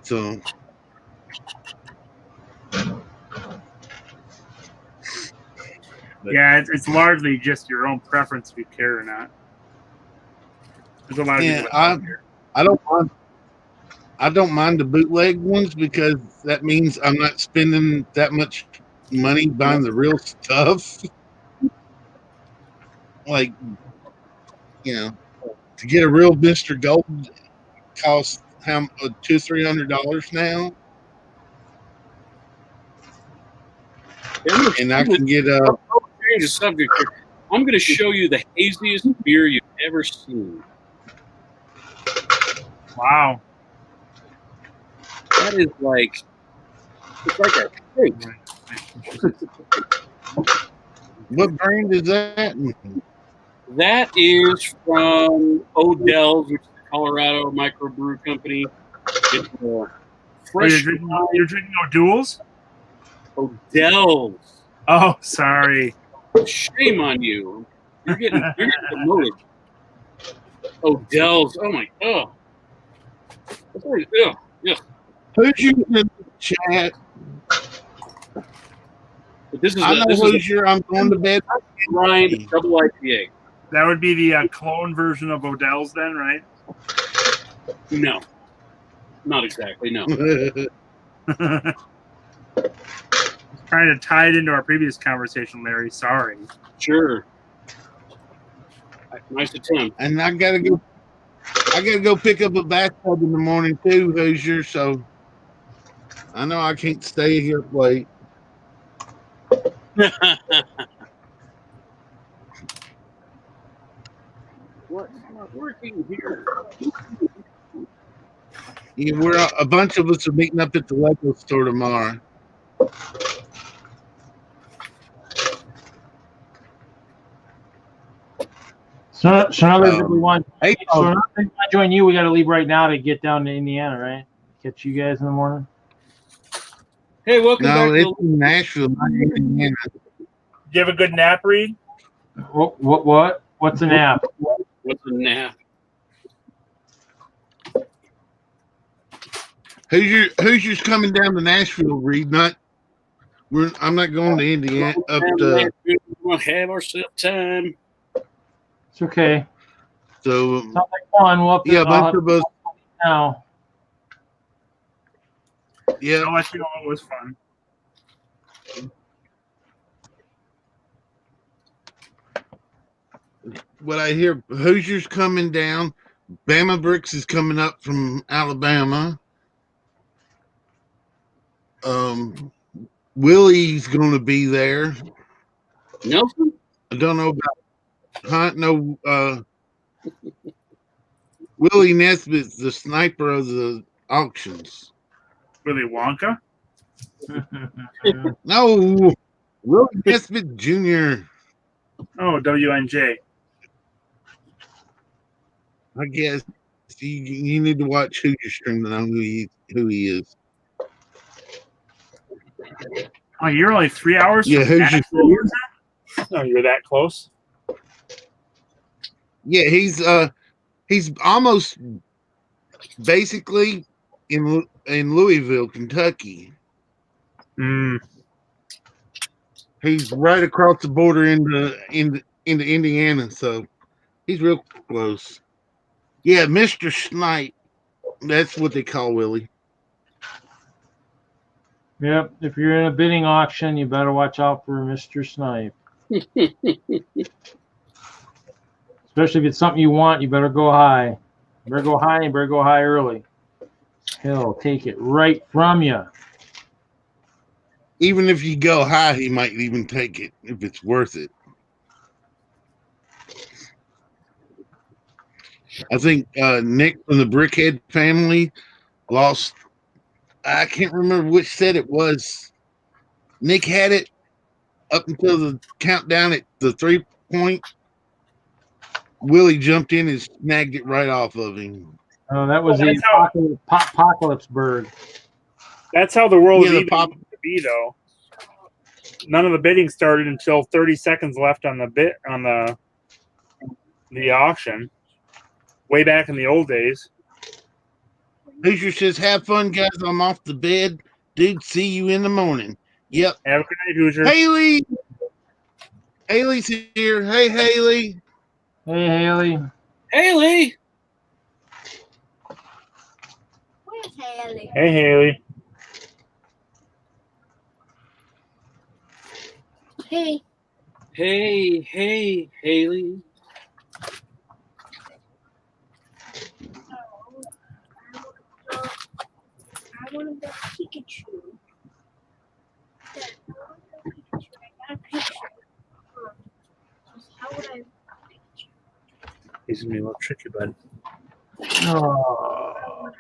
So yeah, it's largely just your own preference if you care or not. There's a lot of people that don't care. I don't mind the bootleg ones because that means I'm not spending that much money buying the real stuff. Like, to get a real Mr. Gold costs how $200-300 now, and I can get change the subject here. I'm going to show you the haziest beer you've ever seen. Wow. That is like, it's like a shake. What brand is that? That is from Odell's, which is a Colorado microbrew company. It's fresh. You're drinking O'Doul's? Odell's. Oh, sorry. Shame on you. You're getting promoted. Odell's. Oh my. Oh. Yeah. Who's you in the chat? But this is I know Hoosier. I'm going to bed. Grind double IPA. That would be the clone version of Odell's, then, right? No, not exactly. No. Trying to tie it into our previous conversation, Larry. Sorry. Sure. Nice attempt. And I gotta go pick up a bathtub in the morning too, Hoosier. So I know I can't stay here late. What's not working here? Yeah, a bunch of us are meeting up at the Lego store tomorrow. So now that we want to join you, we got to leave right now to get down to Indiana, right? Catch you guys in the morning. Hey, welcome back. No, it's in Nashville, not Indiana. Do you have a good nap, Reed? What? What's a nap? What's a nap? Hoosiers coming down to Nashville, Reed. I'm not going to Indiana. We'll have ourselves time. It's okay. So sounds like fun. We'll have to, a bunch of us now. Yeah, I'll let you know it was fun. What I hear, Hoosiers coming down. Bama Bricks is coming up from Alabama. Willie's going to be there. Nelson? I don't know about Willie Nesbitt's the sniper of the auctions. Willy Wonka. No, Willie Nesbitt Jr. Oh, WNJ. I guess you need to watch Hoosier Stream to know who he is. Oh, you're only 3 hours Yeah, from Hoosier Nashville. Stream. Oh, you're that close. Yeah, he's almost basically in Louisville, Kentucky. Mm. He's right across the border into Indiana, so he's real close. Yeah, Mr. Snipe. That's what they call Willie. Yep. If you're in a bidding auction, you better watch out for Mr. Snipe. Especially if it's something you want, you better go high. You better go high, and you better go high early. He'll take it right from you. Even if you go high, he might even take it if it's worth it. I think Nick from the Brickhead family lost. I can't remember which set it was. Nick had it up until the countdown at the 3-point. Willie jumped in and snagged it right off of him. Oh, that was the Apocalypse Bird. That's how the world Yeah, is to be, though. None of the bidding started until 30 seconds left on the auction. Way back in the old days. Hoosier says, "Have fun, guys. I'm off the bed. Dude, see you in the morning." Yep. Have a good night, Hoosier. Haley. Haley's here. Hey, Haley. Hey, Haley. Haley! Where's Haley? Hey, Haley. Hey. Hey, Haley. I want to bet Pikachu. I got a picture. How would I? He's gonna be a little tricky, bud. Oh.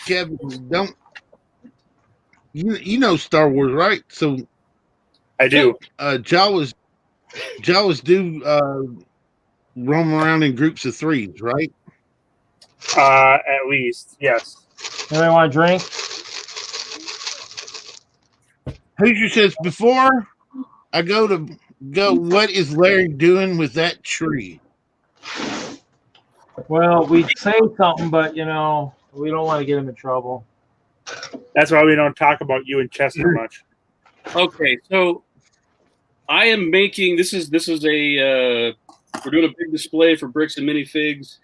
Kevin, don't you know Star Wars, right? So I do. Jawas do roam around in groups of 3s, right? At least, yes. Anybody want a drink? Hoosier says, before I go, what is Larry doing with that tree? Well, we'd say something, but, we don't want to get him in trouble. That's why we don't talk about you and Chester much. Okay, so I am making this is a we're doing a big display for bricks and minifigs,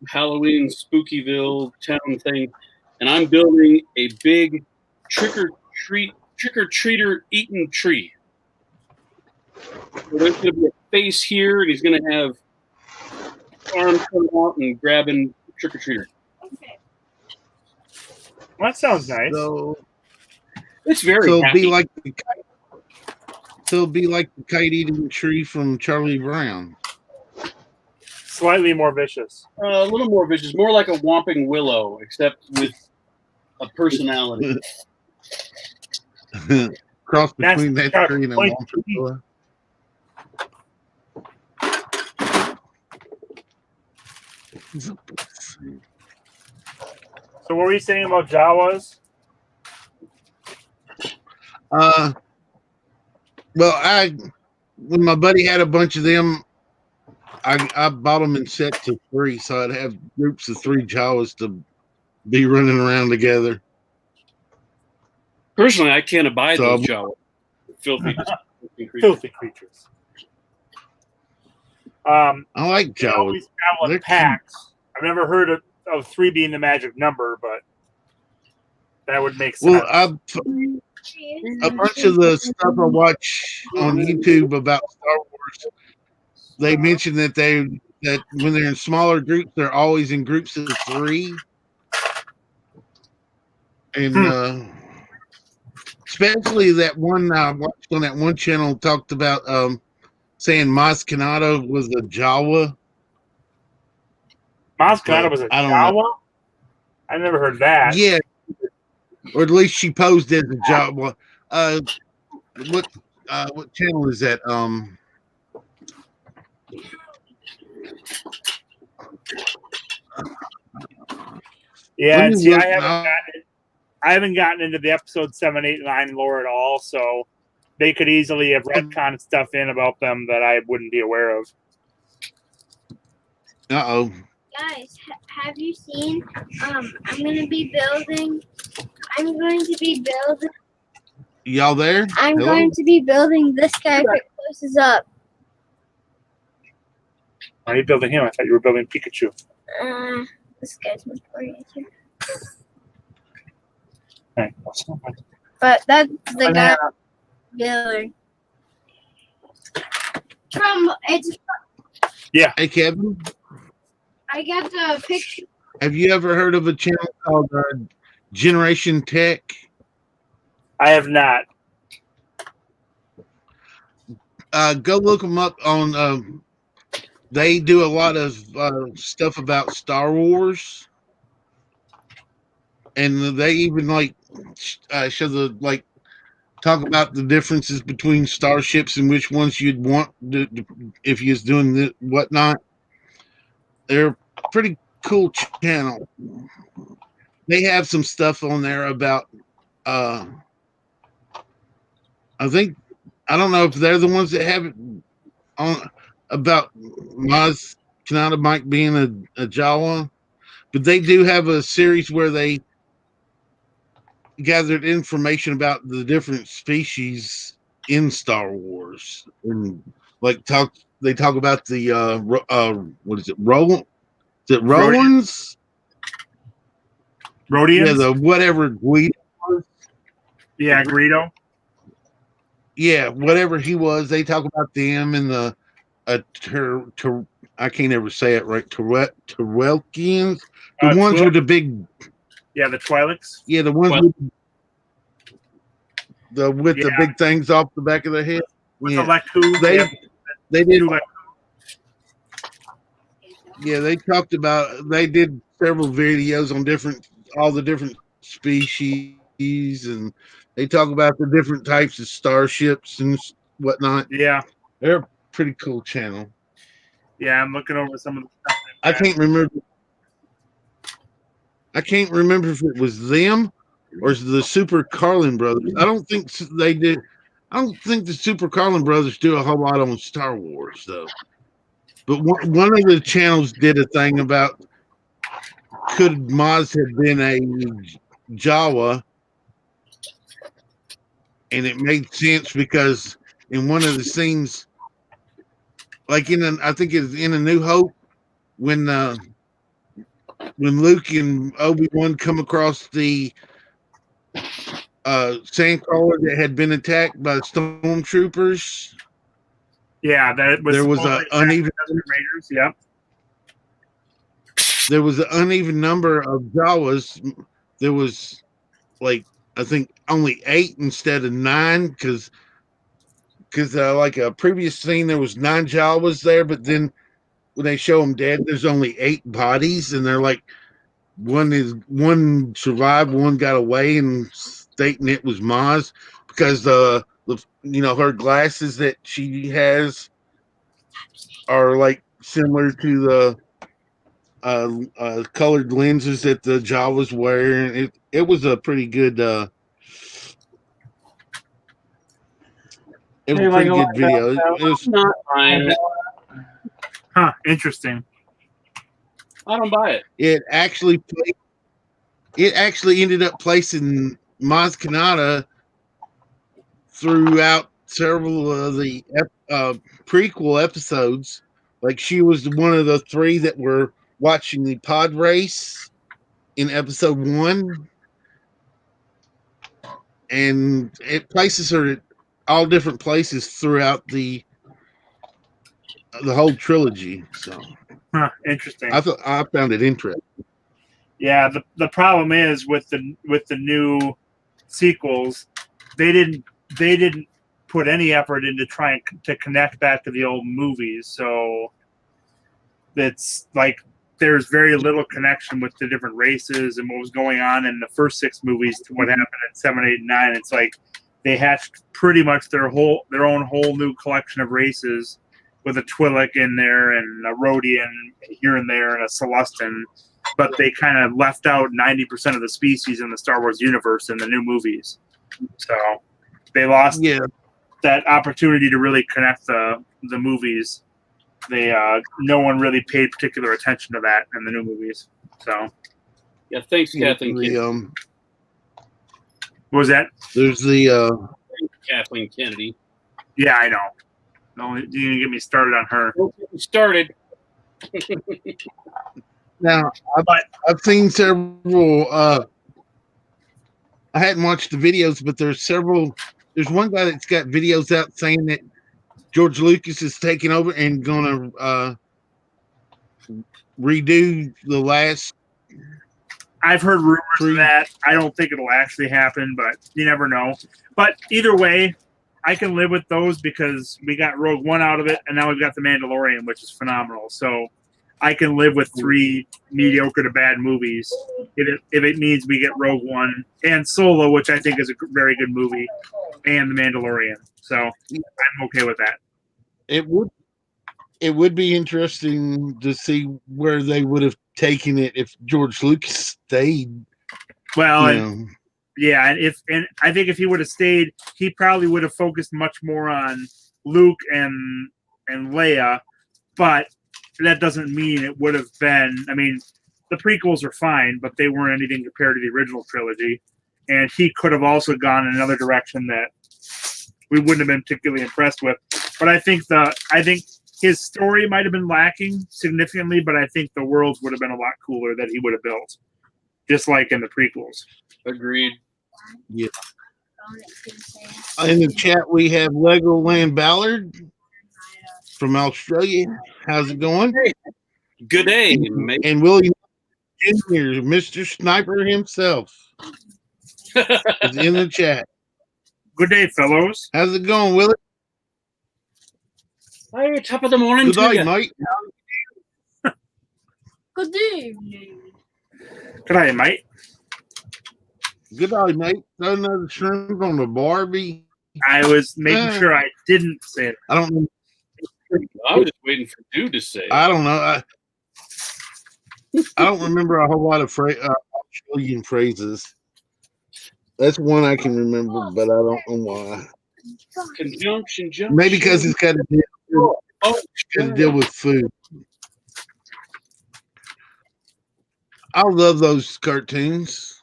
Halloween Spookyville town thing, and I'm building a big trick-or-treater eating tree. So there's going to be a face here, and he's going to have arms coming out and grabbing trick-or-treater. Okay. Well, that sounds nice. So It's very it'll happy. be like the kite eating tree from Charlie Brown. Slightly more vicious. A little more vicious, more like a whomping willow, except with a personality. Cross between that That's tree and a point whomping willow. So what were you saying about Jawas? Well, when my buddy had a bunch of them, I bought them in sets of 3, so I'd have groups of 3 Jawas to be running around together. Personally, I can't abide those Jawas. Filthy creatures. Filthy creatures. I like They Jawas. always travel in They're packs. I've never heard of 3 being the magic number, but that would make sense. Well, a bunch of the stuff I watch on YouTube about Star Wars, they mention that when they're in smaller groups, they're always in groups of 3, and especially that one I watched on that one channel talked about saying Maz Kanata was a Jawa. Maz Kanata was a I don't Jawa? know. I never heard that. Yeah, or at least she posed as a Jawa. What channel is that? Yeah, Let me and see, look. I haven't gotten into the episode 7, 8, 9 lore at all, so they could easily have retconned stuff in about them that I wouldn't be aware of. Uh-oh. Guys, have you seen? I'm going to be building. Y'all there? I'm Hello? going to be building this guy if it closes up. Are you building him? I thought you were building Pikachu. This guy's much more easier. Right. But that's the guy building. Hey, Kevin, I got the picture. have you ever heard of a channel called Generation Tech? I have not. Go look them up on. They do a lot of stuff about Star Wars, and they even show talk about the differences between starships and which ones you'd want if you're doing the whatnot. They're a pretty cool channel. They have some stuff on there about I don't know if they're the ones that have it on about Maz Kanata Mike being a Jawa, but they do have a series where they gathered information about the different species in Star Wars, and they talk about the what is it, Roland? Is it Rollins? Rhodians? Yeah, the whatever Guido was. Yeah, Greedo. Yeah, whatever he was. They talk about them and the I can't ever say it right. Terwelkians, the ones with the big. Yeah, the Twi'leks. Yeah, the ones with the big things off the back of their head. With yeah. the Leku. They did. Yeah, they talked about. They did several videos on all the different species, and they talk about the different types of starships and whatnot. Yeah, they're a pretty cool channel. Yeah, I'm looking over some of the stuff. I can't remember if it was them or the Super Carlin brothers. I don't think they did. I don't think the Super Carlin brothers do a whole lot on Star Wars though. But one of the channels did a thing about could Maz have been a Jawa, and it made sense because in one of the scenes, like I think it's in A New Hope, when Luke and Obi-Wan come across the sandcrawler that had been attacked by stormtroopers. Yeah, there was an uneven Raiders. Yep. There was an uneven number of Jawas. There was I think only 8 instead of 9 because like a previous scene there was 9 Jawas there, but then when they show them dead, there's only 8 bodies, and they're like one survived, one got away, and stating it was Maz because the her glasses that she has are like similar to the colored lenses that the Jawas wear. It was a pretty good it was a pretty good video. It was not buying it. Huh, interesting. I don't buy it. It actually ended up placing Maz Kanata throughout several of the prequel episodes. Like she was one of the 3 that were watching the pod race in episode 1. and places are at all different places throughout the whole trilogy. So Interesting. I found it interesting. Yeah, the problem is with the new sequels, they didn't put any effort into trying to connect back to the old movies. So it's like there's very little connection with the different races and what was going on in the first 6 movies to what happened in 7, 8, and 9. It's like they hatched pretty much their own whole new collection of races with a Twi'lek in there and a Rhodian here and there and a Celestin, but they kind of left out 90% of the species in the Star Wars universe in the new movies. So they lost that opportunity to really connect the movies. No one really paid particular attention to that in the new movies. So Yeah, thanks, Kathleen. What was that? There's the Kathleen Kennedy. Yeah, I know. No, you didn't get me started on her. Don't get me started. Now I've seen several. I hadn't watched the videos, but there's several. There's one guy that's got videos out saying that George Lucas is taking over and going to redo the last. I've heard rumors of that. I don't think it'll actually happen, but you never know. But either way, I can live with those because we got Rogue One out of it, and now we've got The Mandalorian, which is phenomenal. So I can live with 3 mediocre to bad movies if it means we get Rogue One and Solo, which I think is a very good movie, and The Mandalorian. So I'm okay with that. It would be interesting to see where they would have taken it if George Lucas stayed. Well, and I think if he would have stayed, he probably would have focused much more on Luke and Leia, but that doesn't mean it would have been. I mean, the prequels are fine, but they weren't anything compared to the original trilogy. And he could have also gone in another direction that we wouldn't have been particularly impressed with. But I think his story might have been lacking significantly, but I think the worlds would have been a lot cooler that he would have built, just like in the prequels. Agreed. Yeah. In the chat, we have Legoland Ballard from Australia. How's it going? Good day, mate. And Willie Jr., Mr. Sniper himself, is in the chat. Good day, fellows. How's it going, Willie? Hey, top of the morning Good to day, you. mate. Good evening. Good day, mate. Good day, mate. Throw another shrimp on the Barbie. I was making sure I didn't say it. I don't know. I was just waiting for you to say it. I don't know. I don't remember a whole lot of Australian phrases. That's one I can remember, but I don't know why. Conjunction, junction. Maybe because it's got to deal with food. I love those cartoons.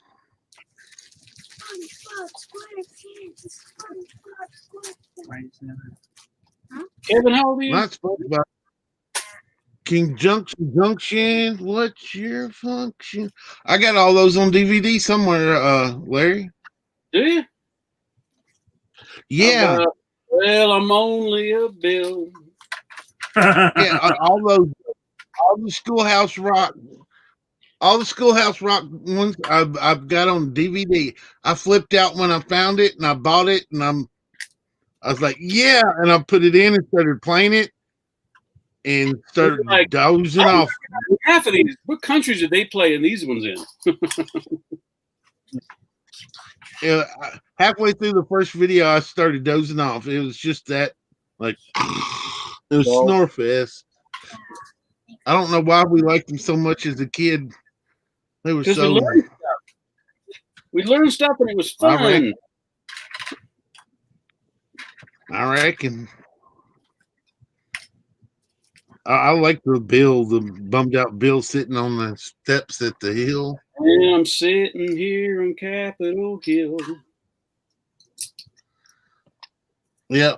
Kevin, how old are you? Not SpongeBob. Conjunction Junction. What's your function? I got all those on DVD somewhere, Larry. Do you? Yeah. Well, I'm only a bill. Yeah, all the Schoolhouse Rock ones I've got on DVD. I flipped out when I found it and I bought it and I was like, yeah, and I put it in and started playing it and started dozing off. Half of these, what countries did they play in these ones in? Yeah, halfway through the first video, I started dozing off. It was just that, like, it was snore fest. I don't know why we liked them so much as a kid. They were so. We learned stuff and it was fun. I reckon. I like the bummed out Bill sitting on the steps at the hill. And I'm sitting here on Capitol Hill. Yeah.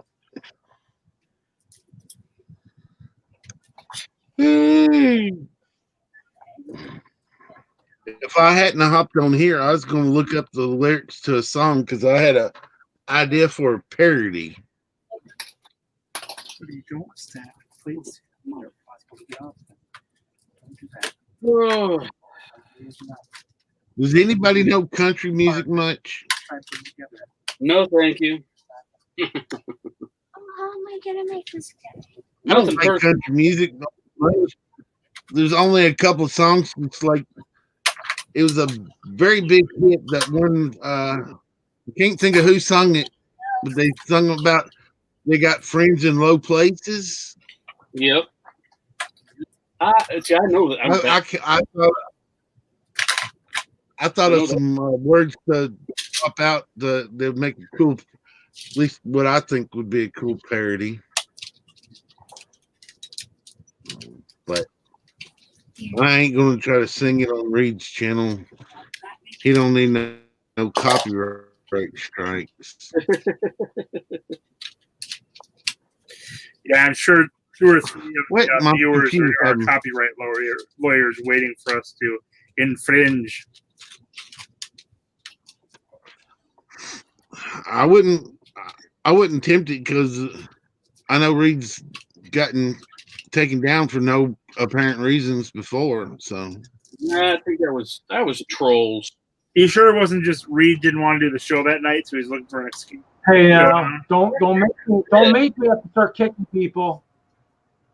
If if I hadn't hopped on here, I was going to look up the lyrics to a song because I had a idea for a parody. What are you doing, Stan? Please. Don't do that. Oh, Does anybody know country music much? Try to put it together. no, thank you. Oh, how am I gonna make this again? I don't Nothing like personal. country music. But there's only a couple of songs. It's like it was a very big hit. That one, I can't think of who sung it, but they sung about they got friends in low places. Yep. I know that. I thought of some words to pop out that make it cool. At least what I think would be a cool parody. But I ain't going to try to sing it on Reed's channel. He don't need no copyright strikes. Yeah, I'm sure 2 or 3 of What? the My viewers computer's are having- copyright lawyers waiting for us to infringe. I wouldn't tempt it because I know Reed's gotten taken down for no apparent reasons before. So Nah, I think that was trolls. You sure it wasn't just Reed didn't want to do the show that night, so he's looking for an excuse? Hey, don't make me have to start kicking people.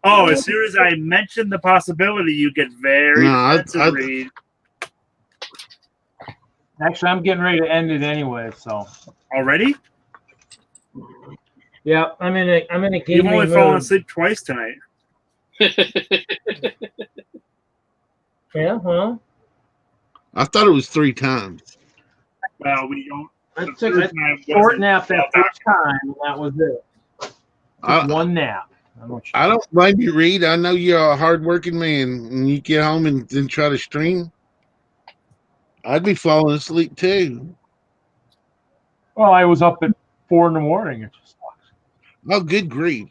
Oh, as soon as I mentioned the possibility, you get very defensive, Reed. Actually, I'm getting ready to end it anyway. So Already? yeah, I'm in a gaming You've only fallen mood. asleep twice tonight. Yeah, well, I thought it was 3 times. Well, we don't. I the took first a time short wasn't- nap that first time, and that was it. I, One nap. I don't blame you, Reed. I know you're a hardworking man, and you get home and then try to stream. I'd be falling asleep too. Well, I was up at 4 in the morning. It just Oh, good grief!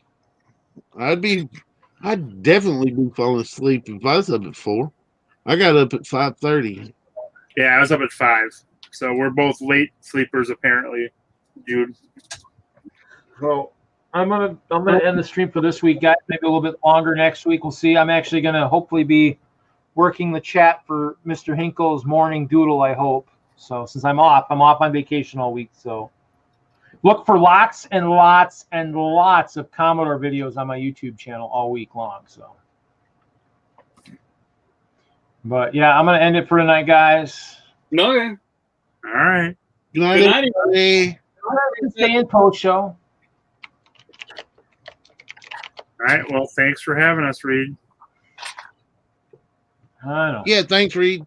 I'd definitely be falling asleep if I was up at 4. I got up at 5:30. Yeah, I was up at 5. So we're both late sleepers, apparently, Jude. So I'm gonna end the stream for this week, guys. Maybe a little bit longer next week. We'll see. I'm actually gonna hopefully be working the chat for Mr. Hinkle's morning doodle. I hope so. Since I'm off on vacation all week. So look for lots and lots and lots of Commodore videos on my YouTube channel all week long. So, but yeah, I'm gonna end it for tonight, guys. No. All right. Good night, Good night, everybody. Stay in post show. All right. Well, thanks for having us, Reed. I know. Yeah, thanks, Reed.